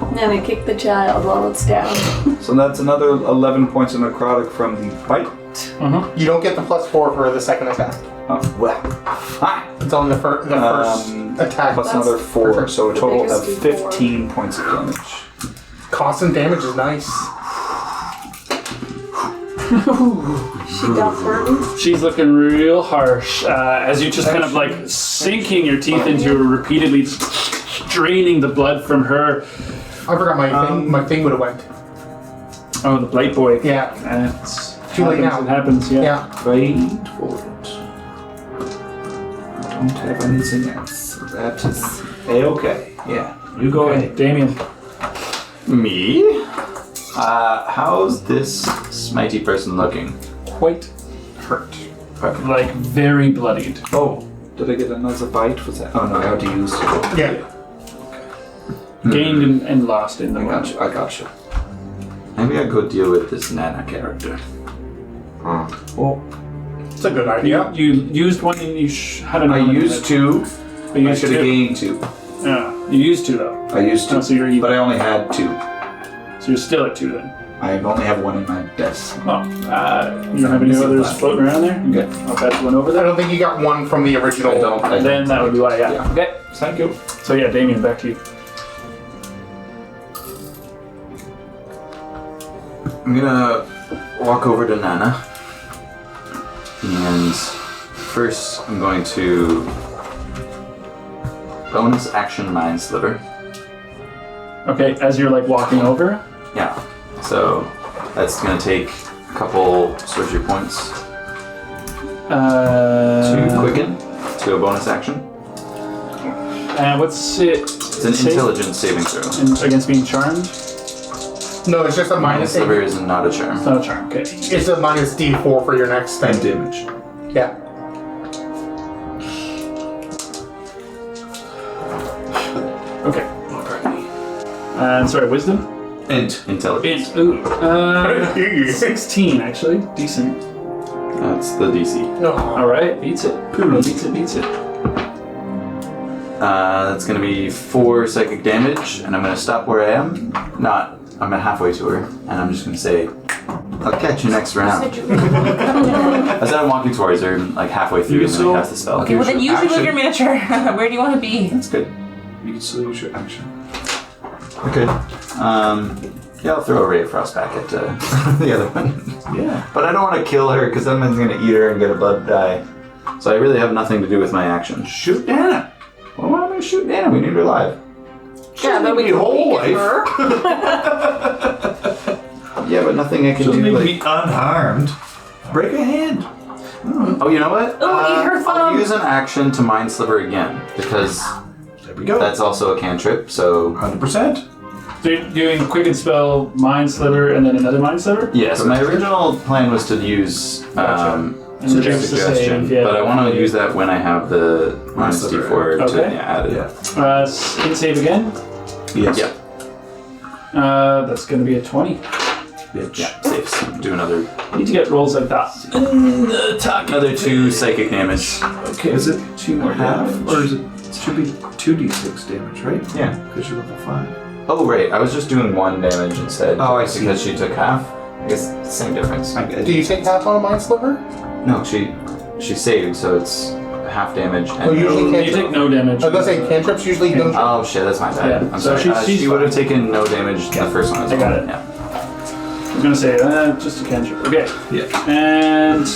S7: And then they kick the child while it's down.
S6: So that's another 11 points of necrotic from the bite.
S3: You don't get the +4 for the second attack.
S6: Oh, well. Fine.
S3: It's on the first attack.
S6: Plus another 4, so a total of
S7: biggest
S6: 15 points of damage.
S3: Constant damage is nice.
S2: She got hurt.
S1: She's looking real harsh as you just kind of like sinking your teeth into her repeatedly, draining the blood from her.
S3: I forgot my thing. My thing would have went.
S1: Oh, the blight boy.
S3: Yeah.
S1: It's
S3: Too late
S1: happens,
S3: now.
S1: It happens, yeah.
S3: Yeah.
S6: Wait for it. I don't have anything else, so that is a-okay. Yeah.
S1: You go ahead, Damien.
S5: Me? How's this smitey person looking?
S1: Quite hurt.
S5: Perfect.
S1: Like very bloodied.
S6: Oh, did I get another bite? Was that? Oh no, I had to use it.
S3: Yeah.
S1: Gained and lost in the
S5: I
S1: one.
S5: got you. Maybe I could deal with this Nana character.
S1: Well,
S3: It's a good idea.
S1: you used one and you had another.
S5: I used 2.
S1: But you
S5: I
S1: used
S5: should have
S1: 2.
S5: gained 2.
S1: Yeah, you used 2 though.
S5: I used 2.
S1: Oh, so you're even.
S5: But I only had 2.
S1: So you're still at 2 then.
S5: I only have 1 in my desk.
S1: Oh, you don't have any others floating around there? Okay, I'll pass one over
S3: I
S1: there.
S3: don't think you got 1 from the original.
S5: I don't.
S1: Then that would be why, yeah.
S5: Yeah.
S1: Okay, thank you. So yeah, Damien, back to you.
S5: I'm gonna walk over to Nana. And first I'm going to bonus action Mind Sliver.
S1: Okay, as you're like walking over.
S5: Yeah. So that's gonna take a couple surgery points to quicken to a bonus action.
S1: And what's it?
S5: It's an intelligence saving throw.
S1: Against being charmed?
S3: No, it's just a
S5: Mind
S3: minus.
S5: Sliver is not a charm.
S1: It's not a charm, okay.
S3: It's a minus D4 for your next thing.
S6: And damage.
S3: Yeah.
S1: Okay. And sorry, wisdom?
S5: Intelligence.
S1: Ooh. 16 actually. Decent.
S5: That's the DC.
S3: No.
S1: Alright, beats it. Beats it.
S5: That's gonna be 4 psychic damage, and I'm gonna stop where I am. I'm halfway to her, and I'm just gonna say, I'll catch you next round. As I'm walking towards her, like halfway through, and then I cast the spell.
S4: Okay, well then use your miniature. Where do you want to be?
S5: That's good.
S6: You can still use your action.
S5: Okay. Yeah, I'll throw a ray of frost back at the other one.
S1: Yeah.
S5: But I don't want to kill her, because someone's gonna eat her and get a blood dye. So I really have nothing to do with my action. Shoot Nana! Well, why am I shooting Nana? We need her alive.
S2: Yeah, but we can
S5: whole
S2: weaken
S5: life.
S2: her.
S5: Yeah, but nothing I can
S9: Doesn't
S5: do.
S9: need to
S5: Like,
S9: be unharmed.
S6: Break a hand.
S5: Oh, you know what?
S2: Oh, eat her
S5: I'll
S2: thumb.
S5: use an action to Mind Sliver again, because
S6: There we go.
S5: that's also a cantrip, so...
S6: 100%.
S1: So you're doing Quicken Spell, Mind Sliver, and then another Mind Sliver?
S5: Yes, my original plan was to use
S1: And just to
S5: suggestion,
S1: save, yeah.
S5: but I want to use that when I have the minus
S6: Sliver.
S5: D4 to
S1: Okay.
S5: add it.
S6: Yeah.
S1: Spin save again.
S6: Yes.
S5: Yeah.
S1: That's going to be a 20.
S6: Bitch.
S5: Yeah, saves. Do another
S1: You need to get rolls like that. Attack.
S5: another 2 psychic damage.
S1: Okay,
S6: Is it
S1: 2 more
S6: half?
S1: damage.
S6: Or is it should be 2d6 damage, right?
S5: Yeah.
S6: Because you're level 5.
S5: Oh, right. I was just doing 1 damage instead.
S6: Oh, I see.
S5: Because she took half. I guess same difference.
S3: Do you take half on a Mind Sliver?
S5: No, she saved, so it's half damage. And
S3: Oh, usually
S5: no-
S3: can't-
S1: You take no damage.
S3: I was gonna say cantrips usually don't.
S5: Oh shit, that's my bad.
S1: Yeah,
S5: I'm
S1: so
S5: sorry.
S1: she's
S5: She would have
S1: fine.
S5: taken no damage in the first one as
S1: I
S5: well.
S1: got it.
S5: Yeah.
S1: I was going to say, just a cantrip. Okay.
S6: Yeah.
S1: And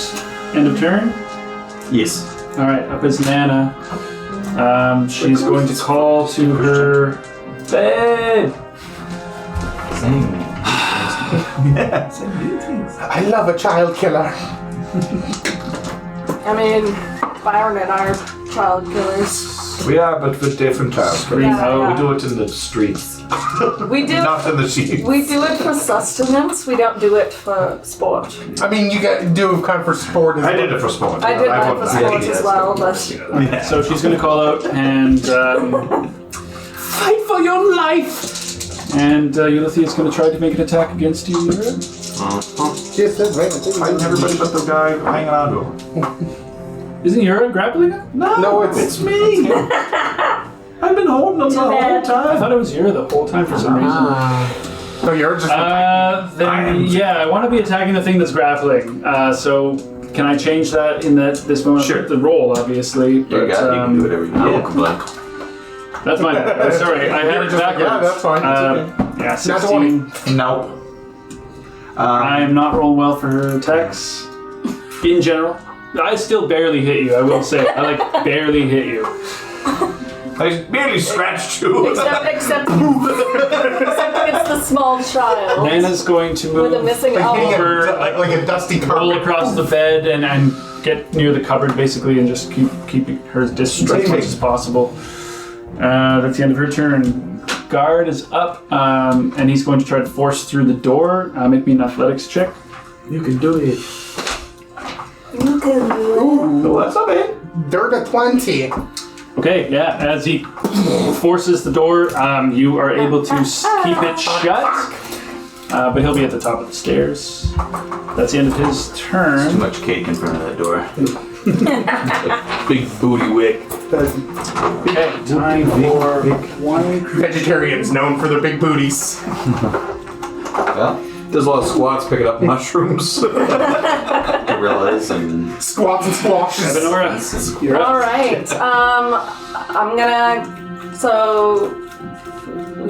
S1: end of turn.
S5: Yes.
S1: All right, up is Nana. She's going to call to her bed.
S5: Same.
S6: Yeah, same things.
S3: I love a child killer.
S2: I mean, Byron and I are child killers.
S6: We are, but with different times.
S1: Scream out.
S6: We do it in the streets,
S2: We do
S6: not in the sheets.
S2: we do it for sustenance. We don't do it for sport.
S3: I mean, you got do it kind of for sport. As
S6: I
S3: well.
S6: did it for sport.
S2: I did mine for
S6: won't-
S2: sport as well, but
S1: So she's going to call out and fight for your life. And Ulysses is going to try to make an attack against you.
S6: Fighting everybody but the guy hanging on to him.
S1: Isn't Yura grappling him?
S3: No,
S6: It's me. I've been holding him the whole
S1: I
S6: time.
S1: thought it was Yura the whole time for some reason.
S3: No, you're just.
S1: Then yeah, I want to be attacking the thing that's grappling. So can I change that in this moment?
S5: Sure.
S1: The roll, obviously.
S5: You
S1: But,
S5: got it. You can do whatever you want.
S1: that's my bad. Sorry, I had it backwards.
S3: Yeah, that's fine. It's
S1: Yeah,
S3: Not
S1: 16.
S6: Nope.
S1: I am not rolling well for her attacks. In general, I still barely hit you. I will say, I barely hit you.
S6: I barely scratched you.
S2: except it's the small child
S1: Nana's going to
S2: with a
S1: move
S2: missing
S3: like hitting
S2: elbow.
S1: over,
S3: like a dusty
S1: roll
S3: carpet.
S1: across the bed, and get near the cupboard basically, and just keep her distance as much as possible. That's the end of her turn. Guard is up, and he's going to try to force through the door. Make me an athletics check.
S6: You can do it.
S2: You can do it.
S6: No, that's not bad.
S3: Dirt a 20.
S1: Okay, yeah. As he forces the door, you are able to keep it shut. But he'll be at the top of the stairs. That's the end of his
S5: Too
S1: turn.
S5: much cake in front of that door.
S6: Big booty wick.
S1: Okay, time for one.
S3: Vegetarians known for their big booties.
S5: Well,
S6: There's a lot of squats picking up mushrooms.
S5: gorillas and
S3: Squats and squashes.
S1: Benora, you're up.
S2: All right. I'm gonna. So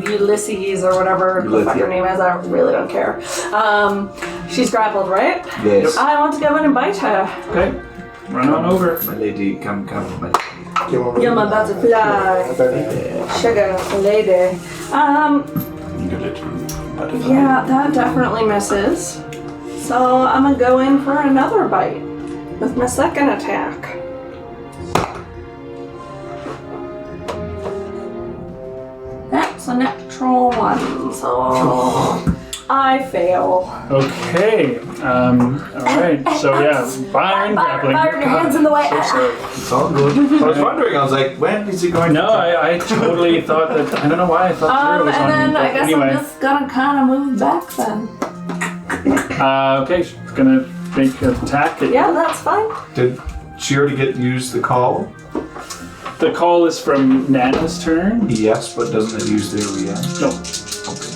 S2: Ulysses or whatever the fuck her name is, I really don't care. She's grappled, right?
S6: Yes.
S2: I want to go in and bite her.
S1: Okay, run on over.
S6: My lady, come, my
S2: You're my butterfly, sugar lady. Yeah, that definitely misses. So I'm gonna go in for another bite with my second attack. That's a natural one, so I fail.
S1: Okay. All right. So yeah, Byron grappling.
S2: Byron, your hand's in the way.
S1: So sorry.
S6: It's all good. I was wondering, I was like, when is he going
S1: No, I totally thought that. I don't know why I thought Tara was on.
S2: And then
S1: but
S2: I guess
S1: anyway.
S2: I'm just gonna kind of move back then.
S1: Okay, she's gonna make an attack.
S2: Yeah, that's fine.
S6: Did she already use the call?
S1: The call is from Nana's turn.
S6: Yes, but doesn't it use their reaction?
S1: No.
S6: Okay.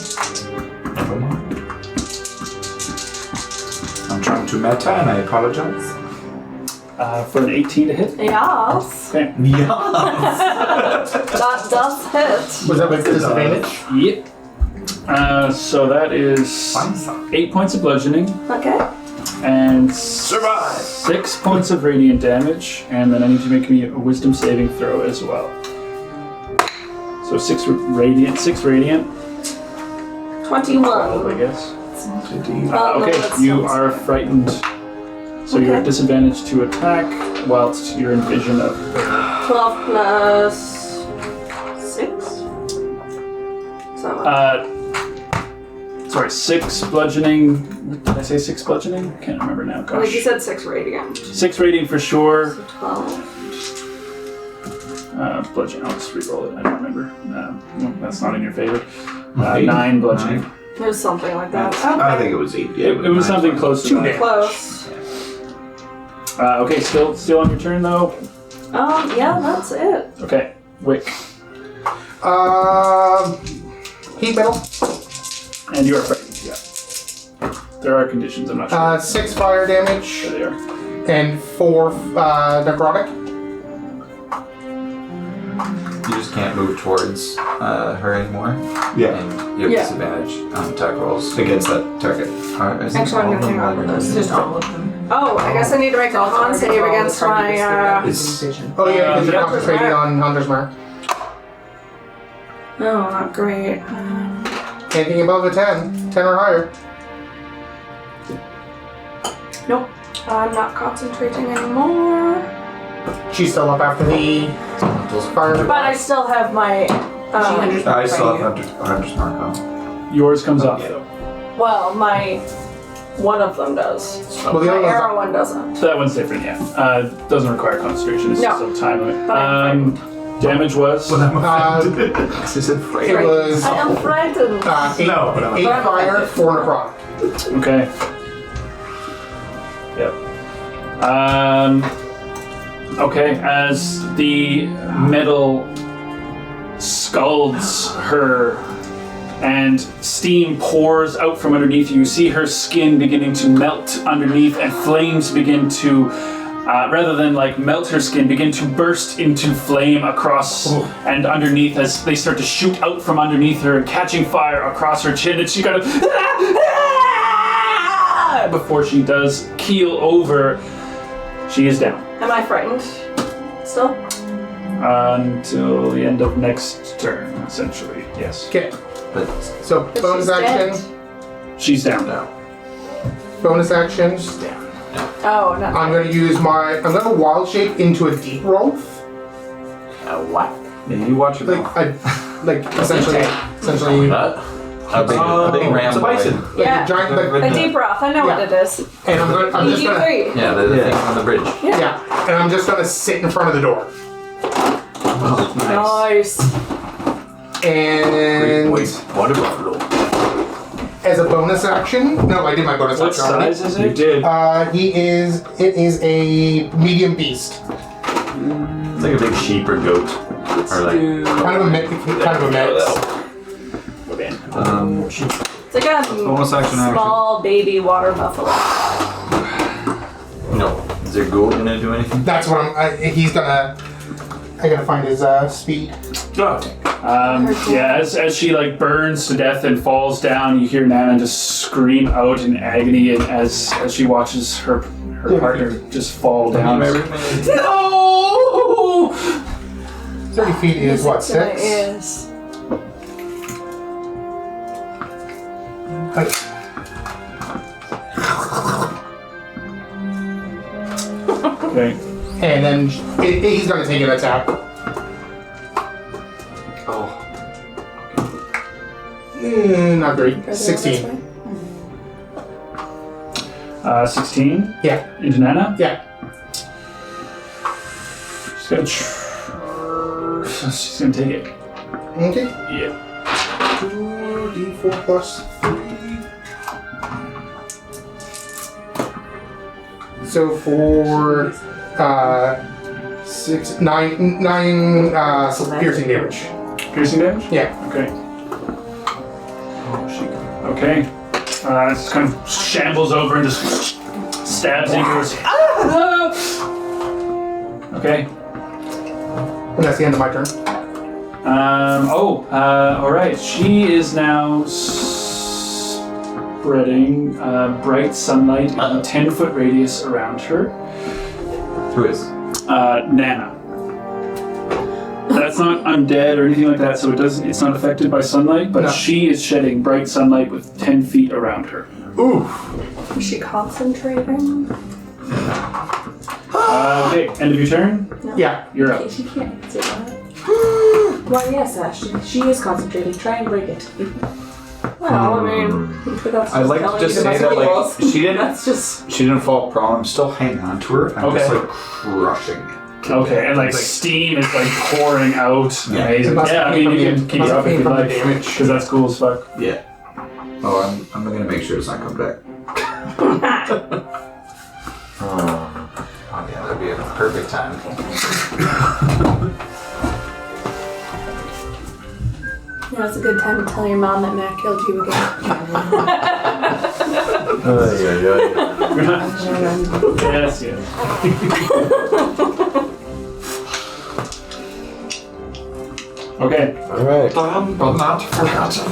S6: Never mind. I'm trying to meta and I apologize.
S1: For an 18 to hit.
S2: Yes.
S1: Okay.
S2: That does hit.
S3: Was that with disadvantage?
S1: Yep. So that is 8 points of bludgeoning
S2: Okay.
S1: and
S6: Survive!
S1: 6 points of radiant damage, and then I need to make me a wisdom saving throw as well. So 6 radiant.
S2: 21.
S1: I guess.
S2: Oh, no,
S1: Okay,
S2: that's
S1: you
S2: not
S1: are frightened. So you're at disadvantage to attack, whilst you're in vision of her.
S2: 12 plus 6? So,
S1: Sorry, 6 bludgeoning. Did I say 6 bludgeoning? Can't remember now.
S2: I think you
S1: Gosh.
S2: said 6 radiant.
S1: 6 radiant for sure.
S2: So 12.
S1: Bludgeoning. I'll just re-roll it. I don't remember. No, that's not in your favor. 9 bludgeoning.
S2: It was something like that.
S9: I think it was 8. Yeah,
S1: It was something close to that.
S2: Close.
S1: Okay, still on your turn though.
S2: Yeah, that's it.
S1: Okay, Wick,
S3: Heat metal.
S1: and you are frightened. Yeah. There are conditions. I'm not sure.
S3: 6 fire damage
S1: There they are.
S3: and 4 necrotic.
S5: You just can't move towards her anymore.
S9: Yeah.
S5: And you have
S2: Yeah.
S5: disadvantage on attack rolls against that target.
S2: Actually, I'm gonna hang on with
S4: It's
S2: this.
S4: just all of them.
S2: Oh, I guess I need to make a con save against my.
S5: It's
S3: Oh yeah, because you're
S1: yeah.
S3: concentrating on Hunter's Mark.
S2: No, not great.
S3: Anything above a 10 or higher.
S2: Nope. I'm not concentrating anymore.
S3: She's still up after the fire.
S2: But I still have my.
S5: I still have Hunter's Mark on.
S1: Yours comes off though.
S2: Well, my. One of them does.
S3: Well, the
S2: My
S3: other one's
S2: arrow one doesn't.
S1: So that one's different. Yeah. Doesn't require concentration. It's
S2: No.
S1: just a time limit.
S2: But I'm
S1: Damage was.
S3: it was
S2: I am frightened.
S3: 8
S9: No, but I'm-
S3: fire, 4 necrotic.
S1: Okay. Yep. Okay, as the metal scalds her and steam pours out from underneath you see her skin beginning to melt underneath and flames begin to, rather than like melt her skin, begin to burst into flame across and underneath as they start to shoot out from underneath her, catching fire across her chin, and she kind of before she does keel over. She is down.
S2: Am I frightened? Still?
S1: Until the end of next turn, essentially. Yes.
S3: Okay,
S5: But
S3: so
S2: But
S3: bonus
S2: she's
S3: action.
S2: dead.
S1: She's down now.
S3: Bonus action.
S2: Oh, no.
S3: I'm gonna use I'm gonna wild shape into a deep growth.
S10: What?
S5: yeah, you watch it.
S3: Essentially.
S5: A big ram.
S9: It's a bison.
S2: Yeah.
S3: A giant,
S2: A deep breath. I know what it is.
S3: and I'm just gonna,
S2: EG3.
S5: Yeah, the thing on the bridge.
S3: yeah, and I'm just gonna sit in front of the door.
S2: Nice.
S3: And
S9: Water buffalo.
S3: as a bonus action, no, I did my bonus
S1: What
S3: action already.
S1: size is
S9: You
S1: it?
S9: did.
S3: It is a medium beast.
S9: It's like a big sheep or goat. Or like.
S3: Kind of a mix.
S2: It's like a
S5: Bonus action.
S2: small baby water buffalo.
S5: No. Is there goat gonna do anything?
S3: That's what I gotta find his speed.
S9: Oh.
S1: Yeah, as she like burns to death and falls down, you hear Nana just scream out in agony, and as she watches her partner just fall down. No!
S3: 30 feet is what,
S2: To my
S3: 6?
S2: ears.
S1: Okay.
S3: And then he's gonna take an attack.
S9: Oh.
S3: Not great. 16.
S1: 16
S3: Yeah.
S1: into Nana.
S3: Yeah.
S1: She's gonna take it.
S3: Okay.
S1: Yeah.
S3: 2d4 plus 3. So for 9 piercing damage.
S1: Piercing damage?
S3: Yeah.
S1: Okay. Okay. It kind of shambles over and just stabs into her. Okay.
S3: And that's the end of my turn.
S1: Alright. She is now spreading bright sunlight in a 10-foot radius around her.
S5: Who is?
S1: Nana. That's not undead or anything like that, so it's not affected by sunlight, but
S3: No.
S1: she is shedding bright sunlight with 10 feet around her.
S3: Ooh.
S2: Is she concentrating?
S1: Okay, end of your turn.
S3: Yeah.
S1: You're up.
S2: She can't answer that. Why, yes, Ash. She is concentrating. Try and break it. Well, I mean, but that's
S6: I'd like to
S2: telling
S6: just
S2: you
S6: say
S2: the
S6: that
S2: rules.
S6: she didn't.
S2: That's just.
S6: She didn't fall prone. I'm still hanging on to her. I'm just
S1: Okay.
S6: like crushing it.
S1: Okay, and like steam is like pouring out.
S6: Yeah.
S1: Amazing.
S3: It must
S1: Yeah, I
S3: be
S1: mean
S3: from
S1: you
S3: the-
S1: can keep
S3: must
S1: it up
S3: be
S1: if you
S3: from the
S1: like,
S3: damage.
S1: because that's cool as fuck.
S6: Yeah. Oh, I'm gonna make sure it's not coming back. Oh yeah, that'd be a perfect time.
S2: Yeah, it's a good time to tell your mom that Matt killed you again.
S1: Yes, yes. Okay.
S8: Alright.
S6: Done, but not forgotten.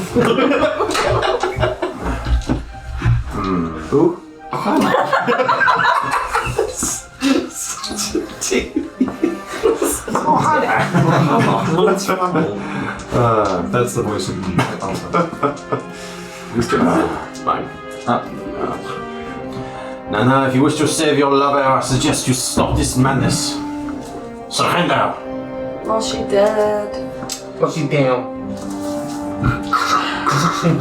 S6: Who? That's the voice of me.
S9: It's fine.
S8: Nana, if you wish to save your lover, I suggest you stop this madness. Surrender!
S2: Well, she did.
S3: Well, she's down.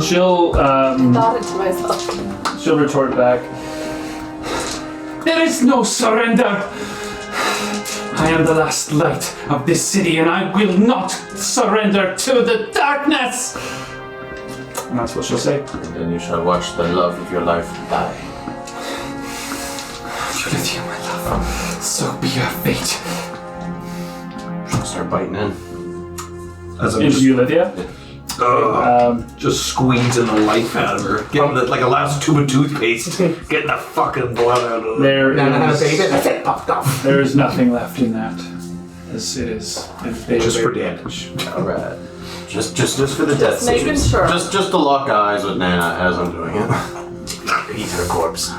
S1: She'll
S2: Thought it to myself.
S1: she'll retort back. There is no surrender. I am the last light of this city, and I will not surrender to the darkness. And that's what she'll say.
S8: And then you shall watch the love of your life die.
S11: Ulithia, my love, so be your fate.
S8: She'll start biting in.
S6: As I'm
S1: Into
S6: just,
S1: Ulithia.
S6: just squeezing the life out of her. Getting the, like a last tube of toothpaste. Getting the fucking blood out of her.
S3: Nana had a
S1: is
S3: baby. That's it. Popped off.
S1: there is nothing left in that. As it is
S6: Just for damage.
S8: Alright. Just for the death
S2: Making
S8: scenes.
S2: sure.
S8: Just to lock eyes with Nana as I'm doing it.
S6: Eat her corpse.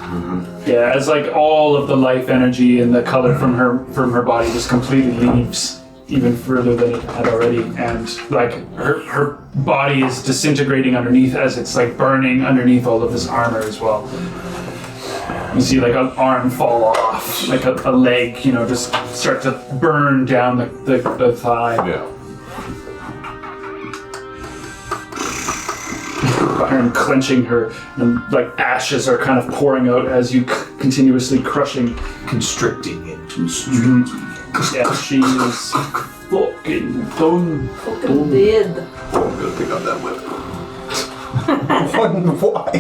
S1: Yeah, as like all of the life energy and the color from her body just completely leaves even further than it had already, and like her body is disintegrating underneath as it's like burning underneath all of this armor as well. You see like an arm fall off, like a leg, just start to burn down the thigh.
S8: Yeah.
S1: Iron clenching her, and like ashes are kind of pouring out as you continuously crushing.
S6: Constricting it.
S1: Yeah, she is fucking done.
S2: Fucking did.
S6: Oh, I'm gonna pick up that whip.
S3: Why?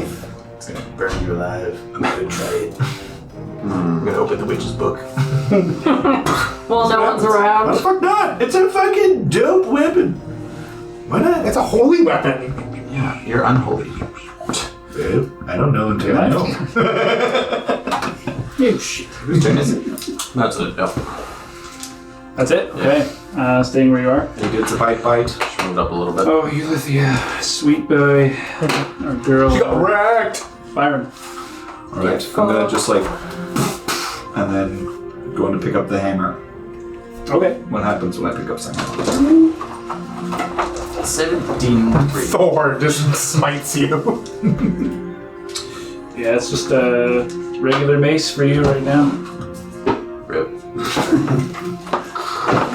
S6: It's gonna burn you alive. I'm gonna try it. I'm gonna open the witch's book.
S2: Well, no one's
S6: Why the
S2: around.
S6: fuck not? It's a fucking dope weapon. Why not?
S3: It's a holy weapon.
S6: Yeah, you're unholy. I don't know until I know.
S1: You shit.
S6: Whose turn is it?
S8: That's it. Yep.
S1: That's it? Okay. Staying where you are.
S6: You get to bite.
S8: She moved up a little bit.
S1: Oh, Ulithia, sweet boy. Or girl.
S3: She got wrecked.
S1: Byron.
S6: Alright, I'm gonna just like, and then going to pick up the hammer.
S1: Okay.
S6: What happens when I pick up something?
S8: 17.
S3: Thor just smites you.
S1: Yeah, it's just a regular mace for you right now.
S8: Rip.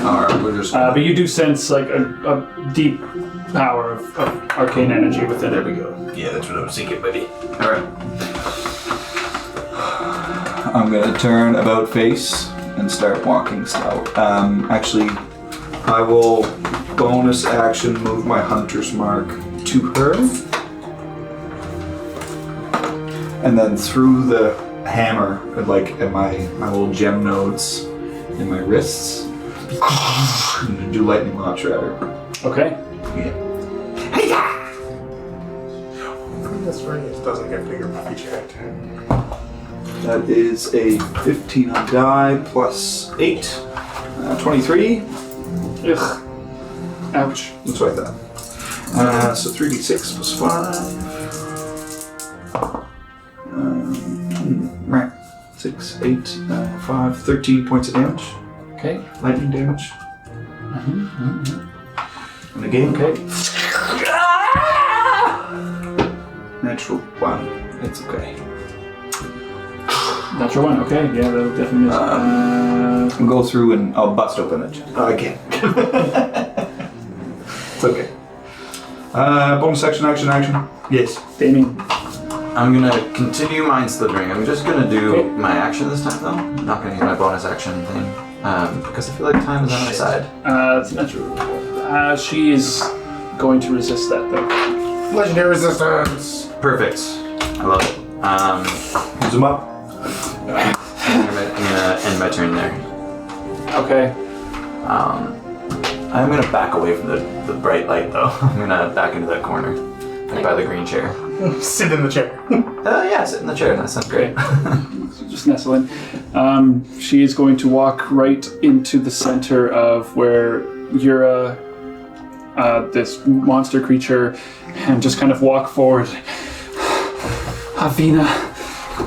S6: Alright, we're just
S1: But you do sense like a deep power of arcane energy within
S6: there
S1: it.
S6: we go. Yeah, that's what I was thinking, baby. Alright. I'm gonna turn about face and start walking slow. Actually, I will bonus action move my hunter's mark to her. And then through the hammer, like at my little gem nodes in my wrists, I'm gonna do lightning launcher at her.
S1: Okay.
S6: Yeah.
S3: This radius doesn't get bigger by each head.
S6: That is a 15 on die plus 8. 23.
S1: Ugh. Ouch.
S6: That's what I thought. So 3d6 plus 5. Right. 6, 8, 5, 13 points of damage.
S1: Okay.
S6: Lightning damage. And again,
S1: Okay.
S6: natural 1. It's okay.
S1: Natural 1, okay. Yeah, that'll definitely miss.
S6: I'll go through and I'll bust open the chest. Oh, I can't. It's okay. Bonus action. Yes.
S1: Damien.
S5: I'm gonna continue mind slithering. I'm just gonna do my action this time, though. I'm not gonna use my bonus action thing because I feel like time is on my side.
S1: It's natural. She is going to resist that, though.
S3: Legendary resistance.
S5: Perfect. I love it.
S6: Use them up.
S5: I'm gonna end my turn there.
S1: Okay.
S5: I'm gonna back away from the bright light, though. I'm gonna back into that corner, like by the green chair.
S3: Sit in the chair.
S5: Yeah, sit in the chair. That sounds great.
S1: So just nestle in. She is going to walk right into the center of where Yura, this monster creature, and just kind of walk forward. Avina,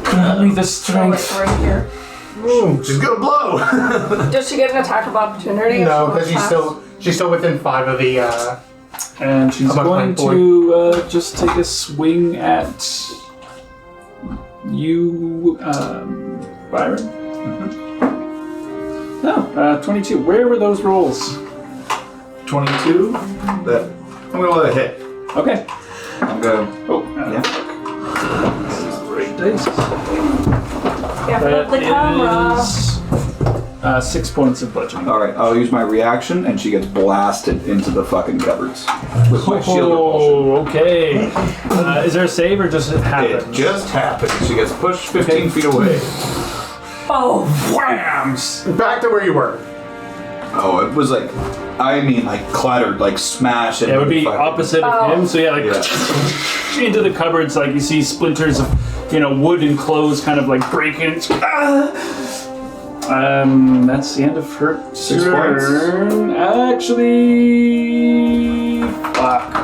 S1: grant me the strength.
S2: Right here.
S5: She's gonna blow.
S2: Does she get an attack of opportunity?
S3: No, because she's still within 5 of the.
S1: And she's going to just take a swing at you, Byron. Mm-hmm. No, 22. Where were those rolls?
S6: 22. That I'm gonna let it hit.
S1: Okay.
S6: I'm gonna.
S1: Oh,
S6: Yeah.
S1: This is great dice.
S2: Yeah, flip the camera.
S1: 6 points of bludgeoning.
S6: All right. I'll use my reaction, and she gets blasted into the fucking cupboards with my shield repulsion.
S1: Oh, okay. Is there a save or just it happens?
S6: It just happens. She gets pushed 15 feet away.
S2: Oh,
S1: Whams!
S3: Back to where you were.
S6: Oh, it was like, clattered, like smashed.
S1: Yeah, it would be opposite of him. So yeah, like into the cupboards, like you see splinters of, wood and clothes kind of like breaking. That's the end of her
S6: 6
S1: turn. Actually, fuck.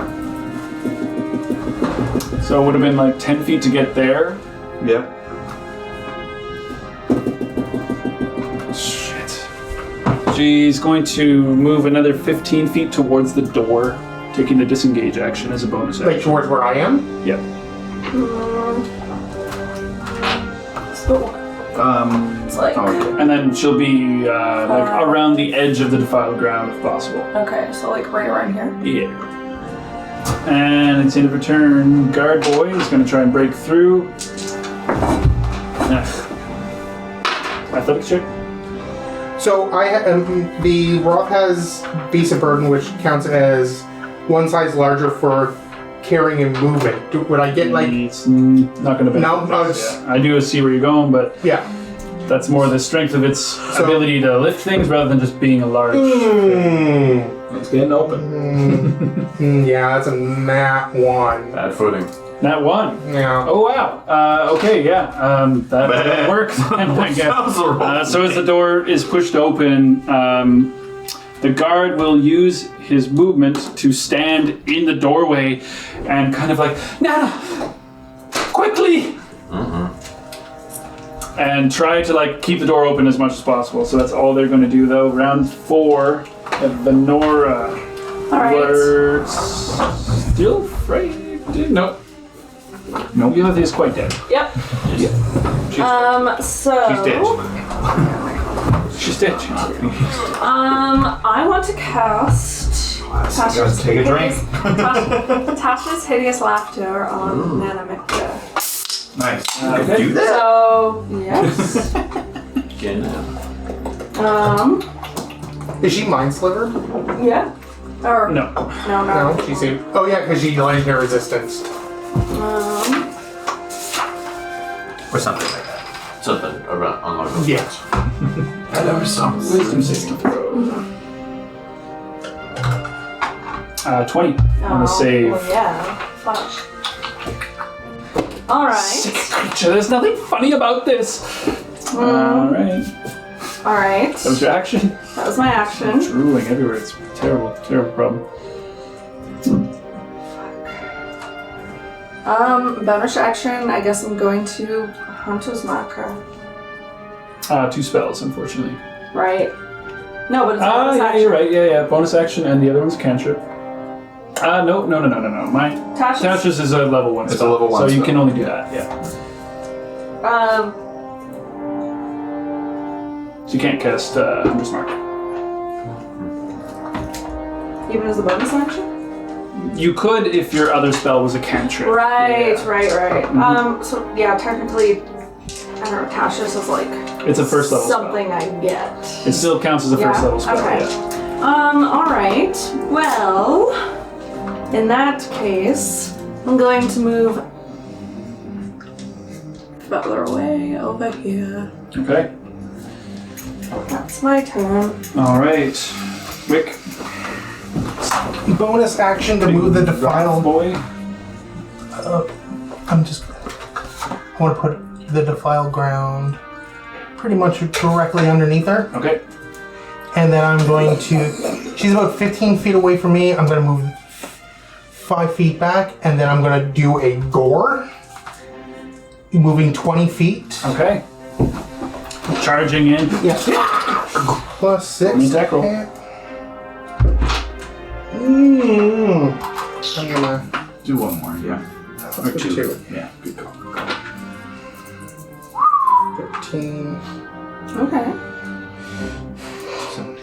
S1: So it would have been like 10 feet to get there.
S6: Yep.
S1: Shit. She's going to move another 15 feet towards the door, taking the disengage action as a bonus action.
S3: Like towards where I am?
S1: Yep.
S2: it's like
S1: And then she'll be like around the edge of the defiled ground if possible.
S2: okay, so like right around here.
S1: Yeah. And it's the end of her turn. Guard boy is going to try and break through. Athletics check.
S3: So the Roth has Beast of Burden, which counts as one size larger for carrying and moving. Would I get like?
S1: It's not going to benefit.
S3: No,
S1: I do see where you're going, but
S3: yeah.
S1: That's more the strength of its ability to lift things rather than just being a large.
S6: It's getting open.
S3: Yeah, that's a nat 1.
S8: Bad footing.
S1: Nat 1.
S3: Yeah.
S1: Oh wow. Okay, yeah. That works. I guess. So as the door is pushed open, the guard will use his movement to stand in the doorway and kind of like, Nana, quickly! And try to like keep the door open as much as possible. So that's all they're going to do though. Round 4 at Venora.
S2: Alright.
S1: We're still afraid. Nope.
S6: Nope.
S1: Ulysses is quite dead.
S2: Yep. So
S6: She's dead.
S1: She's dead.
S2: I want to cast
S6: Gotta take a drink.
S2: Tasha's hideous laughter on Nana McDuff.
S6: Nice.
S1: Okay.
S6: Do that.
S2: So yes.
S3: Is she Mind Sliver?
S2: Yeah. Or
S1: No.
S2: no.
S3: No, she's oh yeah, because she legendary resistance.
S5: Or something like that.
S8: Something around along those
S3: Yeah.
S8: lines.
S5: Hello, some
S1: Wisdom saving throw. 20 on the save.
S2: Well, yeah. Fuck. All right.
S1: Sick creature. There's nothing funny about this. All right.
S2: All right.
S1: That was your action.
S2: That was my action.
S1: Drooling everywhere. It's a terrible, terrible problem.
S2: Bonus action. I guess I'm going to Hunter's Marker.
S1: 2 spells, unfortunately.
S2: Right. No, but it's bonus
S1: Yeah,
S2: action.
S1: you're right. Yeah. Bonus action, and the other one's cantrip. No. My Tasha's is a level 1 spell.
S6: It's a level 1
S1: so you
S6: spell.
S1: can only do that. Yeah. So you can't cast Hunter's Mark.
S2: Even as a bonus action?
S1: You could if your other spell was a cantrip.
S2: Right,
S1: Yeah.
S2: right. So yeah, technically, I don't know, Cassius is like
S1: It's a first level
S2: something I get.
S1: It still counts as a first level spell.
S2: Okay.
S1: Yeah.
S2: Alright. Well, in that case, I'm going to move further away over here.
S1: Okay.
S2: That's my turn.
S1: All right. Wick.
S3: Bonus action to move the defiled
S1: boy.
S3: I want to put the defiled ground pretty much directly underneath her.
S1: Okay.
S3: And then I'm going to. She's about 15 feet away from me. I'm going to move 5 feet back, and then I'm going to do a gore. Moving 20 feet.
S1: Okay. Charging in.
S3: Yes. Plus 6.
S1: Let me tackle.
S3: I'm gonna
S6: Do one more, yeah. Or
S3: do
S6: two.
S3: 2.
S6: Yeah, good call.
S3: 15.
S2: Okay.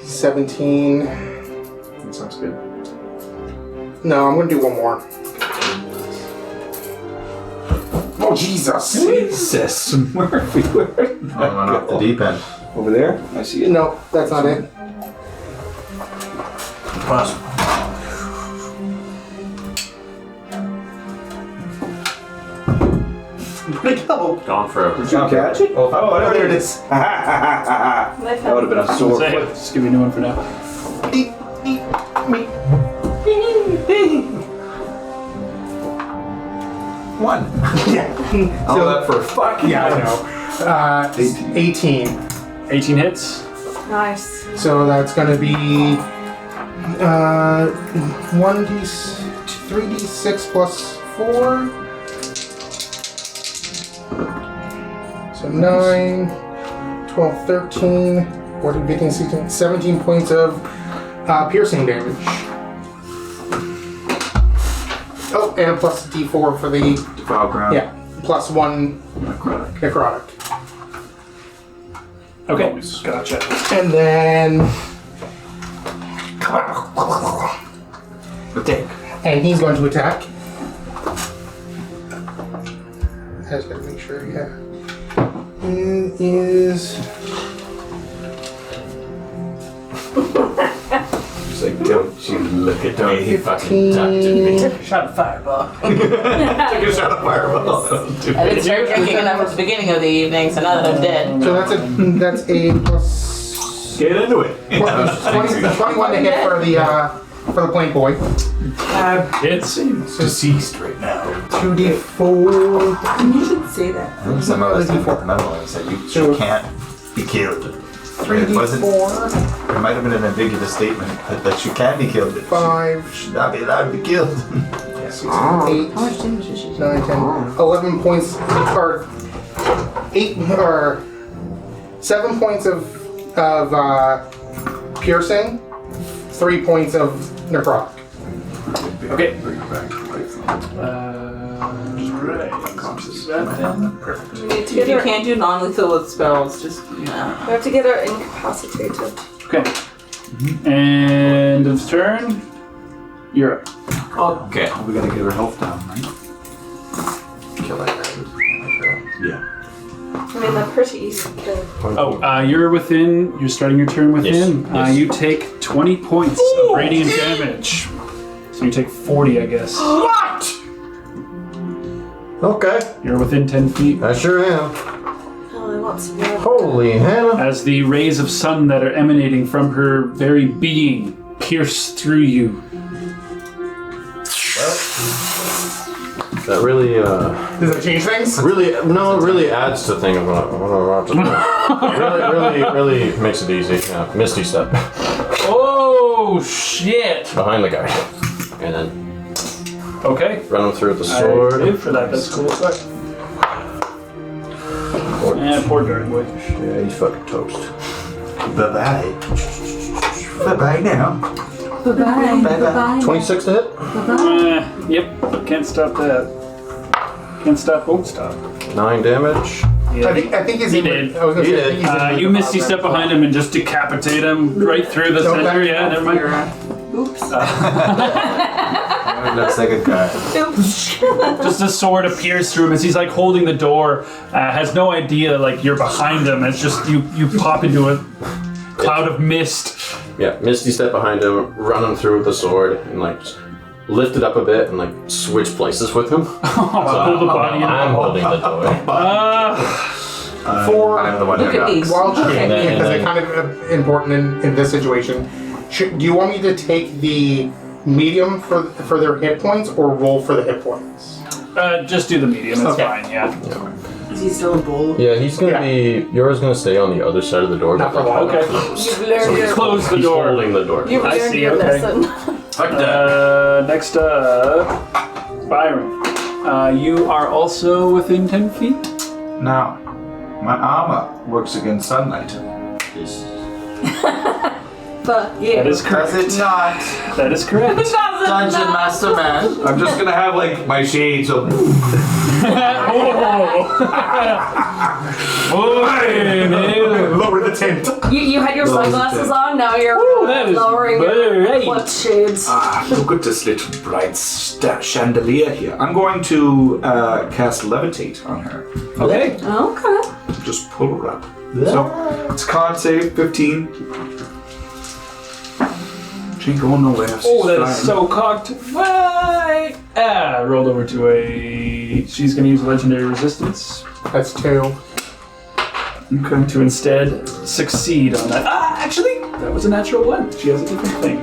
S3: 17.
S6: That sounds good.
S3: No, I'm gonna do one more. Oh, Jesus!
S6: Jesus, Murphy, where?
S5: I went off the deep end.
S6: Over there? I see it.
S3: No, that's not it.
S8: Possible.
S3: Where'd it go?
S8: Gone forever.
S6: Did you catch it?
S3: Oh, there it is.
S6: That would have been a sore
S1: Say
S6: foot.
S1: it. Just give me a new one for now.
S5: One.
S3: Yeah.
S5: All that for fuck.
S3: Yeah, I know. 18.
S1: 18 hits.
S2: Nice.
S3: So that's gonna be 3d6 plus 4. So 9, 12, 13, 14, 15, 16, 17 points of piercing damage. Oh, and plus d4 for the,
S6: Defile ground.
S3: yeah, plus 1 necrotic.
S1: Okay. Gotcha.
S3: And then,
S6: Attack.
S3: and he's going to attack. I just gotta make sure, yeah. It is.
S8: It's like, don't you look at me. He fucking talked to me.
S2: Shot a fireball.
S8: Took a shot of fireball.
S4: I didn't start drinking enough at the beginning of the evening, so now that I'm dead.
S3: So that's a plus
S8: Get into it.
S3: 21 to hit for the plain boy.
S1: Hits.
S11: Deceased right now.
S3: 2d4.
S4: You should say that.
S5: Some of us did fundamentally said you can't be killed. It wasn't.
S3: 3d4.
S5: It might have been an ambiguous statement that you can be killed. But
S3: 5,
S5: you should not be allowed to be killed.
S3: 6, 8,
S4: How much damage did she do?
S3: 9, 10, 11 points, or 8, or 7 points of piercing, 3 points of necrotic.
S1: Okay. Perfect.
S2: We need to
S4: If
S2: get
S4: you
S2: her.
S4: can't do non-lethal with spells, just
S2: We have to get her incapacitated.
S1: Okay. End of turn. You're up.
S8: Okay.
S6: We gotta get her health down, right?
S5: Kill that guy.
S6: Yeah.
S2: I mean, they're pretty easy to kill.
S1: Oh, you're starting your turn within.
S8: Yes.
S1: You take 20 points of radiant damage. So you take 40, I guess.
S3: What?
S9: Okay,
S1: You're within 10 feet.
S9: I sure am.
S2: Oh, I want some more.
S9: Holy Hannah.
S1: As the rays of sun that are emanating from her very being pierce through you.
S8: That really,
S3: Does it change things?
S8: it really adds to things. What I'm about to do. really makes it easy. Yeah. Misty step
S1: Oh, shit!
S8: behind the guy, and then
S1: Okay.
S8: run him through with the
S1: I
S8: sword.
S1: live for that. That's cool. Poor dark boy.
S5: Yeah, he's fucking toast.
S6: Bye-bye. Bye-bye now.
S7: Bye-bye. Bye-bye.
S8: 26 to hit.
S1: Yep. Can't stop that. Can't stop, won't stop.
S8: 9 damage.
S1: Yeah.
S3: I think he's
S1: He
S3: in.
S1: did.
S3: I was gonna say, I think he's in
S1: You misty step behind him and just decapitate him right through the
S3: Don't
S1: center.
S3: back
S1: Yeah, never mind.
S4: Oops.
S5: Looks like a guy.
S1: Just a sword appears through him as he's like holding the door. Has no idea like you're behind him. It's just you pop into a cloud of mist.
S9: Yeah, Misty step behind him, run him through with the sword, and like lift it up a bit and like switch places with him.
S1: Pull the body in.
S9: I'm holding the door.
S3: for
S5: I'm the one
S4: Look
S5: who
S4: at
S5: got.
S4: me.
S3: wild shape
S4: Okay.
S3: because they're kind of important in this situation. Do you want me to take the medium for their hit points or roll for the hit points?
S1: Just do the medium. It's
S3: Okay.
S1: fine. Yeah.
S4: Is he still a bull?
S9: Yeah, he's gonna be. Yora's gonna stay on the other side of the door.
S3: Not
S9: but,
S3: for long.
S1: Okay.
S2: You've learned your,
S1: Close the
S9: He's
S1: door.
S9: holding the door.
S2: you've
S1: I
S2: learned
S1: see,
S2: your
S1: okay.
S2: lesson.
S5: Fuck that.
S1: Next up, Byron. You are also within 10 feet.
S6: Now, my armor works against sunlight.
S2: Fuck you.
S1: That is correct.
S5: Does it not?
S1: That is correct.
S5: Dungeon Master Man.
S6: I'm just gonna have like my shades of.
S3: Lower the tint.
S2: You had your sunglasses on, now you're
S1: that is
S2: lowering
S1: great.
S2: your flip shades.
S6: Look at this little bright chandelier here. I'm going to cast levitate on her.
S1: Okay.
S2: Okay.
S6: Just pull her up. So it's con save 15. She ain't going nowhere. She's
S1: Oh, that is
S6: fine.
S1: so cocked. Why? Rolled over to a. She's going to use legendary resistance
S3: That's 2.
S6: Okay.
S1: to instead succeed on that. Actually, that was a natural 1. She has a different thing.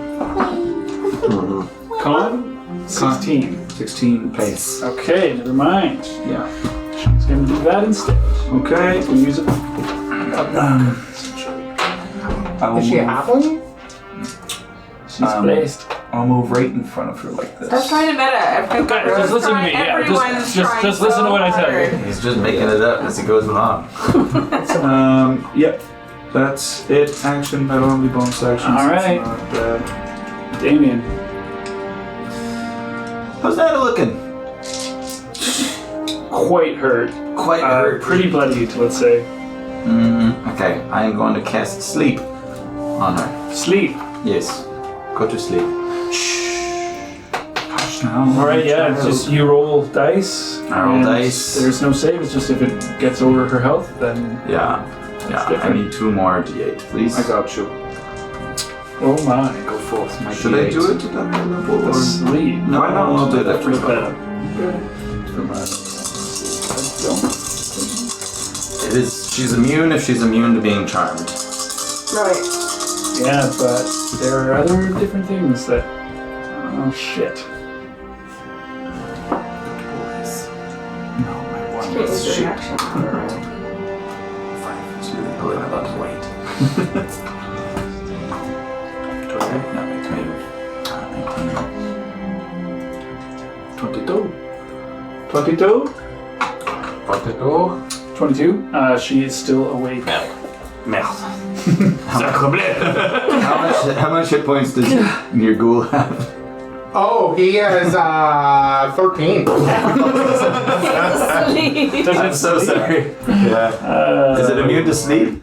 S1: Con 16.
S6: 16 pace.
S1: Okay, never mind.
S6: Yeah.
S1: She's going to do that instead.
S6: Okay.
S1: We'll use it.
S6: I will
S3: Is she a
S6: move-
S3: halfling?
S1: She's placed.
S6: I'll move right in front of her like this.
S4: That's kind of meta.
S1: Just listen to me. Yeah, just listen to what I tell you.
S5: He's just making it up as he goes along.
S6: Yep. That's it. Action, battle only bonus action.
S1: All right. Damien.
S5: How's that looking?
S1: Quite hurt.
S5: Quite hurt.
S1: Pretty bloodied, let's say.
S5: Okay, I am going to cast sleep on her.
S1: Sleep.
S5: Yes. Go to sleep.
S1: Alright, yeah, it's just you roll dice.
S5: I roll
S1: and
S5: dice.
S1: There's no save, it's just if it gets over her health, then.
S5: Yeah. Yeah. I
S1: different.
S5: need 2 more d8, please.
S6: I got you.
S1: Oh my.
S6: Go forth, my
S5: Should I do it at that level?
S1: The
S5: Or?
S1: sleep.
S5: No, I'll do that
S1: Look
S5: first.
S1: that up.
S5: It is. She's immune if she's immune to being charmed.
S2: Right.
S1: Yeah, but there are other different things that. Oh shit.
S2: Change your reaction.
S5: It's really pulling a lot of weight. That makes me
S6: 22. 22?
S1: 22. She is still awake.
S6: Merde.
S5: How much hit points does your ghoul have?
S3: Oh, he has 13.
S2: Sleep.
S5: I'm so sorry. Yeah. Is it immune to sleep?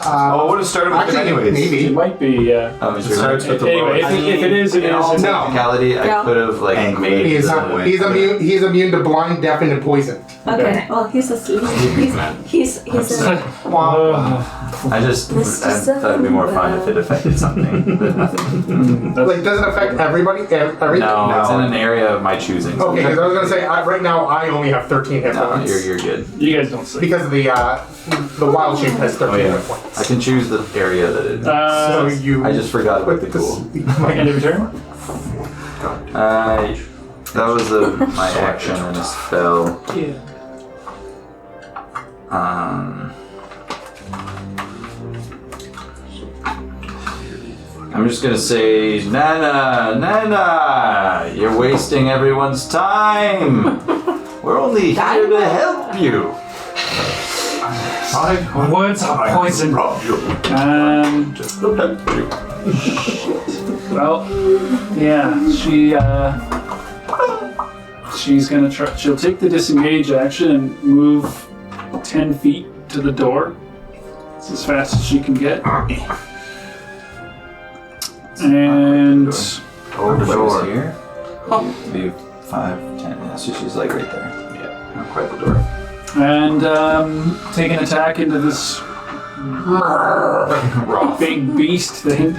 S6: I would have started with it
S3: Actually,
S6: anyways.
S1: It
S3: maybe.
S1: might be, yeah.
S5: Oh,
S9: It starts with the
S1: Anyway,
S9: lowest.
S1: if it is, it is.
S5: all
S1: It's
S3: No.
S5: technicality, I
S2: Yeah.
S5: could have like made
S3: He's
S5: the
S3: He's immune to blind, deafened, and poison.
S2: Okay, well, he's asleep. He's a...
S5: I just thought it'd be more fun if it affected something, but nothing.
S3: Like, does it affect everybody? Everything?
S5: No, it's in an area of my choosing.
S3: Okay, because I was gonna say right now I only have 13 hit
S5: No,
S3: points
S5: you're good.
S1: You guys don't sleep.
S3: because of the wild shape has 13
S5: Oh yeah,
S3: hit points.
S5: I can choose the area that it.
S3: So you.
S5: I just forgot about the
S3: put
S5: ghoul.
S1: End of your turn?
S5: That was my action and a spell.
S1: Yeah.
S5: I'm just gonna say, Nana, you're wasting everyone's time. We're only here to help you.
S1: Words are poison. Well, yeah, she's gonna try. She'll take the disengage action and move 10 feet to the door. It's as fast as she can get. And
S5: Oh, the door here. Be 5, 10. Yeah, so she's like right there. Yeah, not quite the door.
S1: and take an attack into this big beast thing.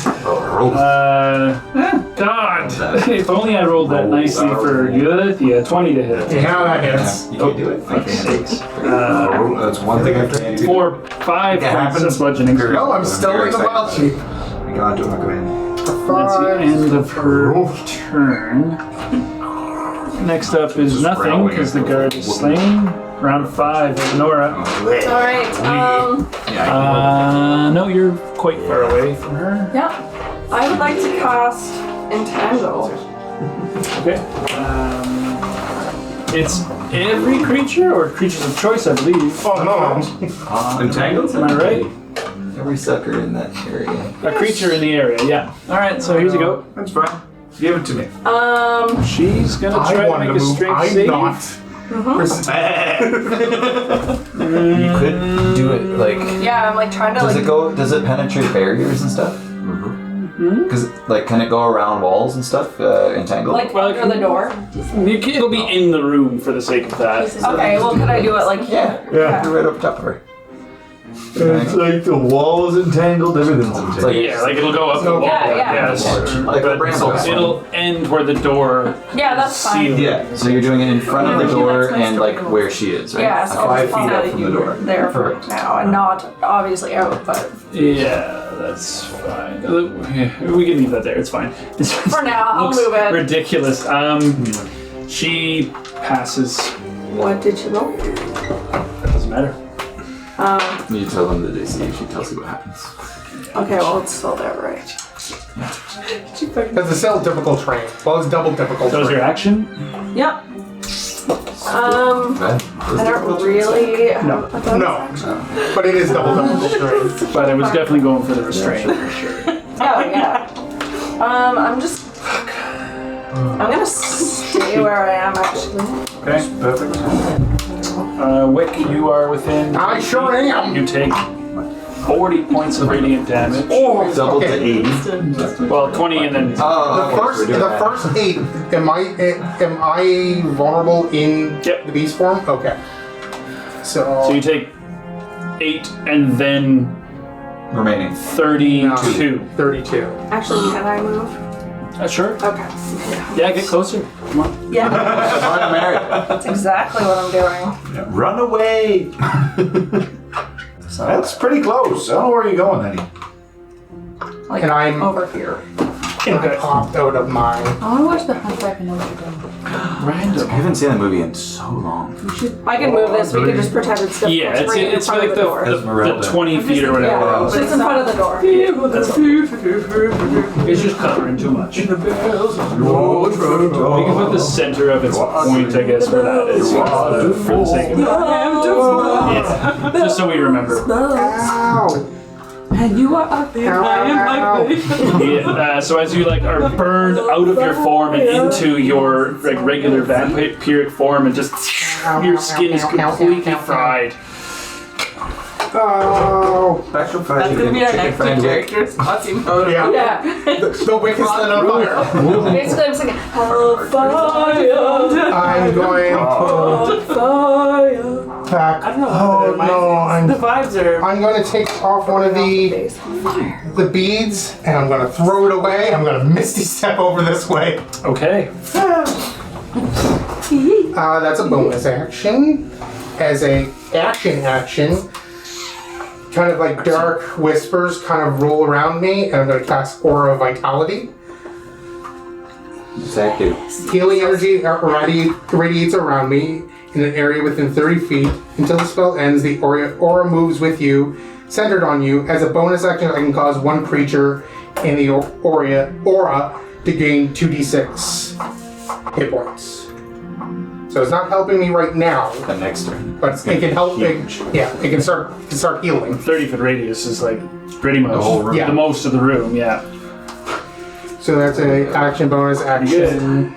S1: God, if only I rolled that nicely for good. Yeah, 20 to hit.
S3: Yeah, that hits.
S5: You can do it.
S1: Fuck's sakes.
S12: That's one thing I can't do.
S1: 4, 5 points of bludgeoning.
S3: No, I'm still in the wild sheep.
S12: We gotta do it, go in.
S1: That's the end of her turn. Next up is nothing because the guard is slain. Round 5 is Nora.
S2: Alright,
S1: No, you're quite far away from her.
S2: yeah. I would like to cast Entangle.
S1: Okay. It's every creature or creatures of choice, I believe.
S3: Oh no.
S5: Entangled?
S1: Am I right?
S5: Every sucker in that area.
S1: A creature in the area, yeah. Alright, so here's you go.
S12: That's fine. Give it to me.
S1: She's gonna try
S3: I
S1: to
S3: wanted
S1: make
S3: to
S1: a
S3: move.
S1: strength
S3: I'm
S1: save.
S3: not.
S5: You could do it like.
S2: Yeah, I'm like trying to
S5: Does it penetrate barriers and stuff? Because can it go around walls and stuff? Entangle?
S2: like under the door.
S1: It'll be in the room for the sake of that.
S2: Okay, well could I do it like
S5: Yeah.
S2: Yeah.
S5: Right up top of her.
S12: It's like the wall is entangled, everything's entangled.
S1: Yeah, like it'll go up the wall.
S2: Yeah.
S5: Like a
S1: But
S5: bramble.
S1: it'll end where the door
S2: Yeah, that's fine.
S1: sealed.
S5: Yeah, so you're doing it in front of the door and where she is, right?
S2: Yeah, so
S5: Okay.
S2: it's 5 feet out from the door. There for now, and not obviously out, but
S1: Yeah, that's fine. Yeah, we can leave that there. It's fine.
S2: for now, I'll
S1: Looks
S2: move it.
S1: ridiculous. She passes.
S2: What did you roll?
S1: That doesn't matter.
S5: You tell them the DC, she tells you what happens.
S2: Okay, well it's still there, right?
S3: That's a still difficult terrain. Well, it's double difficult
S1: That was your
S3: terrain.
S1: action?
S2: Yep.
S5: Bad.
S2: I don't really have a bonus
S3: No,
S2: action.
S3: but it is double difficult terrain.
S1: But I was definitely going for the restraint for sure.
S2: Oh yeah. I'm gonna stay where I am actually.
S1: Okay.
S12: Perfect.
S1: Wick, you are within.
S3: I sure am.
S1: You take 40 points of radiant damage.
S3: Oh,
S5: Double to
S3: okay.
S5: 80.
S1: Well, 20 and then.
S5: Oh,
S3: The first 8. Am I vulnerable in
S1: Yep.
S3: the beast form? Okay.
S1: So you take 8 and then
S5: remaining.
S1: 32.
S3: 32.
S2: Actually, can I move?
S1: Sure.
S2: Okay.
S1: Yeah, get closer. Come on.
S2: Yeah, that's exactly what I'm doing.
S12: Run away! That's pretty close. I don't know where you're going, Eddie.
S2: Like
S3: And I'm
S2: over here.
S3: and I popped out of my.
S7: I want to watch the Hunchback and know what you're doing.
S1: Random.
S5: I haven't seen that movie in so long.
S2: I can move this. We can just pretend it's difficult.
S1: Yeah, it's
S2: right in
S1: it's
S2: front
S1: like
S2: of the door.
S1: the 20 feet or whatever.
S2: Yeah, but it's in front of the door.
S1: It's just covering too much. We can put the center of its point, I guess, where that is. For the sake of it. Yeah. Just so we remember.
S3: Ow!
S4: And you are ugly, and I am ugly.
S1: Yeah, so as you are burned out of your form and into your regular vampiric form, and just your skin is completely fried.
S3: Oh!
S12: Special
S4: That's gonna be our next character, Quasimodo.
S3: Yeah.
S2: Yeah.
S3: The wick is set on fire.
S2: Basically, I'm singing Hellfire.
S3: I'm going to attack.
S4: I don't know.
S3: Oh no!
S4: The vibes are.
S3: I'm going to take off one of the beads and I'm going to throw it away. I'm going to misty step over this way.
S1: Okay.
S3: That's a bonus action. As a action, kind of like dark whispers kind of roll around me, and I'm going to cast Aura of Vitality.
S5: Exactly.
S3: Healing energy radiates around me in an area within 30 feet. Until the spell ends, the aura moves with you, centered on you. As a bonus action, I can cause one creature in the aura to gain 2d6 hit points. So it's not helping me right now,
S5: The next turn.
S3: but it can help. It can start healing.
S1: 30-foot radius is pretty much
S5: whole room.
S3: Yeah.
S1: the most of the room, yeah.
S3: So that's a action bonus action.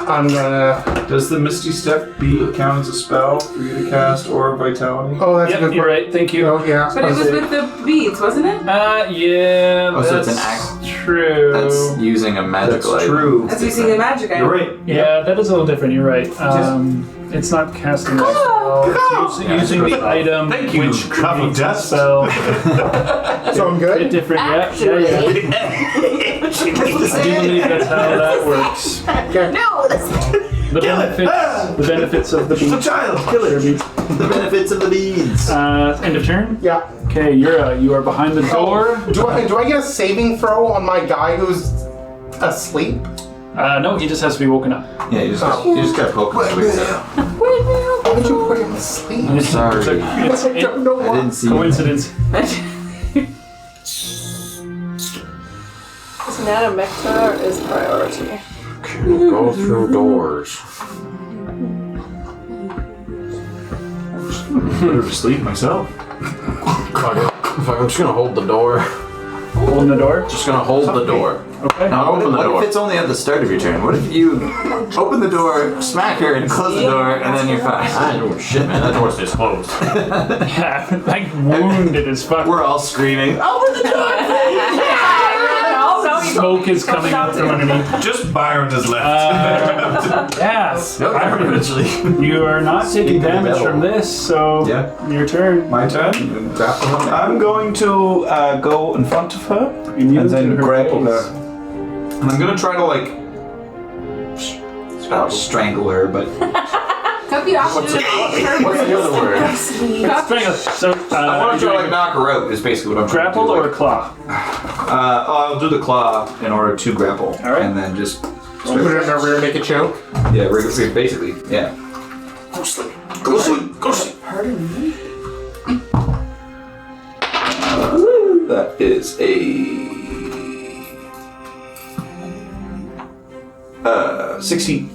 S3: I'm gonna.
S6: Does the Misty Step count as a spell for you to cast or Vitality?
S3: Oh, that's a
S1: Yep,
S3: good
S1: you're
S3: point.
S1: right. Thank you.
S3: Oh, yeah.
S4: But it was with the beads, wasn't it?
S1: Yeah,
S5: Oh, so
S1: that's
S5: it's an act-
S1: true.
S5: That's using a magical
S6: That's
S5: item.
S6: true.
S4: That's using the magic item.
S6: You're right.
S1: Yeah, that is a little different. You're right. It's not casting a spell. It's using the item
S12: Thank you,
S1: which
S12: cup of
S1: creates a
S12: dust.
S1: spell.
S3: So I'm
S1: A
S3: good?
S1: bit different. Yeah. I do believe that's how that works.
S7: No, that's
S1: The benefits of the beads.
S12: Child, kill it.
S5: The benefits of the beads.
S1: End of turn.
S3: Yeah.
S1: Okay, you are behind the door.
S3: Do I get a saving throw on my guy who's asleep?
S1: No, he just has to be woken up.
S5: Yeah, you just gotta poke him.
S3: Why would you put him asleep?
S5: Sorry.
S1: It's
S3: I don't know
S5: I
S3: why.
S5: didn't see.
S1: coincidence.
S2: Nana Mektar is priority.
S9: Go through doors.
S12: Put her to sleep myself.
S9: Fuck it. I'm just gonna hold the door.
S1: Holding the door.
S9: Just gonna hold the door.
S1: Okay.
S9: Now open the
S5: What
S9: door.
S5: if it's only at the start of your turn? What if you open the door, smack her, and close the door, and then you're fine?
S9: I know shit, man. That door's just closed.
S1: Yeah, like wounded as fuck.
S5: We're all screaming. Open the door!
S1: Smoke is coming out from underneath.
S12: Just Byron is left.
S1: Yes.
S5: Eventually.
S1: You are not taking
S5: Speak of the
S1: damage
S5: devil.
S1: from this, so
S6: Yeah.
S1: your turn.
S6: My turn. I'm going to go in front of her and then grapple her. And I'm gonna try to strangle her, but
S4: Could be opposite of
S9: What's the other word?
S1: Strangle. So,
S5: I want to try to knock her out. Is basically what I'm trying to do.
S1: grapple or claw?
S6: I'll do the claw in order to grapple,
S1: All right.
S6: and then just
S3: Put it in her rear, make it choke.
S6: basically, yeah.
S9: Go sleep. Go sleep. Go sleep.
S6: That is a 16.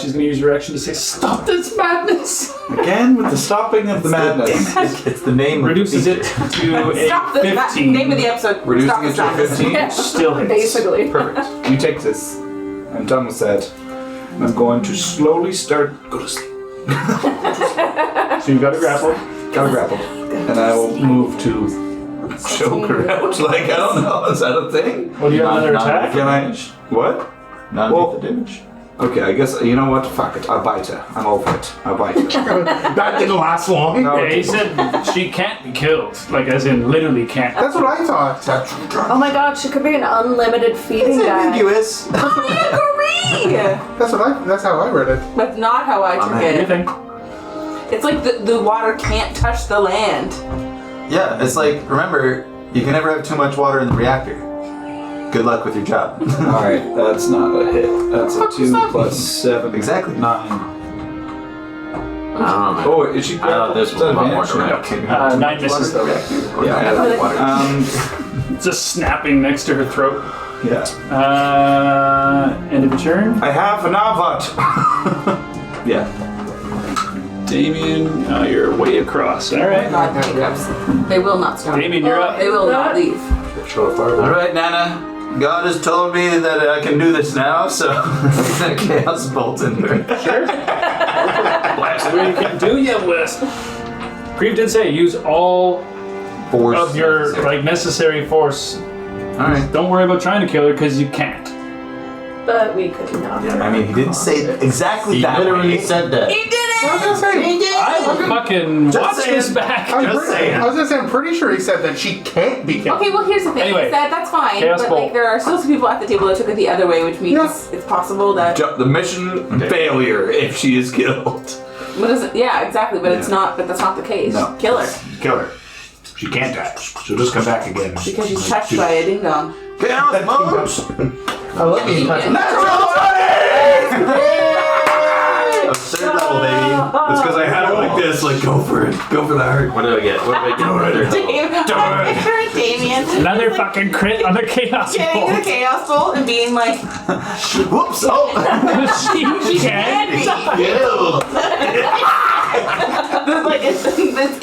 S1: She's going to use your action to say, "Stop this madness!"
S6: Again with the stopping of the madness.
S5: It's the name.
S1: Reduces it to
S4: Stop
S1: a
S4: the
S1: 15.
S4: name of the episode.
S6: Reducing
S4: Stop
S6: it
S4: the
S6: to a
S4: madness.
S6: 15.
S1: Still hits.
S2: Basically.
S6: Perfect. You take this. I'm done with that. I'm going to slowly start. Go to sleep.
S1: So you got to grapple.
S6: Gotta grapple. And I will move to choke her out. Like, I don't know. Is that a thing?
S1: Well, do you have another attack?
S6: Can I? What?
S5: Non-lethal damage.
S6: Okay, I guess, you know what? Fuck it. I'll bite her. I'm over it. I'll bite her.
S3: That didn't last long.
S6: No,
S1: Yeah, he said she can't be killed. Like, as in, literally can't.
S3: That's what I thought.
S2: Oh my god, she could be an unlimited feeding guy.
S5: Ambiguous.
S4: Agree!
S3: That's how I read it.
S4: That's not how I took it.
S1: Anything.
S4: It's like the water can't touch the land.
S5: Yeah, it's like, remember, you can never have too much water in the reactor. Good luck with your job.
S6: Alright, that's not a hit. That's a 2 plus 7.
S5: Exactly.
S6: 9.
S9: I don't know, man.
S6: Oh, is she
S9: I thought this was a lot more direct.
S1: 9 misses, though.
S6: Yeah.
S1: Just snapping next to her throat.
S6: Yeah.
S1: End of your turn.
S6: I have an avat. Yeah.
S1: Damien, you're way across. All right.
S4: God, hiccups. They will not stop.
S1: Damien, you're up.
S4: They will not leave.
S5: All right, Nana. God has told me that I can do this now, so I'm gonna chaos bolt into her.
S1: Sure. Blast the way you can do ya, West. Grieve did say use all
S5: Force
S1: of your
S5: necessary.
S1: necessary force.
S5: All right.
S1: Don't worry about trying to kill her because you can't.
S2: But we could not.
S5: I mean, he didn't say exactly
S9: He
S5: that
S9: literally
S5: way.
S9: said that.
S4: He did it!
S3: I was gonna say,
S1: I will fucking watch this back.
S3: I was gonna say, I'm pretty sure he said that she can't be killed.
S4: Okay, well here's the thing.
S1: Anyway,
S4: He said that's fine,
S1: Chaos
S4: but
S1: Bolt.
S4: like there are still some people at the table that took it the other way, which means
S3: Yeah.
S4: it's possible that
S6: The mission failure if she is killed.
S4: what is it? Yeah, exactly, but it's not. But that's not the case.
S6: No.
S4: Kill her
S12: Kill her. She can't die. She'll just come back again.
S4: because she's touched by a ding dong.
S5: Chaos bolt.
S3: I love being touched.
S5: A third level, baby.
S12: It's because I had it like this. Like, go for it. Go for the heart.
S9: What do I get? What do I get?
S4: Picture it, Damien.
S1: Another fucking crit on the chaos
S4: Getting to the
S1: bolt.
S4: chaos bolt and being like,
S5: Whoops. Oh.
S1: She can't.
S4: like it's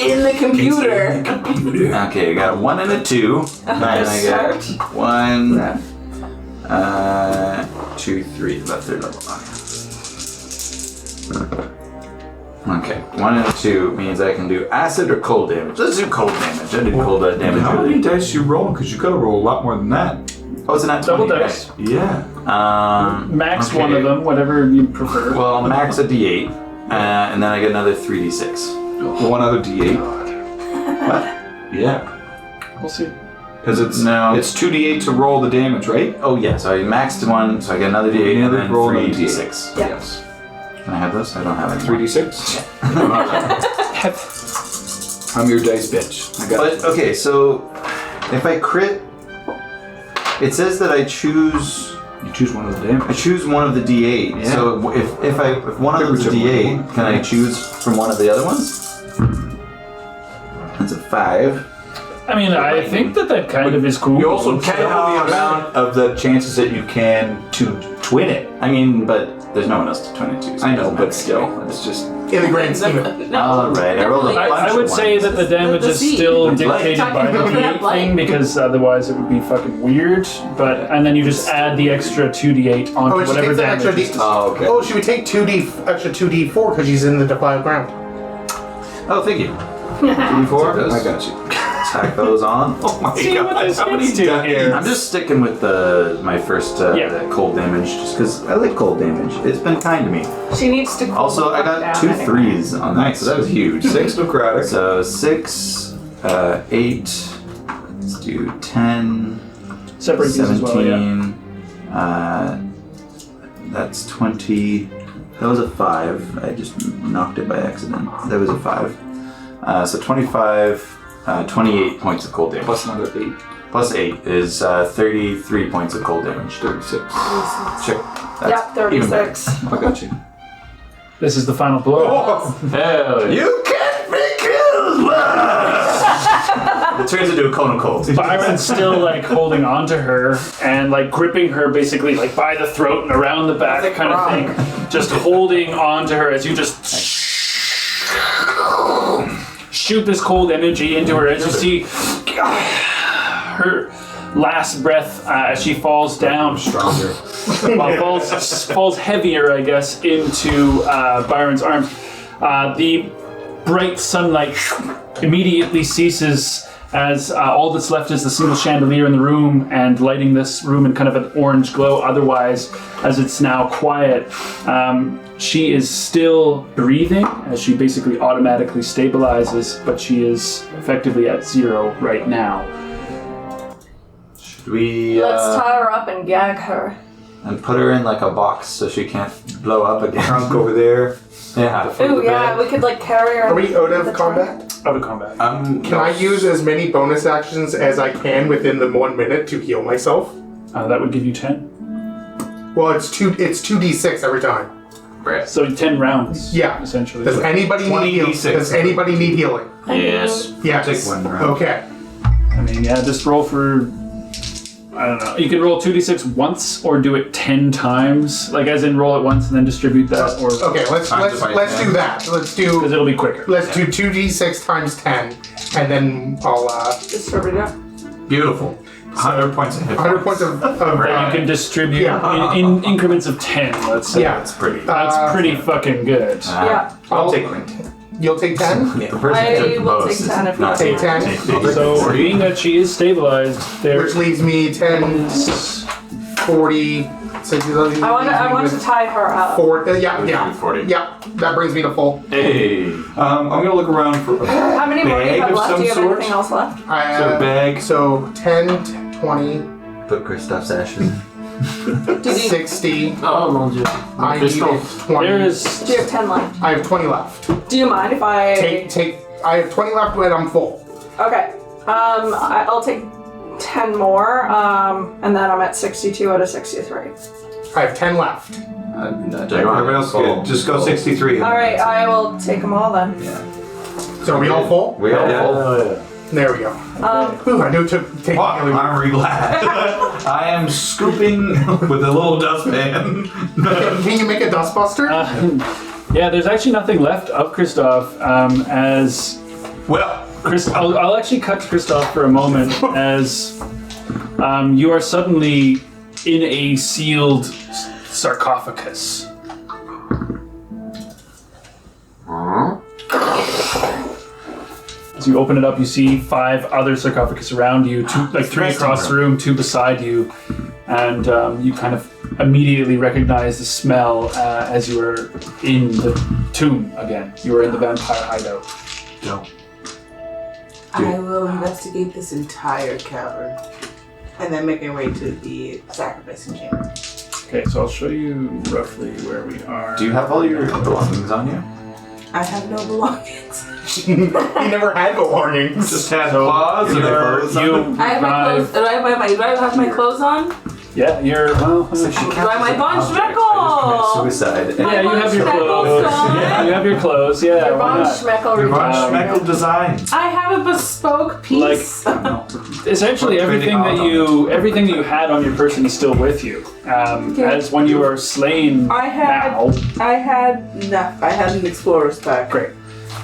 S4: in the computer.
S5: Okay, I got a 1 and a 2. And I got 1, 2, 3. About third level. Okay. Okay, 1 and 2 means I can do acid or cold damage. Let's do cold damage. I did cold damage.
S6: How many dice you roll? Because you gotta roll a lot more than that.
S5: Oh, it's not
S1: Double
S5: 20,
S1: dice.
S5: right?
S6: Yeah.
S1: Max
S5: okay.
S1: one of them, whatever you prefer.
S5: Well, max a D8, and then I get another 3d6.
S6: One other D8.
S5: What?
S6: Yeah.
S1: We'll see.
S6: Because it's
S5: No.
S6: it's 2d8 to roll the damage, right?
S5: Oh yeah, so I maxed one, so I get another D8 and
S6: Another
S5: then
S6: roll another
S5: 3d6.
S2: Yeah.
S6: Yes.
S5: Can I have this? I don't have it.
S6: 3d6. I'm your dice bitch. I got it.
S5: But okay, so if I crit, it says that I choose.
S6: You choose one of the
S5: I
S6: damage.
S5: choose one of the D8.
S6: Yeah.
S5: So if one of them's a
S6: Whichever one.
S5: D8, can I choose from one of the other ones? That's a 5.
S1: I mean, I think that kind of is cool.
S6: You also count the amount of the chances that you can to twin it.
S5: I mean, but there's no one else to twin it to. So
S6: I
S5: it
S6: know,
S5: doesn't
S6: but
S5: matter.
S6: still, it's just.
S3: In the grand scheme of it.
S5: All right, I rolled a bunch
S1: I
S5: of
S1: would say
S5: ones.
S1: that the damage
S4: The
S1: is
S4: seed.
S1: still
S5: It's light.
S1: dictated by the
S4: Talking about
S1: D8
S4: light.
S1: thing, because otherwise it would be fucking weird. But and then you just add the extra 2d8 onto
S3: Oh, she
S1: whatever
S3: takes the extra
S1: damage.
S3: D.
S6: Oh, okay.
S3: Oh, she would take extra 2d4 because she's in the defiled ground.
S5: Oh, thank you.
S6: 4?
S5: Those.
S6: I got you.
S5: Tack those on.
S6: Oh my
S1: See what this
S6: how many
S1: gets to
S6: dice?
S1: here.
S5: I'm just sticking with my first
S1: Yeah.
S5: cold damage, just because I like cold damage. It's been kind to me.
S2: She needs to cool
S5: Also,
S2: the
S5: I
S2: fuck
S5: got
S2: down
S5: 2
S2: anyway.
S5: 3s on that, so that was huge.
S6: 6 necrotic.
S5: So 6, 8. Let's do 10.
S1: Separate these as well, yeah.
S5: 17. That's 20. That was a 5. I just knocked it by accident. That was a 5. So 25, 28 points of cold damage.
S6: Plus another 8.
S5: Plus 8 is 33 points of cold damage.
S6: 36.
S5: Sure.
S2: Yep,
S5: even better.
S2: 36.
S6: I got you.
S1: This is the final blow.
S8: Hell yeah.
S5: You can't be killed! It turns into a cone of cold.
S1: Byron's still like holding on to her and like gripping her basically like by the throat and around the back kind of thing. Just holding on to her as you just shoot this cold energy into her as you see her last breath as she falls down.
S6: Stronger.
S1: Well, falls heavier, I guess, into Byron's arms. The bright sunlight immediately ceases as all that's left is the single chandelier in the room and lighting this room in kind of an orange glow. Otherwise, as it's now quiet, she is still breathing as she basically automatically stabilizes, but she is effectively at 0 right now.
S5: Should we
S2: Let's tie her up and gag her.
S5: and put her in like a box so she can't blow up again?
S6: Trunk over there.
S5: Yeah.
S2: Ooh, yeah, we could like carry her.
S3: Are we out
S2: the
S3: of combat?
S1: Out of combat.
S3: Can I use as many bonus actions as I can within the 1 minute to heal myself?
S1: That would give you 10.
S3: Well, it's 2d6 every time.
S1: So 10 rounds.
S3: Yeah.
S1: Essentially.
S3: Does anybody need healing?
S6: 20d6.
S3: Does anybody need healing?
S8: Yes.
S3: Yes.
S6: Take 1 round.
S3: Okay.
S1: I mean, yeah, just roll for. I don't know. You can roll 2d6 once or do it 10 times. Like, as in roll it once and then distribute that, or.
S3: Okay, let's do that. Let's do
S1: Because it'll be quicker.
S3: let's do 2d6 times 10, and then I'll
S2: Distribute it.
S6: Beautiful. 100 points of hit
S3: 100 points of
S1: That you can distribute
S3: Yeah.
S1: in increments of 10, let's say.
S3: yeah.
S5: That's pretty.
S1: That's pretty fucking good.
S2: Yeah.
S6: I'll take 10.
S3: You'll take 10.
S5: The person
S2: I
S5: who took the
S2: will
S5: most
S2: take
S5: is
S2: 10 if
S5: not
S2: you
S3: Take 10.
S1: So, being that she is stabilized, there
S3: Which leaves me 10, 40, 60,
S2: I want to tie her up.
S3: yeah.
S8: 40.
S3: Yeah, that brings me to full.
S8: Hey.
S6: I'm gonna look around for a
S2: How many more do you
S6: bag
S2: have
S6: of
S2: left?
S6: some
S2: Do you have
S6: sort.
S2: anything else left?
S6: So bag.
S3: So 10, 20,
S5: Put Kristoff's ashes in.
S3: 60.
S8: Oh mon dieu.
S3: I need 20.
S1: there is.
S2: Do you have 10 left?
S3: I have 20 left.
S2: Do you mind if I...
S3: I have 20 left when I'm full.
S2: Okay. I'll take 10 more, and then I'm at 62 out of 63.
S3: I have 10 left.
S6: Everybody else good. Just go 63.
S2: Alright, I will take them all then.
S3: So are we all full?
S5: We all
S8: Yeah.
S3: There we go. Ooh, I knew it took take
S6: I'm really glad. I am scooping with a little dustpan.
S3: Can you make a dustbuster?
S1: Yeah, there's actually nothing left of Kristoff as.
S6: Well,
S1: I'll actually cut to Kristoff for a moment as you are suddenly in a sealed sarcophagus. So you open it up, you see 5 other sarcophagus around you, 2, like 3 across the room, 2 beside you, and you kind of immediately recognize the smell as you were in the tomb again. You were in the vampire hideout.
S4: I will investigate this entire cavern and then make my way to the sacrificing chamber.
S1: Okay, so I'll show you roughly where we are.
S5: Do you have all your belongings on you?
S4: I have no belongings.
S3: He never had belongings.
S5: Just had claws and clothes on.
S4: I have my clothes. Do I have my clothes on?
S1: Yeah, you're well.
S4: Do I have my von Schmeckle?
S5: Suicide.
S1: Yeah, you have your clothes. Yeah, you have your clothes. Yeah,
S2: Your
S1: why
S2: Von
S1: not?
S2: Schmeckle
S6: Your Von
S2: return.
S6: Schmeckle designs.
S4: I have a bespoke piece.
S1: Essentially, everything that you had on your person is still with you. As when you are slain
S4: I had an explorer's pack.
S1: Great.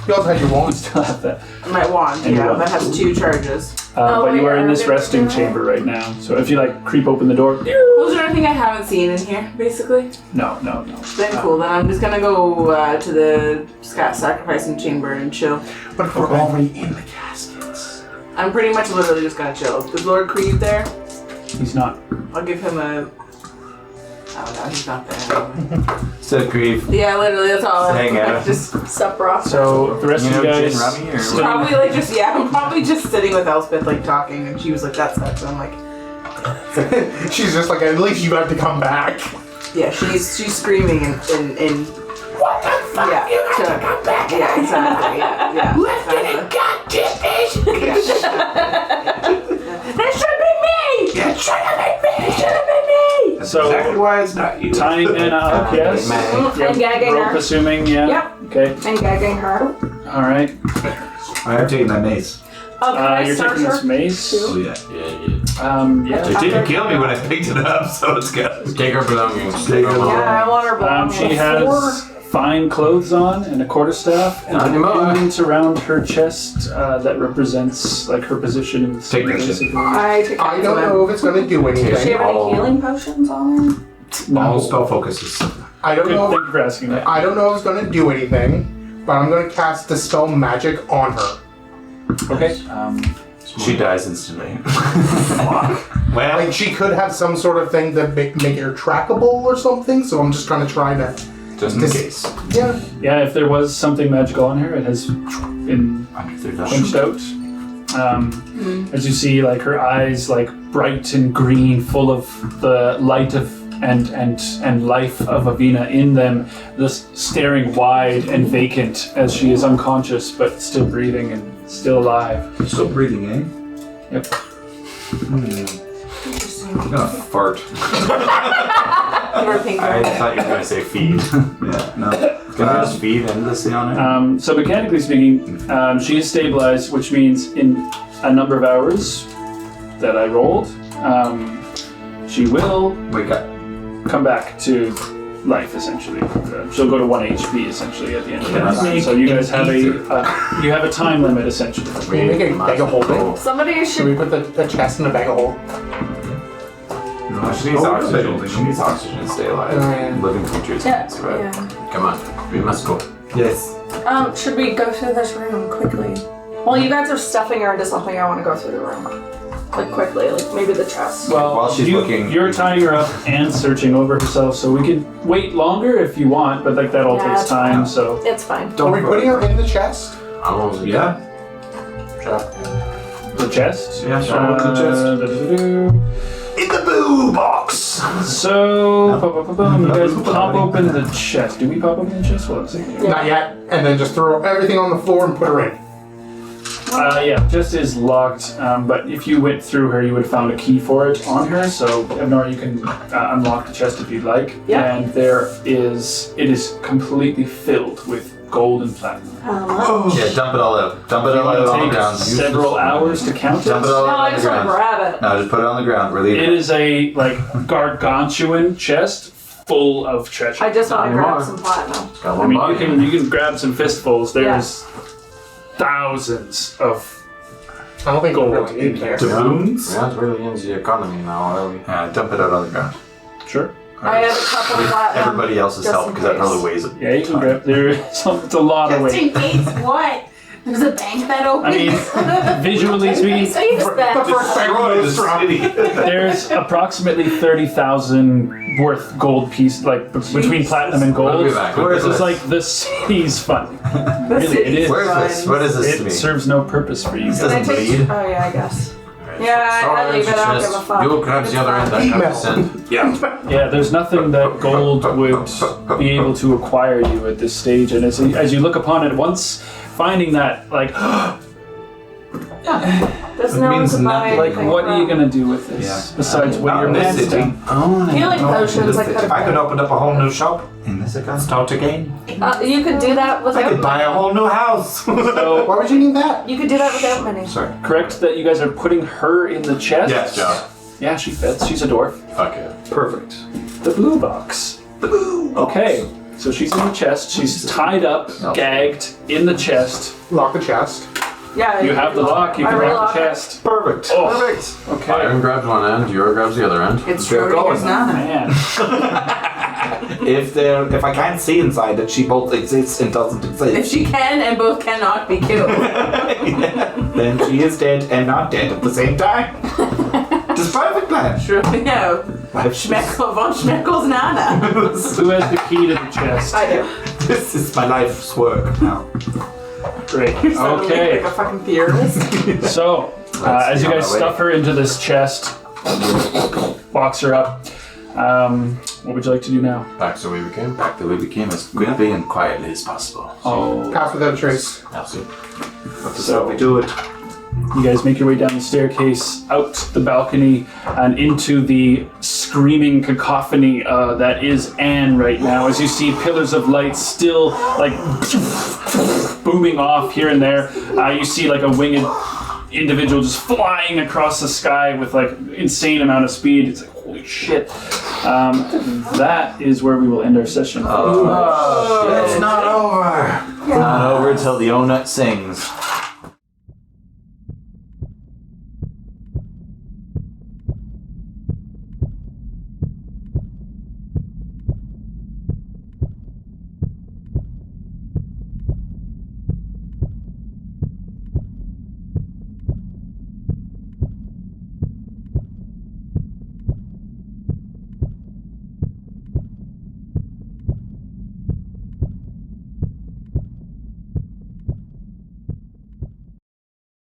S3: You also had your wand.
S1: Still have that.
S4: My wand,
S1: And your
S4: that
S1: wand.
S4: has 2 charges.
S1: But you are in this
S2: yeah.
S1: resting chamber right now. So if you creep open the door,
S4: Was there anything I haven't seen in here, basically?
S1: no.
S4: Then cool, then I'm just gonna go to the sacrificing chamber and chill.
S3: But if we're already in the caskets.
S4: I'm pretty much literally just gonna chill. Is Lord Creed there?
S1: He's not.
S4: I'll give him a... Oh no, he's not there.
S5: So grief.
S4: Yeah, literally, that's all.
S5: Hang out.
S4: Just
S2: Sup, bro.
S1: So the rest of you guys.
S5: Gin rummy or
S1: still-
S4: probably I'm probably just sitting with Elspeth talking, and she was like, "That sucks." And I'm like,
S3: She's just like, at least you got to come back.
S4: yeah, she's screaming and what the fuck? Yeah, you got to come back. Yeah, exactly. Yeah. Let's get it, goddamn bitch. That should be me. It should have been me. It should have been me.
S1: So
S5: exactly why it's not you.
S1: tying Anna up, yes.
S2: And gagging
S1: Rope
S2: her.
S1: assuming, yeah.
S2: Yep.
S1: Okay.
S2: And gagging her.
S1: All right.
S5: I have taken my mace.
S2: Oh, can I
S1: You're
S2: start
S1: taking this
S2: her?
S1: mace.
S5: Oh yeah.
S1: Yeah.
S5: It didn't kill me when I picked it up, so it's good.
S8: Take her belongings.
S5: Take her
S2: Yeah, I want her belongings.
S1: She has fine clothes on and a quarterstaff and
S8: Not
S1: a
S8: anymore.
S1: pendant around her chest that represents her position in the
S5: Take that shit.
S1: basically.
S3: I don't know if it's going to do
S2: Does she
S3: anything.
S2: have any healing potions on her?
S5: All
S1: No.
S5: spell focuses.
S3: I don't
S1: Good,
S3: know.
S1: thank you for asking that.
S3: I don't know if it's going to do anything, but I'm going to cast Dispel Magic on her.
S1: Okay.
S5: She dies instantly. Well,
S3: Like, she could have some sort of thing that make her trackable or something, so I'm just trying to
S5: just in case.
S3: Yeah.
S1: Yeah, if there was something magical on her, it has been quenched out. As you see, her eyes, bright and green, full of the light of and life of Avina in them, just staring wide and vacant as she is unconscious but still breathing and still alive.
S6: Still breathing, eh?
S1: Yep.
S5: I'm gonna fart. I thought you were gonna say feed. Yeah, no. Can I just feed into the Siona?
S1: So mechanically speaking, she is stabilized, which means in a number of hours that I rolled, she will
S5: Wake up.
S1: come back to life essentially. She'll go to 1 HP essentially at the end of
S5: Can I
S1: that.
S5: make
S1: So you guys
S5: an
S1: have you have a time limit essentially.
S3: Can you make a bag of holding?
S2: Somebody
S3: Should we
S2: should.
S3: put the chest in a bag of hold?
S5: No, she needs oxygen. She needs oxygen to stay alive.
S3: Yeah.
S5: Living creatures
S2: Yeah.
S5: can't survive.
S2: Yeah.
S8: Come on, we must go.
S5: Yes.
S2: Should we go through this room quickly? While you guys are stuffing her into something, I want to go through the room. Quickly, maybe the chest.
S1: Well,
S5: While she's looking-
S1: you're tying her up and searching over herself, so we could wait longer if you want, but that all
S2: Yeah,
S1: takes
S2: it's
S1: time.
S2: fine.
S1: So
S2: It's fine.
S3: Are we putting her in the chest?
S8: Allons-y.
S5: Yeah.
S1: the chest.
S5: Yeah, sure. Open the chest.
S1: Da-da-da-da.
S5: In the boo box.
S1: So, you guys pop open the chest. Do we pop open the chest? Hold on a second.
S3: Not yet. And then just throw everything on the floor and put her in.
S1: Yeah, chest is locked, but if you went through her, you would have found a key for it on her. So, Evnor, you can unlock the chest if you'd like.
S2: Yeah.
S1: And it is completely filled with gold and platinum.
S5: Yeah, dump it all out. Dump it all out on the
S1: Take
S5: ground.
S1: several hours to count it.
S5: Dump it all
S2: No,
S5: out
S2: I
S5: on the
S2: just want to
S5: ground.
S2: grab it.
S5: No, just put it on the ground. We're leaving.
S1: It is a gargantuan chest full of treasure.
S2: I just want to grab
S8: anymore.
S2: some platinum.
S8: Got
S1: I
S8: one
S1: mean,
S8: body.
S1: you can grab some fistfuls. There's thousands of
S3: I don't think
S1: gold
S3: we're really
S1: in there.
S5: Doubloons?
S8: We're not really in the economy now, are we?
S5: Dump it out on the ground.
S1: Sure.
S2: I have a couple
S5: With
S2: platinum.
S5: everybody else's
S2: just
S5: help,
S2: in
S5: because that
S2: case.
S5: probably weighs it.
S1: Yeah, you can grab. It's a lot of weight.
S7: case what?
S2: There's a bank that opens.
S1: I mean, visually speaking,
S2: Safest bet.
S3: The first time we go strong.
S1: there's approximately 30,000 worth gold piece, like between platinum and gold.
S8: We'll be back.
S1: Whereas it's like the city's fun. Really, it is.
S5: Where's this? What is this to
S1: It
S5: me?
S1: serves no purpose for you.
S5: This
S2: Can I
S5: doesn't
S2: take?
S5: bleed.
S2: Oh yeah, I guess. Yeah, I leave it. I don't give a fuck.
S8: You grab the other end, I grab this end.
S1: Yeah, there's nothing that gold would be able to acquire you at this stage, and as you look upon it, once finding that, like,
S2: There's
S5: It
S2: no one
S5: means
S2: to buy
S5: nothing.
S1: like,
S2: anything
S1: what are you
S2: from.
S1: gonna do with this
S5: Yeah.
S1: besides what your
S5: Not in
S1: man's
S5: this city.
S1: done?
S2: Healing potions. I could.
S12: I could open up a whole new shop.
S5: In this account?
S12: Start again.
S2: You could do that
S12: I
S2: without.
S12: could buy a whole new house.
S1: So,
S3: Why would you need that?
S2: You could do that without money.
S12: Sorry.
S1: correct that you guys are putting her in the chest?
S12: Yes.
S8: Yeah.
S1: Yeah, she fits. She's a dwarf.
S8: Fuck it.
S6: Perfect.
S1: The blue box. The blue. Okay, so she's in the chest. She's tied up, gagged in the chest.
S3: Lock the chest.
S2: Yeah.
S1: You have the lock. You
S2: I
S1: can lock
S2: relock
S1: the
S2: it.
S1: chest.
S12: Perfect.
S1: Oh.
S12: Perfect.
S1: Okay.
S8: Iron grabs one end, Euro grabs the other end.
S4: It's
S12: They're
S4: Schrodinger's
S12: going.
S4: Nana.
S1: Man.
S12: If I can't see inside that she both exists and doesn't
S4: If
S12: exist,
S4: she can and both cannot be killed.
S12: then she is dead and not dead at the same time. Just perfect plan.
S4: Sure, no. Schmeckel von Schmeckel's Nana.
S1: Who has the key to the chest?
S2: I do.
S12: This is my life's work now.
S1: Great.
S4: Suddenly
S1: Okay.
S4: like a fucking theorist.
S1: So, as you guys stuff her into this chest, box her up, what would you like to do now?
S8: Back to the way we came.
S5: Back the way we came as quickly and quietly as possible.
S1: Oh,
S3: Pass without a trace.
S8: Merci.
S12: That's how we do it.
S1: you guys make your way down the staircase, out the balcony, and into the screaming cacophony that is Anne right now. As you see pillars of light still like booming off here and there, you see like a winged individual just flying across the sky with like insane amount of speed. It's like holy shit. That is where we will end our session.
S5: It's not over. Not over till the Onut sings.